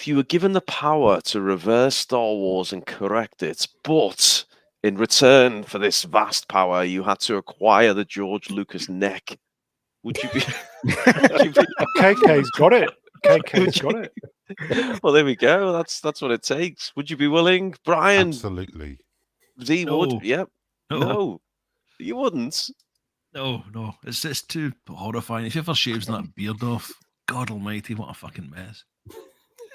you were given the power to reverse Star Wars and correct it, but in return for this vast power, you had to acquire the George Lucas neck, would you be? KK's got it. KK's got it. Well, there we go. That's what it takes. Would you be willing, Brian? Absolutely. Z No. would. Yep. No. No, you wouldn't. No, it's too horrifying. If he ever shaves that beard off, God Almighty, what a fucking mess.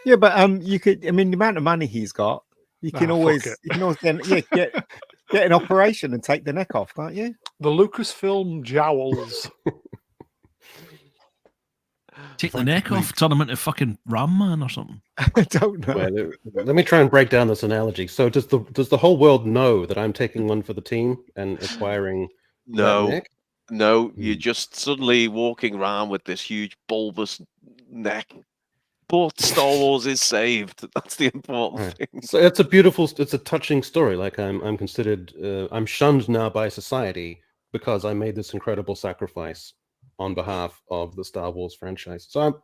Yeah, but you could. I mean, the amount of money he's got, you can fuck always it. get an operation and take the neck off, can't you? The Lucasfilm jowls. Take the neck off, turn him into fucking Ram Man or something. I don't know. Well, let me try and break down this analogy. So does the whole world know that I'm taking one for the team and acquiring that No, neck? no, you're just suddenly walking around with this huge bulbous neck. But Star Wars is saved. That's the important Right. thing. So it's a touching story. Like I'm considered, I'm shunned now by society because I made this incredible sacrifice on behalf of the Star Wars franchise. So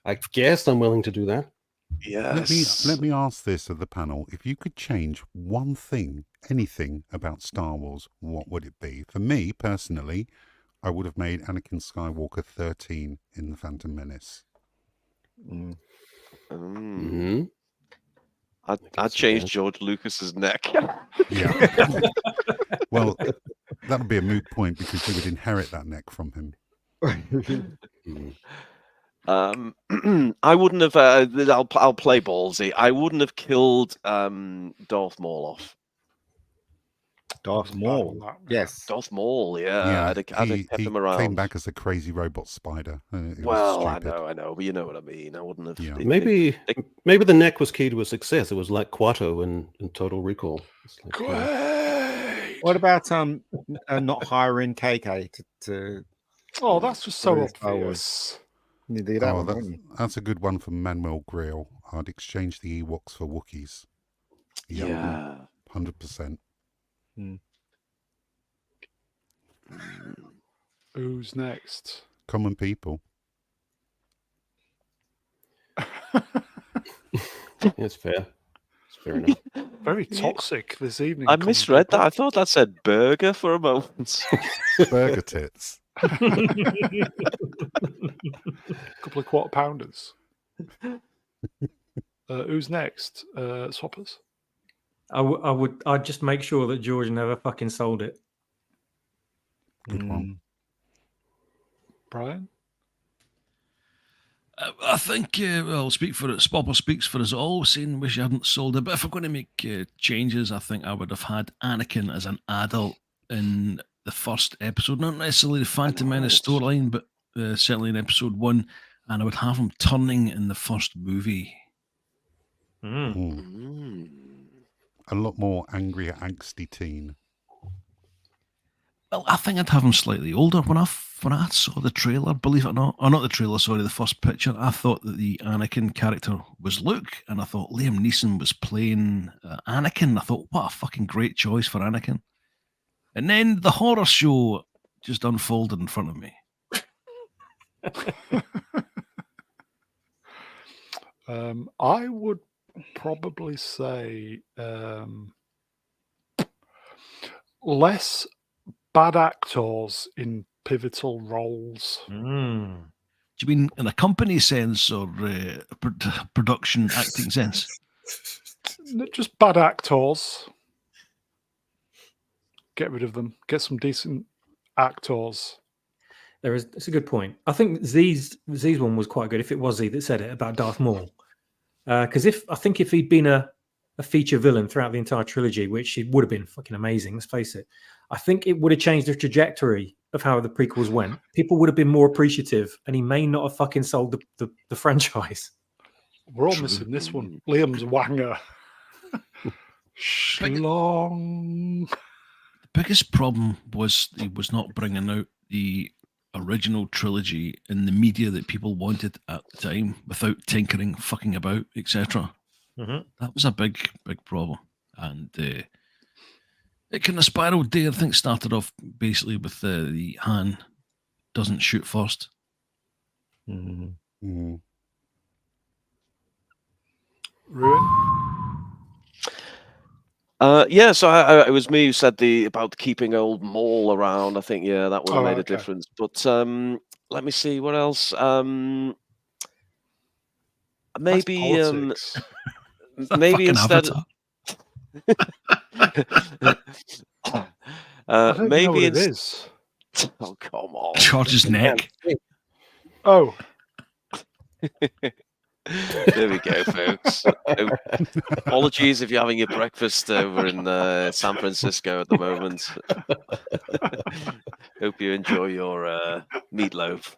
I guess I'm willing to do that. Yes. Let me ask this of the panel. If you could change one thing, anything about Star Wars, what would it be? For me, personally, I would have made Anakin Skywalker 13 in The Phantom Menace. Mm-hmm. I'd change George Lucas's neck. Yeah. Well, that would be a moot point because you would inherit that neck from him. I wouldn't have. I'll play ballsy. I wouldn't have killed Darth Maul off. Darth Maul. Yes. Darth Maul. Yeah. I'd have kept he him around. came back as a crazy robot spider. It was Well, I stupid. know, but you know what I mean. I wouldn't have. Yeah. Maybe the neck was key to a success. It was like Quato in Total Recall. It's like, What about not hiring KK to? Oh, that's just so for Star Wars? obvious. You do that Oh, one, wouldn't you? that's a good one from Manuel Grill. I'd exchange the Ewoks for Wookiees. Yep, Yeah. 100%. Who's next? Common people. it's fair. It's fair enough. Very toxic this evening. I Common misread people. that. I thought that said burger for a moment. Burger tits. Couple of quarter pounders. Who's next? Swappers. I'd just make sure that George never fucking sold it. Good one. Brian? I think, well, Spopper speaks for us all, saying wish I hadn't sold it. But if I'm going to make changes, I think I would have had Anakin as an adult in the first episode. Not necessarily the Phantom Menace storyline, but certainly in episode 1. And I would have him turning in the first movie. A lot more angry, angsty teen. Well, I think I'd have him slightly older. When I saw the trailer, believe it or not, or not the trailer, sorry, the first picture, I thought that the Anakin character was Luke, and I thought Liam Neeson was playing Anakin. I thought, what a fucking great choice for Anakin. And then the horror show just unfolded in front of me. I would probably say less bad actors in pivotal roles. Do you mean in a company sense or production acting sense? Just bad actors. Get rid of them. Get some decent actors. It's a good point. I think Z's one was quite good. If it was Z that said it about Darth Maul, because if he'd been a feature villain throughout the entire trilogy, which it would have been fucking amazing. Let's face it. I think it would have changed the trajectory of how the prequels went. People would have been more appreciative, and he may not have fucking sold the franchise. We're all missing this one. Liam's Wanger. Schlong. The biggest problem was he was not bringing out the original trilogy in the media that people wanted at the time without tinkering, fucking about, etc. That was a big problem. And it kind of spiraled there. I think started off basically with the Han doesn't shoot first. Ruin. Yeah, so it was me who said about keeping old Maul around. I think that would have made a difference. But let me see what else. Maybe maybe instead. Maybe know what it is. Oh, come on! George's neck. Oh. There we go, folks. Apologies if you're having your breakfast over in San Francisco at the moment. Hope you enjoy your meatloaf.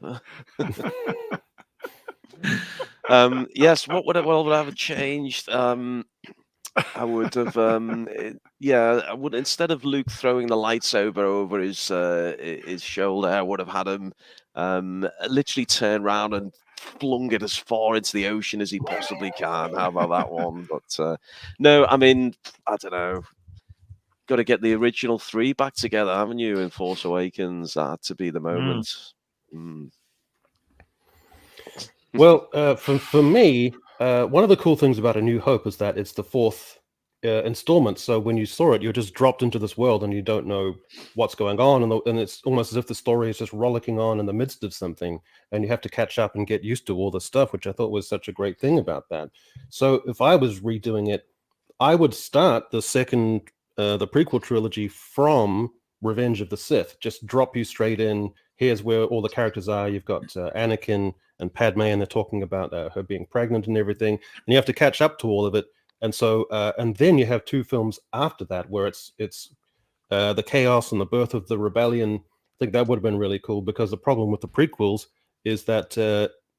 Yes, what would I have changed? I would have, I would, instead of Luke throwing the lightsaber over his shoulder, I would have had him literally turn around and flung it as far into the ocean as he possibly can. How about that one? But no, I mean, I don't know. Got to get the original 3 back together, haven't you? In Force Awakens, that had to be the moment. Well, for me, one of the cool things about A New Hope is that it's the 4th installment. So when you saw it, you're just dropped into this world and you don't know what's going on. And it's almost as if the story is just rollicking on in the midst of something. And you have to catch up and get used to all the stuff, which I thought was such a great thing about that. So if I was redoing it, I would start the prequel trilogy from Revenge of the Sith. Just drop you straight in. Here's where all the characters are. You've got Anakin and Padme, and they're talking about her being pregnant and everything. And you have to catch up to all of it. And so, and then you have 2 films after that where it's the chaos and the birth of the rebellion. I think that would have been really cool, because the problem with the prequels is that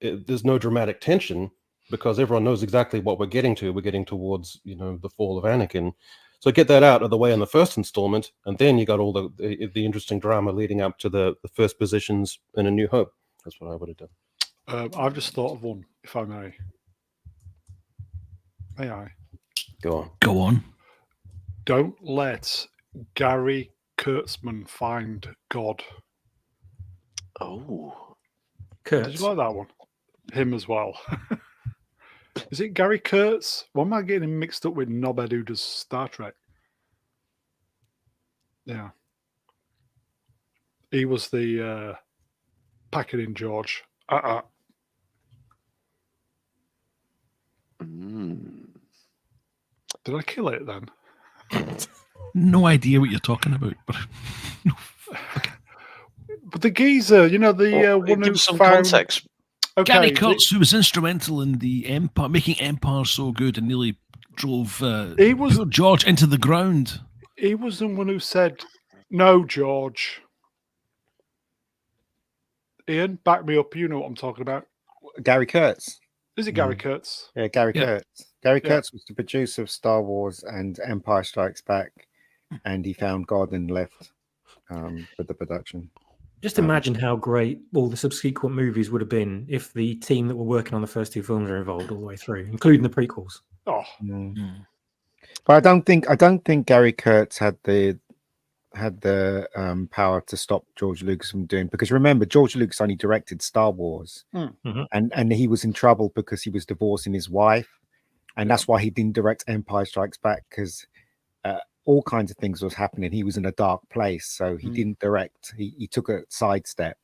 there's no dramatic tension, because everyone knows exactly what we're getting to. We're getting towards, the fall of Anakin. So get that out of the way in the first installment, and then you got all the interesting drama leading up to the first positions in A New Hope. That's what I would have done. I've just thought of one, if I may. May I? Go on. Don't let Gary Kurtzman find God. Oh. Did you like that one? Him as well. Is it Gary Kurtz? Why am I getting him mixed up with Knobhead who does Star Trek? Yeah. He was the pack it in, George. Did I kill it then? No idea what you're talking about, but but the geezer, the one who some found context. Okay, Gary Kurtz, who was instrumental in the Empire, making Empire so good, and nearly drove poor George into the ground. He was the one who said, "No, George." Ian, back me up. You know what I'm talking about. Gary Kurtz. Is it Gary Kurtz? Yeah, Gary Kurtz. Gary Kurtz was the producer of Star Wars and Empire Strikes Back, and he found God and left with the production. Just imagine how great all the subsequent movies would have been if the team that were working on the first 2 films are involved all the way through, including the prequels. Oh, but I don't think Gary Kurtz had the power to stop George Lucas from doing, because remember, George Lucas only directed Star Wars, and he was in trouble because he was divorcing his wife, and that's why he didn't direct Empire Strikes Back, because all kinds of things was happening. He was in a dark place, so he didn't direct. He took a sidestep,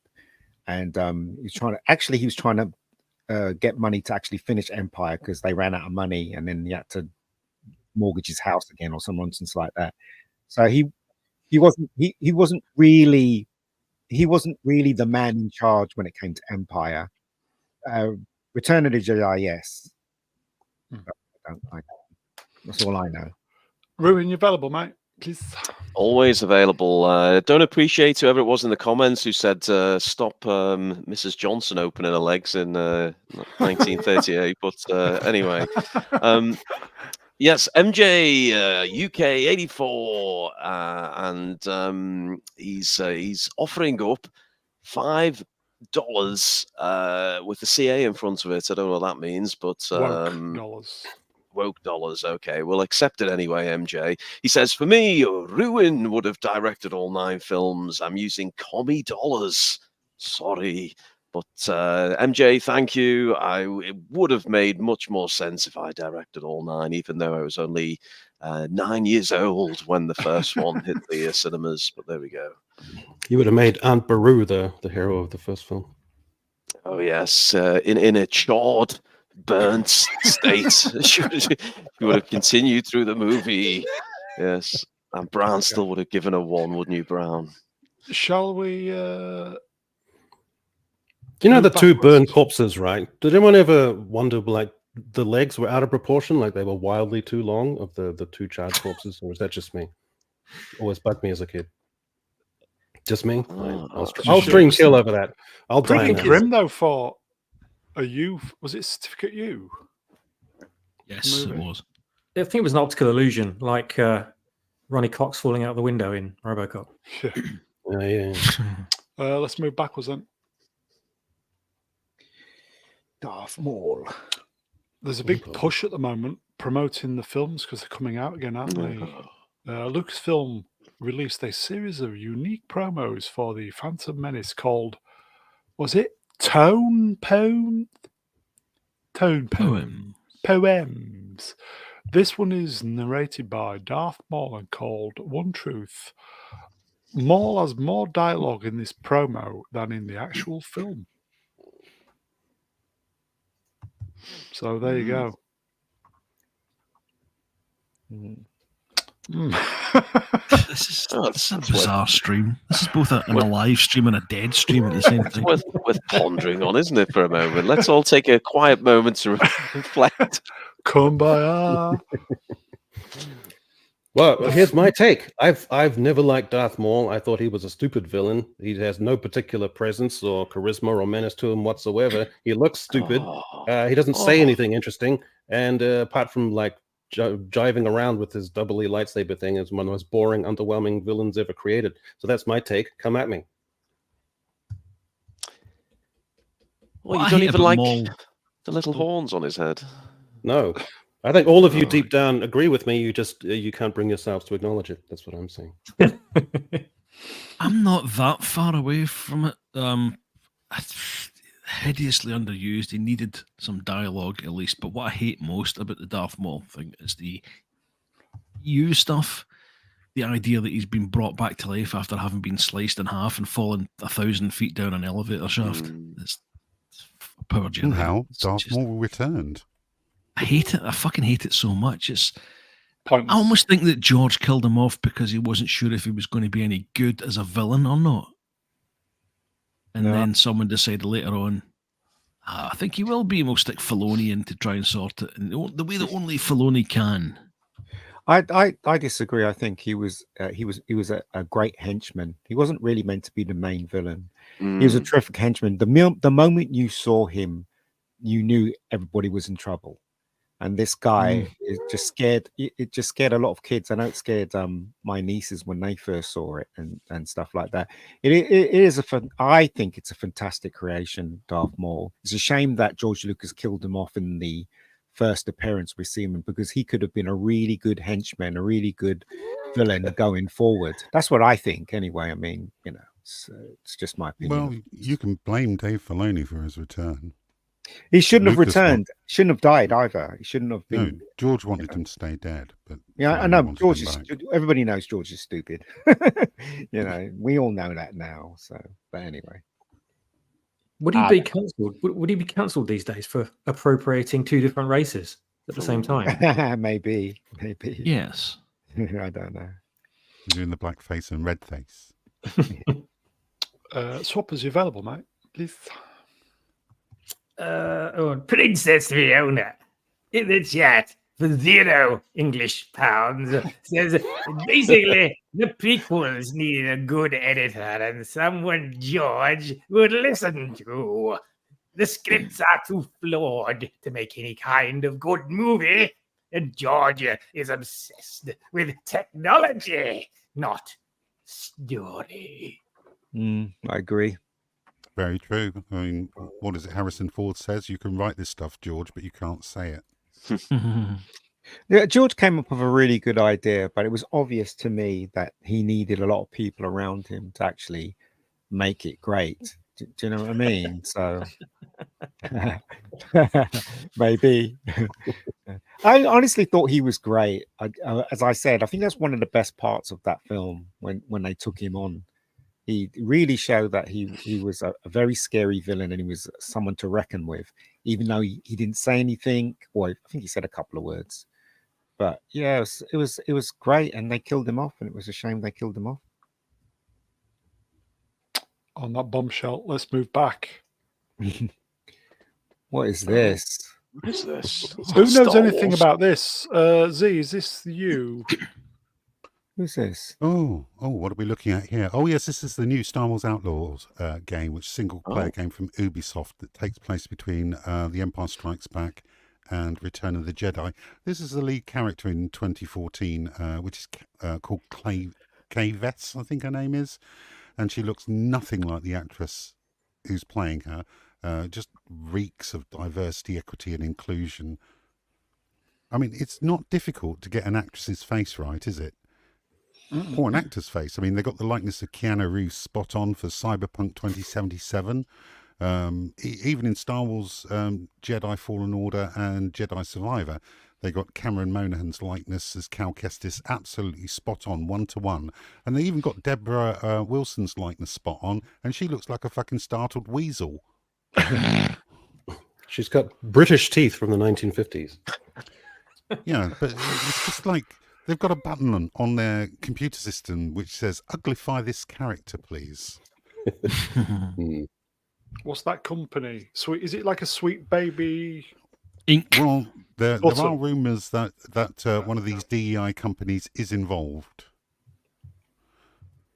and he was trying to get money to actually finish Empire, because they ran out of money, and then he had to mortgage his house again or some nonsense like that. So he wasn't really the man in charge when it came to Empire. Return of the Jedi, yes. That's all I know. Ruin, you're available, mate. Please. Always available. Don't appreciate whoever it was in the comments who said stop Mrs. Johnson opening her legs in 1938. But anyway, yes, MJ UK 84, and he's offering up $5 with the CA in front of it. I don't know what that means, but woke dollars. Okay, we'll accept it anyway, MJ. He says, for me, Ruin would have directed all 9 films. I'm using commie dollars. Sorry. But MJ, thank you. It would have made much more sense if I directed all 9, even though I was only 9 years old when the first one hit the cinemas. But there we go. You would have made Aunt Beru the hero of the first film. Oh, yes. In a charred, burnt state. She would have continued through the movie. Yes. And Brown still would have given her 1, wouldn't you, Brown? Shall we... You know the 2 burned corpses, right? Did anyone ever wonder, like, the legs were out of proportion, like they were wildly too long of the 2 charred corpses, or was that just me? Always bugged me as a kid. Just me? I'll stream kill over that. I'll die. Pretty grim though for a U. Was it Certificate U? Yes, it was. I think it was an optical illusion, like Ronnie Cox falling out the window in RoboCop. Yeah. Let's move backwards then. Darth Maul. There's a big push at the moment promoting the films because they're coming out again, aren't they? Lucasfilm released a series of unique promos for the Phantom Menace called, was it Poems? This one is narrated by Darth Maul and called One Truth. Maul has more dialogue in this promo than in the actual film. So there you go. This is a bizarre stream. This is both a live stream and a dead stream at the same time. Worth pondering on, isn't it, for a moment? Let's all take a quiet moment to reflect. Kumbaya. Well, here's my take. I've never liked Darth Maul. I thought he was a stupid villain. He has no particular presence or charisma or menace to him whatsoever. He looks stupid. He doesn't say anything interesting. And apart from like jiving around with his doubly lightsaber thing, is one of the most boring, underwhelming villains ever created. So that's my take. Come at me. Well, you don't even like the little horns on his head. No. I think all of you deep down agree with me. You just you can't bring yourselves to acknowledge it. That's what I'm saying. I'm not that far away from it. Hideously underused. He needed some dialogue at least. But what I hate most about the Darth Maul thing is the you stuff. The idea that he's been brought back to life after having been sliced in half and fallen 1,000 feet down an elevator shaft. It's power generator. How Darth Maul returned. I hate it. I fucking hate it so much. It's pointless. I almost think that George killed him off because he wasn't sure if he was going to be any good as a villain or not. And then someone decided later on, I think he will be. We'll stick Filoni in to try and sort it. And the way that only Filoni can. I disagree. I think he was a great henchman. He wasn't really meant to be the main villain. He was a terrific henchman. The moment you saw him, you knew everybody was in trouble. And this guy is just scared. It just scared a lot of kids. I know it scared my nieces when they first saw it and stuff like that. It is I think it's a fantastic creation, Darth Maul. It's a shame that George Lucas killed him off in the first appearance we see him, because he could have been a really good henchman, a really good villain going forward. That's what I think, anyway. I mean, you know, it's just my opinion. Well, you can blame Dave Filoni for his return. He shouldn't have returned. Shouldn't have died either. He shouldn't have been. No, George wanted him to stay dead, but yeah, I know. George is. Everybody knows George is stupid. You know, we all know that now. So, but anyway, would he be cancelled? Would he be cancelled these days for appropriating 2 different races? at the same time. maybe. Yes. I don't know. Doing the black face and red face. Swappers, you available, mate? Please. Princess Fiona in the chat for 0 English pounds says basically the prequels need a good editor and someone George would listen to. The scripts are too flawed to make any kind of good movie, and George is obsessed with technology, not story. I agree. Very true. I mean, what is it? Harrison Ford says you can write this stuff, George, but you can't say it. Yeah, George came up with a really good idea, but it was obvious to me that he needed a lot of people around him to actually make it great. Do you know what I mean? So maybe. I honestly thought he was great. As I said, I think that's one of the best parts of that film when they took him on. He really showed that he was a very scary villain and he was someone to reckon with, even though he didn't say anything. Or I think he said a couple of words. But yeah, it was great, and they killed him off, and it was a shame they killed him off. On that bombshell, let's move back. What is this? What is this? Who knows anything about this? Z, is this you? Who's this? Oh, what are we looking at here? Oh, yes, this is the new Star Wars Outlaws game, which single-player game from Ubisoft that takes place between The Empire Strikes Back and Return of the Jedi. This is the lead character in 2014, which is called Kay Vess, I think her name is. And she looks nothing like the actress who's playing her. Just reeks of diversity, equity, and inclusion. I mean, it's not difficult to get an actress's face right, is it? Or an actor's face. I mean, they got the likeness of Keanu Reeves spot on for Cyberpunk 2077. Even in Star Wars Jedi Fallen Order and Jedi Survivor, they got Cameron Monaghan's likeness as Cal Kestis absolutely spot on, 1-to-1. And they even got Deborah Wilson's likeness spot on, and she looks like a fucking startled weasel. She's got British teeth from the 1950s. Yeah, but it's just like they've got a button on their computer system which says, "Uglify this character, please." What's that company? Sweet? Is it like a Sweet Baby Inc? Well, there are rumours that one of these DEI companies is involved,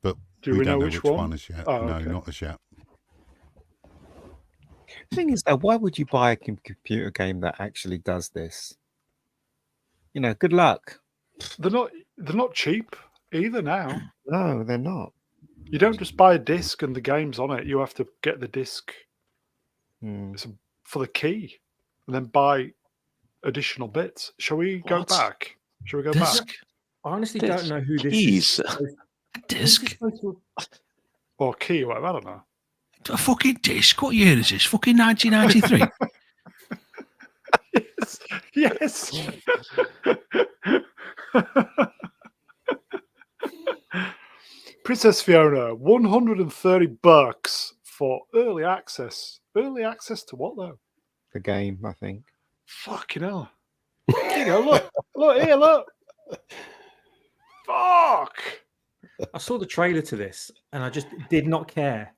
but Do we don't know know which which one? as yet. Oh, no, okay. not as yet. The thing is, though, why would you buy a computer game that actually does this? You know, good luck. They're not cheap either now. No, they're not. You don't just buy a disc and the game's on it. You have to get the disc for the key and then buy additional bits. Shall we go back? Shall we go back? I honestly don't know who this Keys. is. A disc? Or key, or whatever, I don't know. A fucking disc? What year is this? Fucking 1993? Yes. Princess Fiona, $130 for early access. Early access to what though? The game, I think. Fucking hell. Here you go, look here, look. Fuck. I saw the trailer to this and I just did not care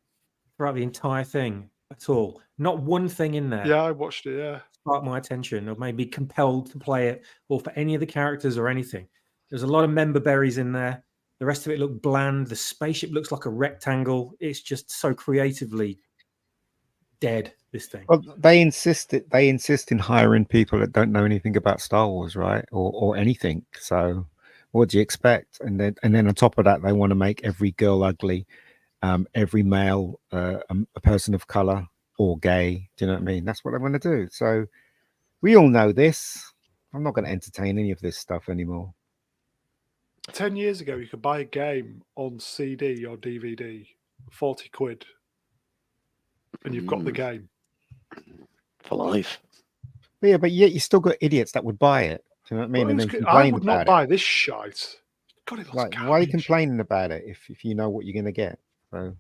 throughout the entire thing at all. Not one thing in there. Yeah, I watched it, yeah. Sparked my attention or made me compelled to play it or for any of the characters or anything. There's a lot of member berries in there. The rest of it looked bland. The spaceship looks like a rectangle. It's just so creatively dead, this thing. Well, they insist in hiring people that don't know anything about Star Wars, right? Or anything. So what do you expect? And then on top of that, they want to make every girl ugly, every male a person of color or gay. Do you know what I mean? That's what they want to do. So we all know this. I'm not going to entertain any of this stuff anymore. 10 years ago, you could buy a game on CD or DVD, 40 quid, and you've got the game. For life. But yet you still got idiots that would buy it. Do you know what I mean? Well, And then I complain would about not buy this shite. God, it it. looks Like, garbage. why are you complaining about it if you know what you're going to get? So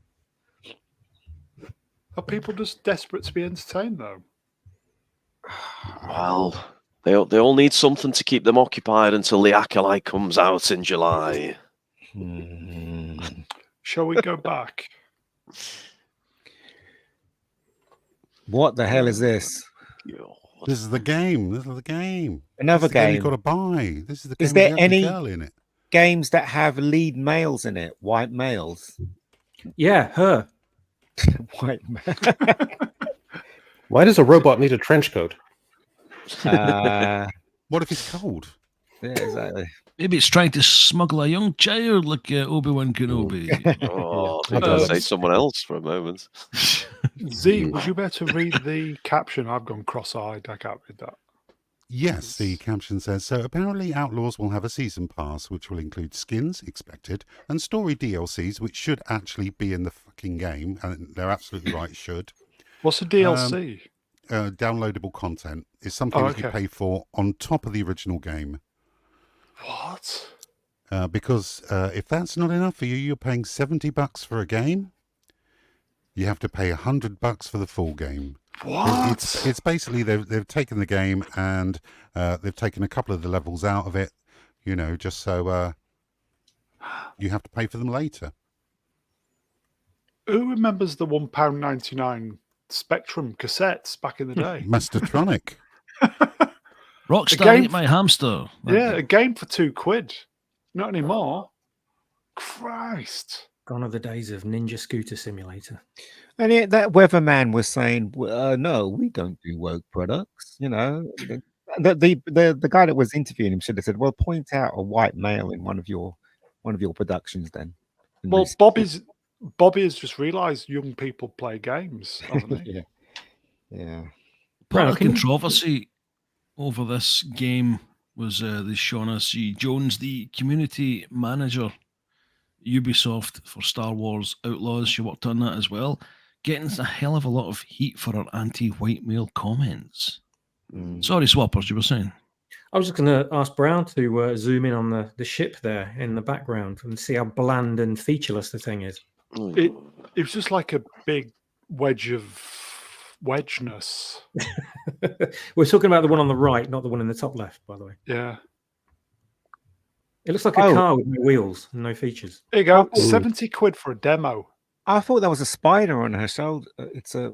Are people just desperate to be entertained, though? Well, They all need something to keep them occupied until the Acolyte comes out in July. Shall we go back? What the hell is this? This is the game. This is the game. Another This is the game game. you've got to buy. This is the game Is there with the ugly any girl in it. games that have lead males in it? White males. Yeah, her. White male. Why does a robot need a trench coat? What if it's cold? Yeah, exactly. Maybe it's trying to smuggle a young child like Obi-Wan Kenobi. Oh, I think I'll say someone else for a moment. Z, would you better read the caption? I've gone cross-eyed. I can't read that. Yes, the caption says, so apparently Outlaws will have a season pass, which will include skins, expected, and story DLCs, which should actually be in the fucking game, and they're absolutely right, should. What's a DLC? Downloadable content is something that you pay for on top of the original game. What? Because if that's not enough for you, you're paying $70 for a game. You have to pay $100 for the full game. What? It's basically they've taken the game and they've taken a couple of the levels out of it, you know, just so you have to pay for them later. Who remembers the £1.99 Spectrum cassettes back in the day? Mastertronic. Rockstar ate my hamster. Yeah, a game for £2. Not anymore. Christ. Gone are the days of Ninja Scooter Simulator. And that weatherman was saying, no, we don't do woke products. You know, the guy that was interviewing him should have said, well, point out a white male in one of your productions then. Well, Bobby has just realised young people play games, hasn't he? Yeah. Part of the controversy over this game was the Shauna C. Jones, the community manager, Ubisoft for Star Wars Outlaws. She worked on that as well, getting a hell of a lot of heat for her anti-white male comments. Sorry, Swappers, you were saying? I was just going to ask Brown to zoom in on the ship there in the background and see how bland and featureless the thing is. It was just like a big wedge of wedgeness. We're talking about the one on the right, not the one in the top left, by the way. Yeah. It looks like a car with no wheels and no features. There you go. £70 for a demo. I thought that was a spider on her shoulder.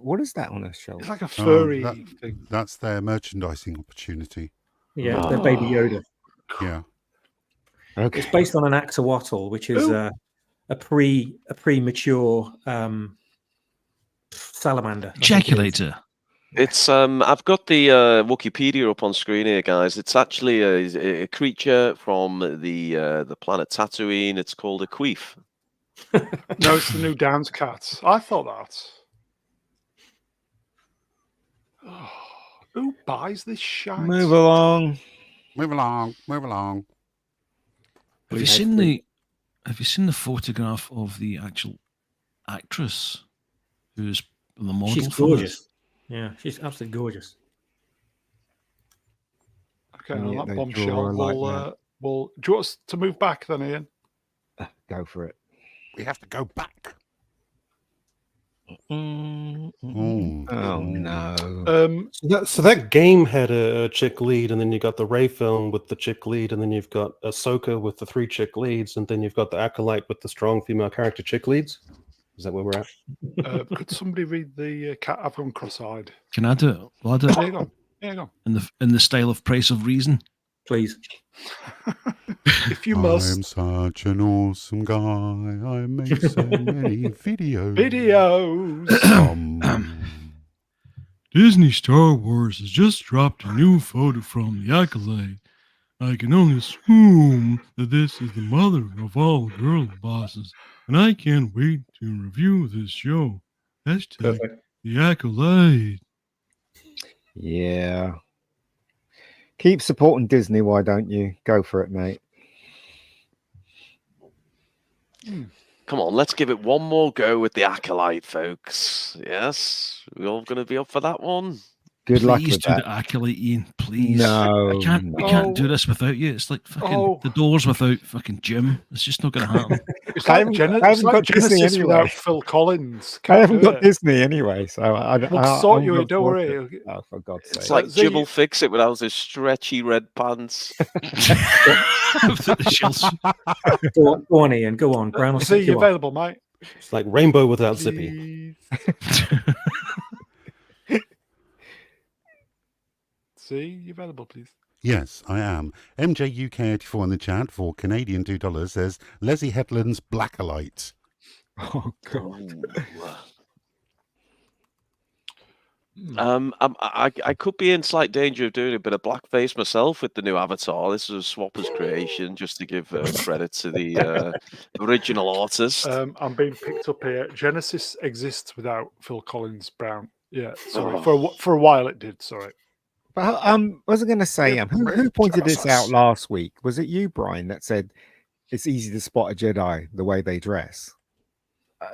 What is that on her shoulder? It's like a furry thing. That's their merchandising opportunity. Yeah, they're Baby Yoda. Yeah. Okay. It's based on an axolotl, which is a premature salamander. Ejaculator. It's I've got the Wikipedia up on screen here, guys. It's actually a creature from the planet Tatooine. It's called a queef. No, it's the new Downs cat. I thought that. Oh, who buys this shite? Move along. Move along. Move along. Have you seen the photograph of the actual actress who's the model? She's gorgeous. Yeah, she's absolutely gorgeous. Okay, on that bombshell, do you want us to move back then, Ian? Go for it. We have to go back. Oh no. So that game had a chick lead, and then you got the Ray film with the chick lead, and then you've got Ahsoka with the 3 chick leads, and then you've got the Acolyte with the strong female character chick leads. Is that where we're at? Could somebody read the cat? I've gone cross-eyed. Can I do it? Will I do it? There you go. There you go. In the style of Price of Reason, please. If you must. I'm such an awesome guy. I make so many videos. Disney Star Wars has just dropped a new photo from the Acolyte. I can only assume that this is the mother of all girl bosses, and I can't wait to review this show. Hashtag the Acolyte. Yeah. Keep supporting Disney, why don't you? Go for it, mate. Come on, let's give it one more go with the Acolyte, folks. Yes, we're all going to be up for that one. Good luck Please with do that. the acolyte, Ian. Please. No, I can't. no. We can't do this without you. It's like fucking the Doors without fucking Jim. It's just not going to happen. It's I like, haven't Gen- got it's like Disney Genesis anyway. without Phil Collins. I Can't haven't do got it. Disney anyway, so We'll sort I'm you not in, don't sorted. worry. Oh, for God's sake! It's like Zee, Jim will fix it without his stretchy red pants. Without the shells. Go on, Ian. Go on. Brown will See, set you you up. available, mate? It's like rainbow without Zippy. Please. See, you available, please? Yes, I am. MJ UK84 in the chat for Canadian $2 says Leslie Headland's Blackalite. Oh God! I could be in slight danger of doing a bit of blackface myself with the new avatar. This is a Swapper's creation, just to give credit to the original artist. I'm being picked up here. Genesis exists without Phil Collins Brown. Yeah, sorry. Oh. For a while it did. Sorry. But I was going to say, Yeah, who pointed this out Genesis. last week? Was it you, Brian, that said it's easy to spot a Jedi the way they dress?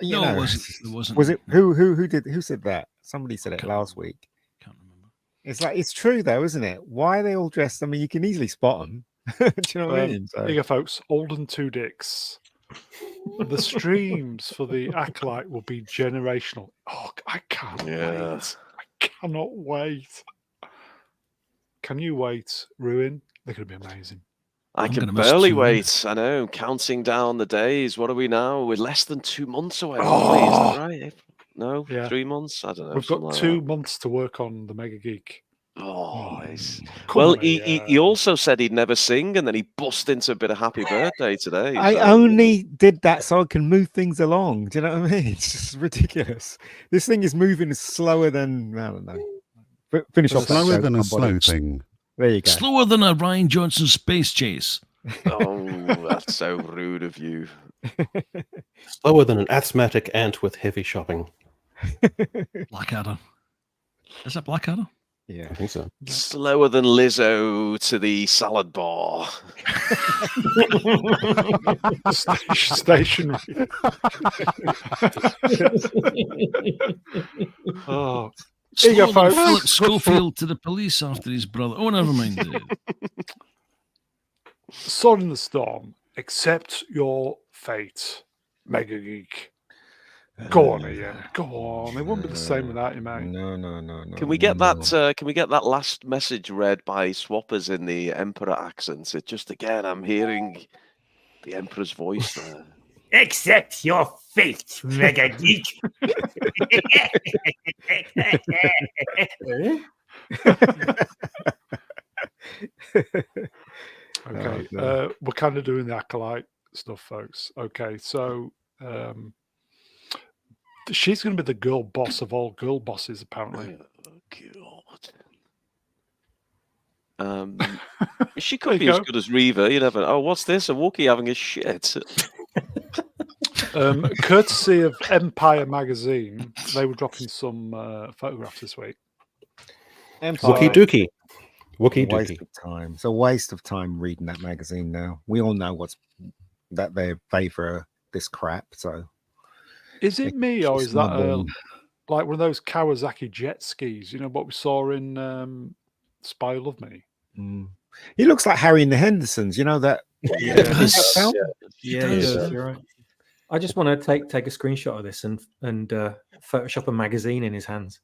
No, it wasn't. It wasn't. Was it who said that? Somebody said it last week. Can't remember. It's like it's true though, isn't it? Why are they all dressed? I mean, you can easily spot them. Do you know what I mean? So, Here you go, folks. Olden Two Dicks. The streams for the Acolyte will be generational. Oh, I can't wait. I cannot wait. Can you wait, Ruin? They're going to be amazing. I I'm can gonna miss barely two. wait. I know, counting down the days. What are we now? We're less than 2 months away. Aren't we? Is that right? No, Yeah. 3 months. I don't know. We've something got like 2 that. months to work on the Mega Geek. Oh, Come well, on, he also said he'd never sing, and then he bust into a bit of Happy Birthday today. I so- only did that so I can move things along. Do you know what I mean? It's just ridiculous. This thing is moving slower than I don't know. Finish off that Slower joke, than a somebody. slow thing. There you go. Slower than a Ryan Johnson space chase. Oh, that's so rude of you. Slower than an asthmatic ant with heavy shopping. Blackadder. Is that Blackadder? Yeah, I think so. Slower than Lizzo to the salad bar. Stationary. Oh, here you go, Slower than folks. Philip Schofield to the police after his brother. Oh, never mind. Sword in the Storm. Accept your fate, Mega Geek. Go on, Ian. Go on. It wouldn't be the same without you, mate. No. Can we get that? Can we get that last message read by Swappers in the Emperor accent? It just again, I'm hearing the Emperor's voice there. Accept your fate, Mega Geek. Okay, no. we're kind of doing the Acolyte stuff, folks. Okay, so she's going to be the girl boss of all girl bosses, apparently. Oh, God. She There could be you as go. good as Reaver. You never. Oh, what's this? A Wookiee having a shit. Courtesy of Empire magazine, they were dropping some photographs this week. Wookie Dookie. Wookie Waste Dookie. of time. It's a waste of time reading that magazine now. We all know that they favor this crap. So Is it me, or is that smuggling. like one of those Kawasaki jet skis? You know what we saw in Spy Who Loved Me? He looks like Harry and the Hendersons. You know that? Yeah. You're right. I just want to take a screenshot of this and Photoshop a magazine in his hands.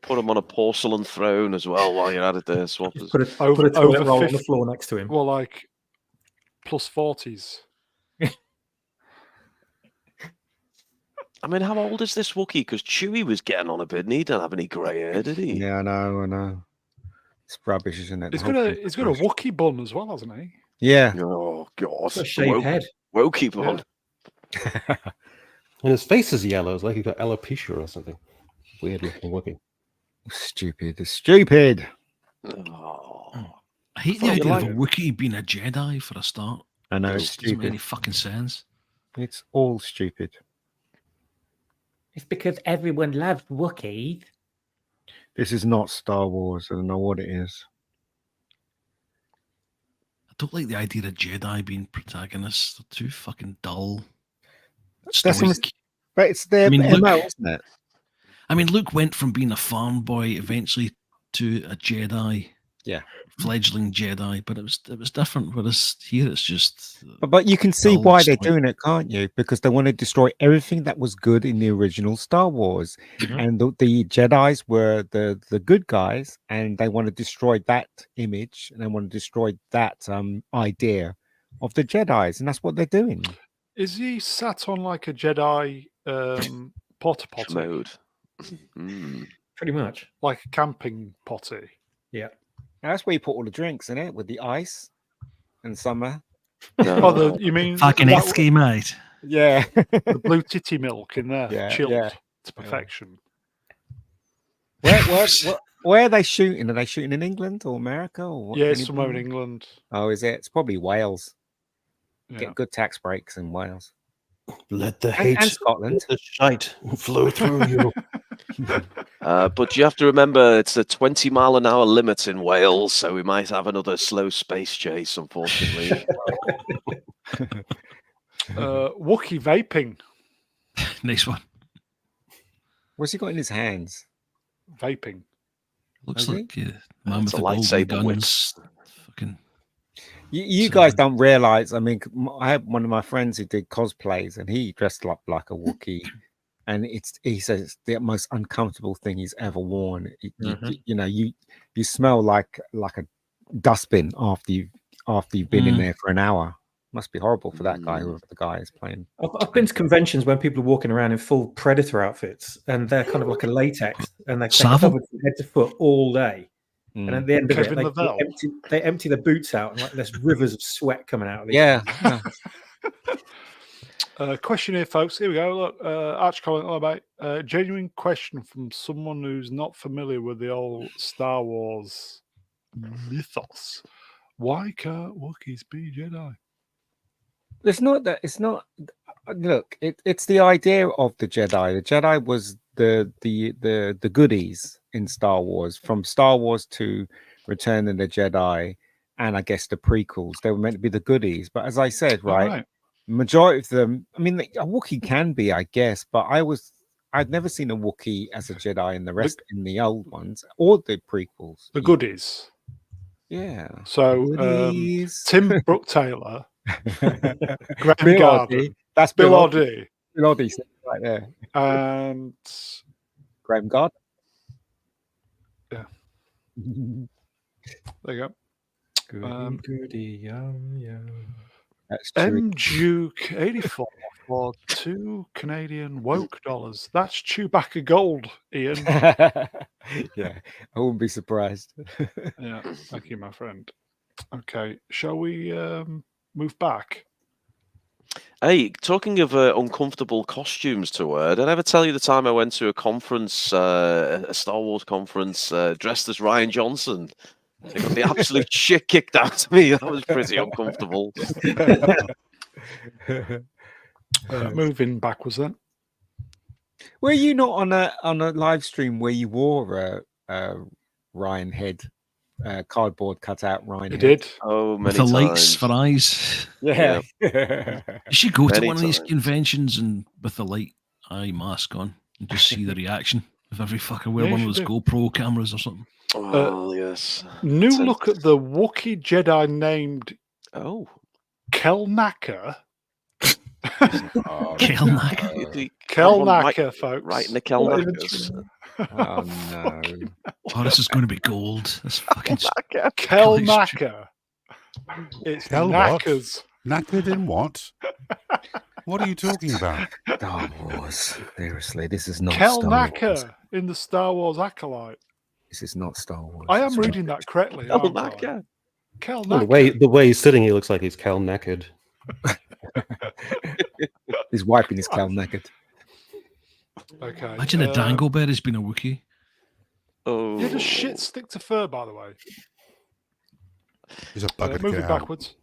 Put him on a porcelain throne as well while you're at it there, Swappers. Put a toilet roll on the floor next to him. Well, like plus 40s. I mean, how old is this Wookiee? Because Chewie was getting on a bit and he didn't have any grey hair, did he? Yeah, I know. It's rubbish, isn't it? He's got a Wookiee bun as well, hasn't he? Yeah. Oh, God. A shaved head. Wokey bun. And his face is yellow. It's like he got alopecia or something. Weird looking Wookiee. Stupid. It's stupid. Oh. I hate the idea of a Wookiee being a Jedi for a start. I know, It it's doesn't make any stupid. fucking sense. It's all stupid. It's because everyone loves Wookiees. This is not Star Wars. I don't know what it is. I don't like the idea of Jedi being protagonists. They're too fucking dull. That's Stoic. but it's their I mean, MO, look- isn't it? I mean, Luke went from being a farm boy eventually to a Jedi. Yeah. Fledgling Jedi, but it was different. Whereas here it's just. But you can see dull why they're story. doing it, can't you? Because they want to destroy everything that was good in the original Star Wars, and the Jedi's were the good guys, and they want to destroy that image, and they want to destroy that idea of the Jedi's, and that's what they're doing. Is he sat on like a Jedi potty Mode. Pretty much. like a camping potty? Yeah. Now, that's where you put all the drinks in it with the ice in summer. Oh, you mean Fucking that- Esky, mate. Yeah. the blue titty milk in there, Yeah, chilled yeah. to perfection. Where are they shooting? Are they shooting in England or America or what? Yeah, it's somewhere in England. Oh, is it? It's probably Wales. Yeah. Get good tax breaks in Wales. Let the And hate, Scotland. the shite flow through you. But you have to remember it's a 20-mile-an-hour limit in Wales, so we might have another slow space chase, unfortunately. Wookiee vaping. Nice one. What's he got in his hands? Vaping. Looks Has he? like man It's with a the golden lightsaber whip. guns. Fucking. You guys don't realize. I mean, I had one of my friends who did cosplays, and he dressed up like a Wookiee, and he says it's the most uncomfortable thing he's ever worn. You know, you smell like a dustbin after you've been in there for an hour. Must be horrible for that guy, whoever the guy is playing. I've been to conventions when people are walking around in full Predator outfits, and they're kind of like a latex, and they're covered from head to foot all day. And at the end of Kevin it, Lavelle. they empty the boots out, and like there's rivers of sweat coming out of these. Yeah. Question here, folks. Here we go. Look, Arch comment all about genuine question from someone who's not familiar with the old Star Wars mythos. Why can't Wookiees be Jedi? It's not that. It's not. Look, it's the idea of the Jedi. The Jedi was the goodies in Star Wars, from Star Wars to Return of the Jedi, and I guess the prequels. They were meant to be the goodies, but as I said, right, majority of them. I mean, a Wookiee can be, I guess, but I'd never seen a Wookiee as a Jedi in the old ones or the prequels. The goodies. Yeah. So Goodies. Tim Brooke Taylor, Graham Bill Garden, Oddie. That's Bill Bill Oddie, Bill Oddie right there, and Graham Garden. Yeah. There you go. Goody, yum, yum. That's true. M Duke 84 for 2 Canadian woke dollars. That's Chewbacca gold, Ian. Yeah, I wouldn't be surprised. Yeah, thank you, my friend. Okay, shall we move back? Hey, talking of uncomfortable costumes to wear, did I ever tell you the time I went to a conference, a Star Wars conference, dressed as Ryan Johnson? I got the absolute shit kicked out of me. That was pretty uncomfortable. Moving backwards then. Were you not on a live stream where you wore a Ryan head, cardboard cutout Ryan? You did. Oh, many With the times. lights for eyes. Yeah. You should go to Many one of these times. conventions and with the light eye mask on and just see the reaction of every fucker wear Yeah, one you of those should GoPro cameras or something. Oh, yes. New look at the Wookiee Jedi named Oh. Kelnaka. Kelnaka. Kelnaka, folks. Right in the What Kelnakas. Oh no. Oh, this is going to be gold. This fucking Kelnaka. It's Kel what? knackers. Knackered in what? What are you talking about? Star Wars. Seriously, this is not Star Wars. Kelnaka in the Star Wars Acolyte. This is not Star Wars. I am It's reading that correctly. aren't I? Kelnaka. Kelnaka. Well, the way he's sitting, he looks like he's Cal naked. He's wiping his cow naked. Okay. Imagine a Dangleberry's been a Wookiee. Oh. Yeah, does shit stick to fur, by the way? He's a bugger to Moving get out. backwards.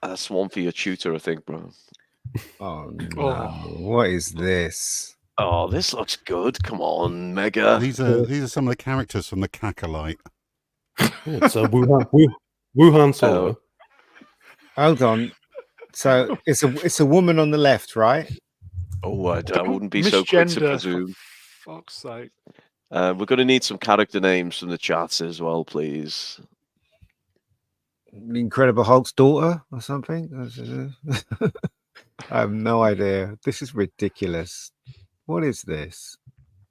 That's one for your tutor, I think, bro. Oh no! Oh. What is this? Oh, this looks good. Come on, Mega. These are some of the characters from the Cacolite. It's a Wuhan Solo. Hold on. So it's a woman on the left, right? Oh, I wouldn't be so quick to Misgender presume. fuck's sake. We're going to need some character names from the chats as well, please. The Incredible Hulk's daughter or something. I have no idea. This is ridiculous. What is this?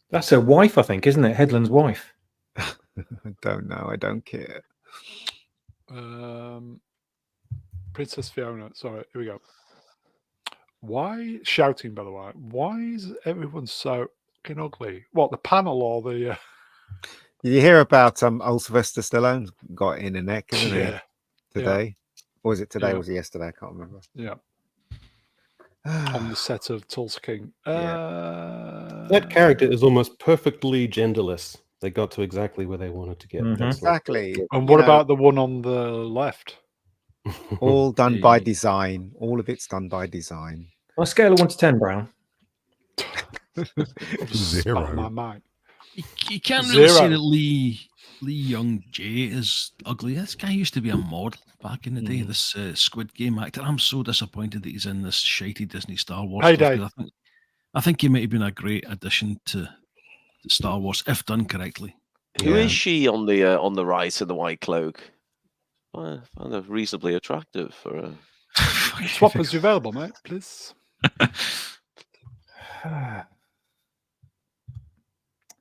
That's her wife, I think, isn't it? Headland's wife. I don't know. I don't care. Princess Fiona. Sorry, here we go. Why shouting, by the way? Why is everyone so fucking ugly? What, the panel or the... Did you hear about old Sylvester Stallone got in a neck, isn't Yeah. it? Today? Or was it today? Yeah. Or was it yesterday? I can't remember. Yeah. On the set of Tulsa King. That character is almost perfectly genderless. They got to exactly where they wanted to get. Mhm. That's not- Exactly. And what about the one on the left? all done by design? All of it's done by design. On a scale of 1 to 10, Brown. Zero. Spat my mind. You can't really say Zero. that Lee Young Jae is ugly. This guy used to be a model back in the day. This Squid Game actor. I'm so disappointed that he's in this shitey Disney Star Wars stuff. Payday. 'Cause I think he might have been a great addition to Star Wars if done correctly. Who is she on the right in the white cloak? I find her reasonably attractive for a. Swappers available, mate, please.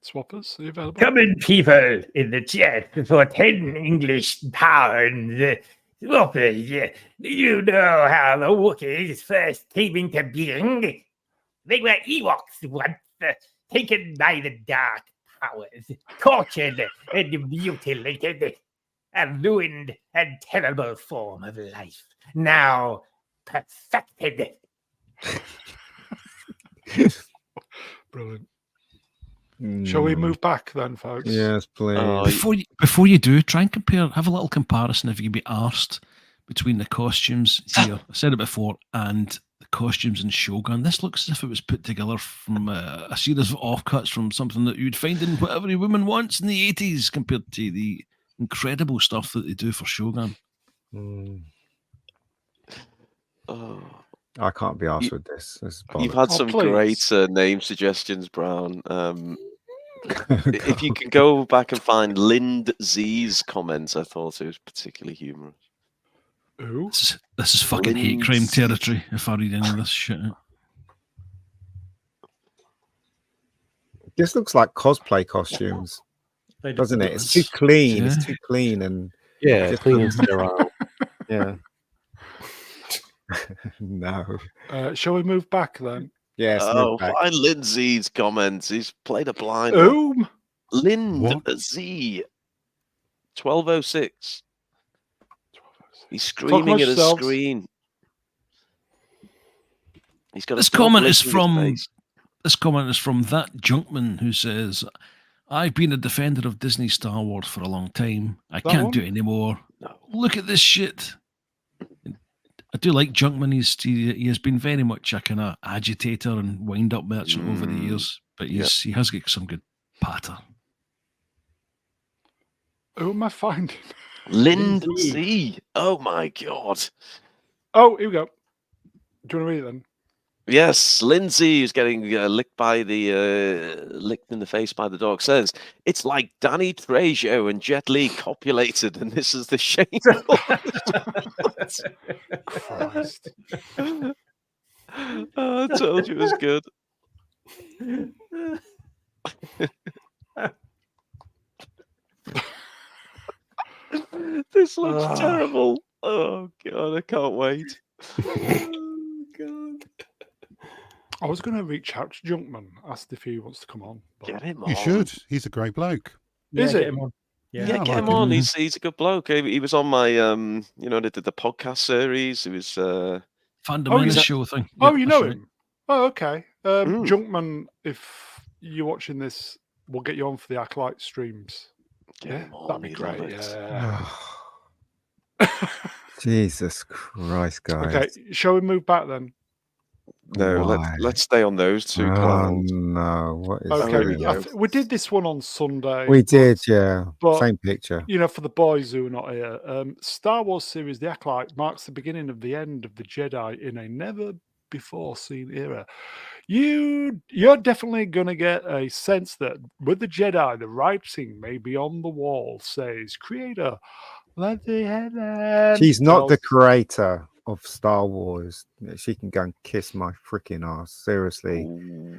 Swappers, are you available? Come in, people, in the chat for 10 English pounds. Swappers, do you know how the Wookiees first came into being? They were Ewoks once, taken by the dark powers, tortured and mutilated, a ruined and terrible form of life, now perfected. Brilliant. Shall we move back then, folks? Yes, please. Before you do, try and compare. Have a little comparison if you can be arsed between the costumes here. I said it before, and the costumes in Shogun. This looks as if it was put together from a series of offcuts from something that you'd find in What Every Woman Wants in the 80s, compared to the incredible stuff that they do for Shogun. I can't be asked with this. You've had some great name suggestions, Brown. If you can go back and find Lind Z's comments, I thought it was particularly humorous. Who? This is fucking hate crime territory if I read any of this shit out. This looks like cosplay costumes, doesn't it? It's too clean. It's too clean and clean and sterile. Yeah. No. Shall we move back then? Yes. Find Lindsay's comments. He's played a blind. Whom? Lind Z. 1206. He's screaming at his screen. He's got This comment is from that Junkman who says, "I've been a defender of Disney Star Wars for a long time. I can't do it anymore. No. Look at this shit." I do like Junkman. He has been very much a kind of agitator and wind-up merchant over the years, but he has got some good patter. Who am I finding? Lind Z. Oh my god. Oh, here we go. Do you want to read it then? Yes, Lindsay is getting licked in the face by the dog. Says it's like Danny Trejo and Jet Li copulated, and this is the shame. Christ. I told you it was good. This looks terrible. Oh god, I can't wait. Oh god. I was going to reach out to Junkman, asked if he wants to come on. Get him on. You should. He's a great bloke. Is it? Yeah, I get like him on. He's a good bloke. He was on my they did the podcast series. He was Fundamental show thing. Oh, Yep, you know that's him? right. Oh, okay. Junkman, if you're watching this, we'll get you on for the Acolyte streams. Yeah, that'd be great. Yeah. Jesus Christ, guys. Okay, shall we move back then? No, let's stay on those two clowns. No, what is Okay, we did this one on Sunday. We did, yeah. But, same picture. You know, for the boys who are not here, Star Wars series The Acolyte marks the beginning of the end of the Jedi in a never before seen era. You're definitely going to get a sense that with the Jedi, the writing may be on the wall, says creator. Let the head She's not the creator of Star Wars. She can go and kiss my freaking ass. Seriously.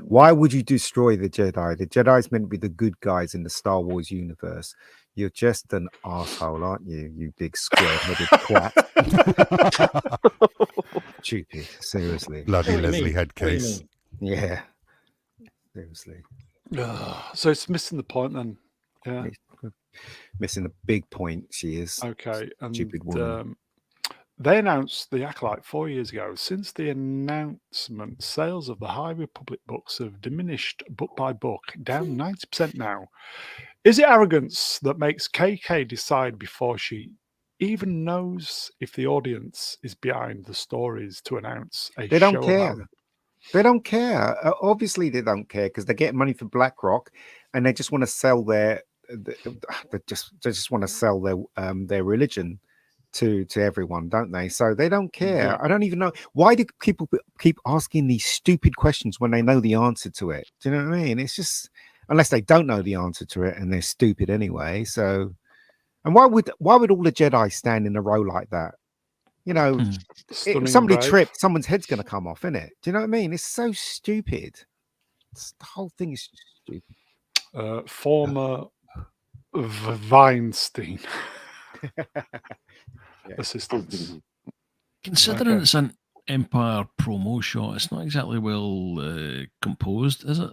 Why would you destroy the Jedi? The Jedi's meant to be the good guys in the Star Wars universe. You're just an asshole, aren't you? You big square-headed twat. Stupid. Seriously. Bloody Leslie head case. Yeah. Seriously. So it's missing the point then. Yeah. Missing the big point. She is. Okay. And stupid woman. they announced the Acolyte 4 years ago. Since the announcement, sales of the High Republic books have diminished book by book, down 90% now. Is it arrogance that makes KK decide before she even knows if the audience is behind the stories to announce a They show don't care. about them? They don't care. Obviously, they don't care because they get money for BlackRock, and they just want to sell their. They just want to sell their religion to everyone, don't they? So they don't care. Yeah. I don't even know why do people keep asking these stupid questions when they know the answer to it. Do you know what I mean? It's just unless they don't know the answer to it and they're stupid anyway. So, and why would all the Jedi stand in a row like that? You know, if somebody tripped, someone's head's going to come off, isn't it? Do you know what I mean? It's so stupid. The whole thing is stupid. Former Weinstein assistants. Considering it's an Empire promo shot, it's not exactly well composed, is it?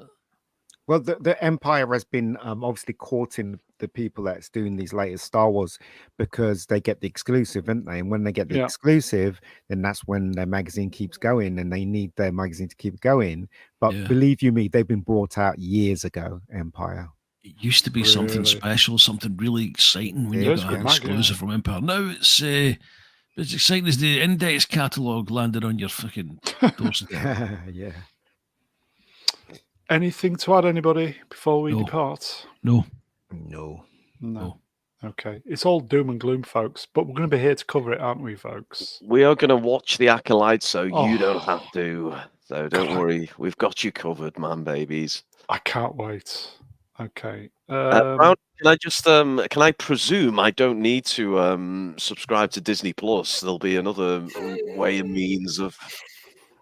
Well, the Empire has been obviously courting the people that's doing these latest Star Wars because they get the exclusive, don't they? And when they get the exclusive, then that's when their magazine keeps going and they need their magazine to keep going. But believe you me, they've been brought out years ago, Empire. It used to be something special, something really exciting when you got an exclusive from Empire. Now it's exciting as the index catalogue landed on your fucking doorstep. Yeah. Anything to add, anybody, before we depart? No. Okay. It's all doom and gloom, folks, but we're going to be here to cover it, aren't we, folks? We are going to watch the Acolyte, so you don't have to. So don't worry. We've got you covered, man, babies. I can't wait. Okay. Brown, can I just can I presume I don't need to subscribe to Disney Plus? There'll be another way and means of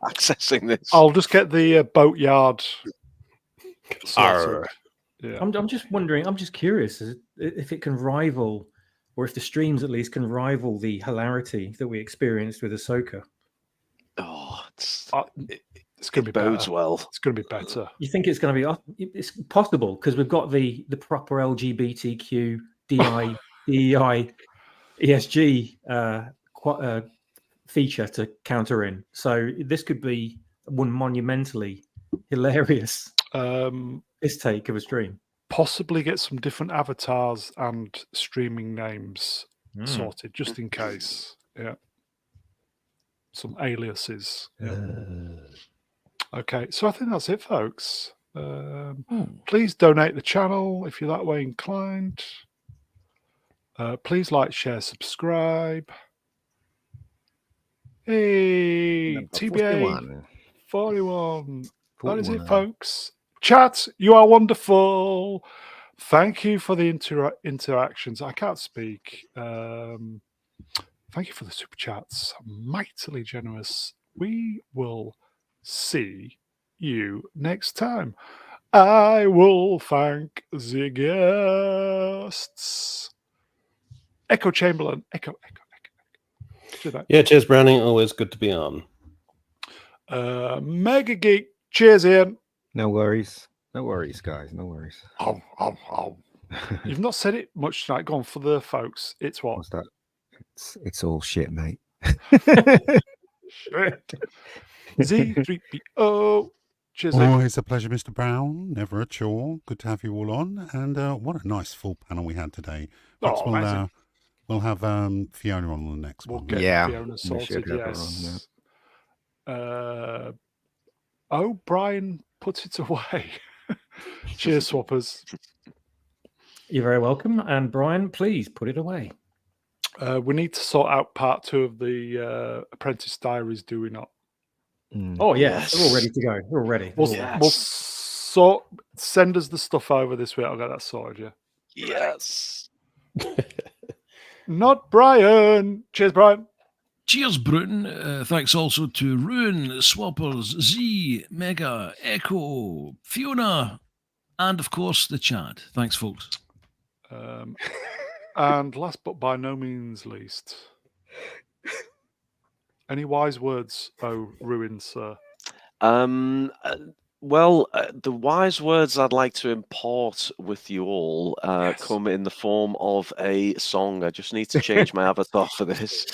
accessing this. I'll just get the boatyard. Yeah. I'm just wondering. I'm just curious if it can rival, or if the streams at least can rival the hilarity that we experienced with Ahsoka. Oh, it's going to be bodes better. Well. It's going to be better. You think it's going to be? It's possible because we've got the proper LGBTQ DEI ESG feature to counter in. So this could be one monumentally hilarious this take of a stream. Possibly get some different avatars and streaming names sorted just in case. Yeah. Some aliases. Yeah. Okay, so I think that's it, folks. Please donate the channel if you're that way inclined. Please like, share, subscribe. Hey, TBA 41. That is it, folks. Chat, you are wonderful. Thank you for the interactions. I can't speak. Thank you for the super chats. Mightily generous. We will see you next time. I will thank the guests. Echo Chamberlain. Echo. Yeah, cheers, Browning. Always good to be on. Mega Geek. Cheers, Ian. No worries, guys. No worries. You've not said it much tonight. Go on for the folks. It's what? What's that? It's all shit, mate. Shit. Zee-ThreePIO. Cheers. Always a pleasure, Mr. Brown. Never a chore. Good to have you all on. And what a nice full panel we had today. Perhaps we'll have Fiona on the next one. Get Fiona sorted, yes. Brian put it away. Cheers, swappers. You're very welcome. And Brian, please put it away. We need to sort out part 2 of the Apprentice Diaries, do we not? Oh yeah, Yes. they're all ready to go. They're all ready. We'll, They're all ready. we'll sort send us the stuff over this week. I'll get that sorted. Yeah. Yes. Not Brian. Cheers, Brian. Cheers, Bruton. Thanks also to Ruin, Swappers, Z, Mega, Echo, Fiona, and of course the chat. Thanks, folks. And last but by no means least, any wise words, Ruin, sir? Well, the wise words I'd like to impart with you all come in the form of a song. I just need to change my avatar for this.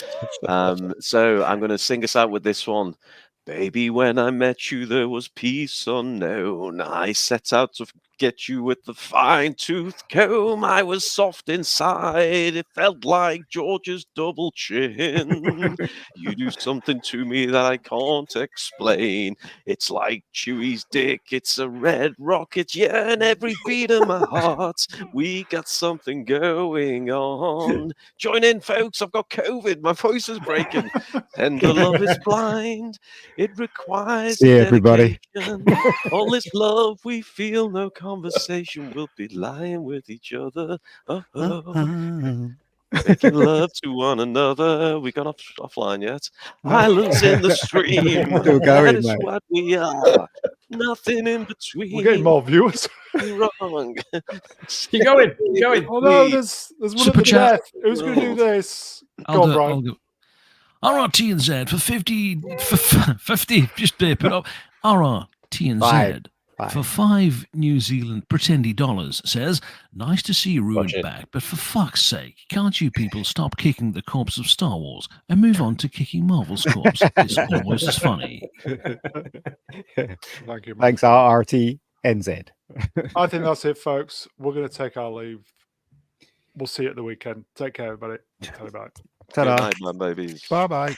So I'm going to sing us out with this one. Baby, when I met you, there was peace unknown. I set out to get you with the fine-tooth comb. I was soft inside. It felt like George's double chin. You do something to me that I can't explain. It's like Chewie's dick. It's a red rocket. Yeah, and every beat of my heart, we got something going on. Join in, folks. I've got COVID. My voice is breaking. Tender love is blind. It requires See you, everybody. dedication. All this love we feel, no conversation. We'll be lying with each other. Making love to one another. We got offline yet? Islands in the stream. Still going, That is mate. what we are. Nothing in between. We're getting more viewers. Wrong. Keep going. Keep going. Oh no, there's one Super at the chat. death. Who's going to do this? I'll Go on, do it, Brian. I'll go. RRT and Z for 50, just put up. RRT and Z for 5 New Zealand pretendy dollars says, nice to see Ruin Watch it. back, but for fuck's sake, can't you people stop kicking the corpse of Star Wars and move on to kicking Marvel's corpse? It's almost as funny. Thank you, man. Thanks, RRT NZ. I think that's it, folks. We're going to take our leave. We'll see you at the weekend. Take care, everybody. Bye. Good night, man, babies. Bye bye.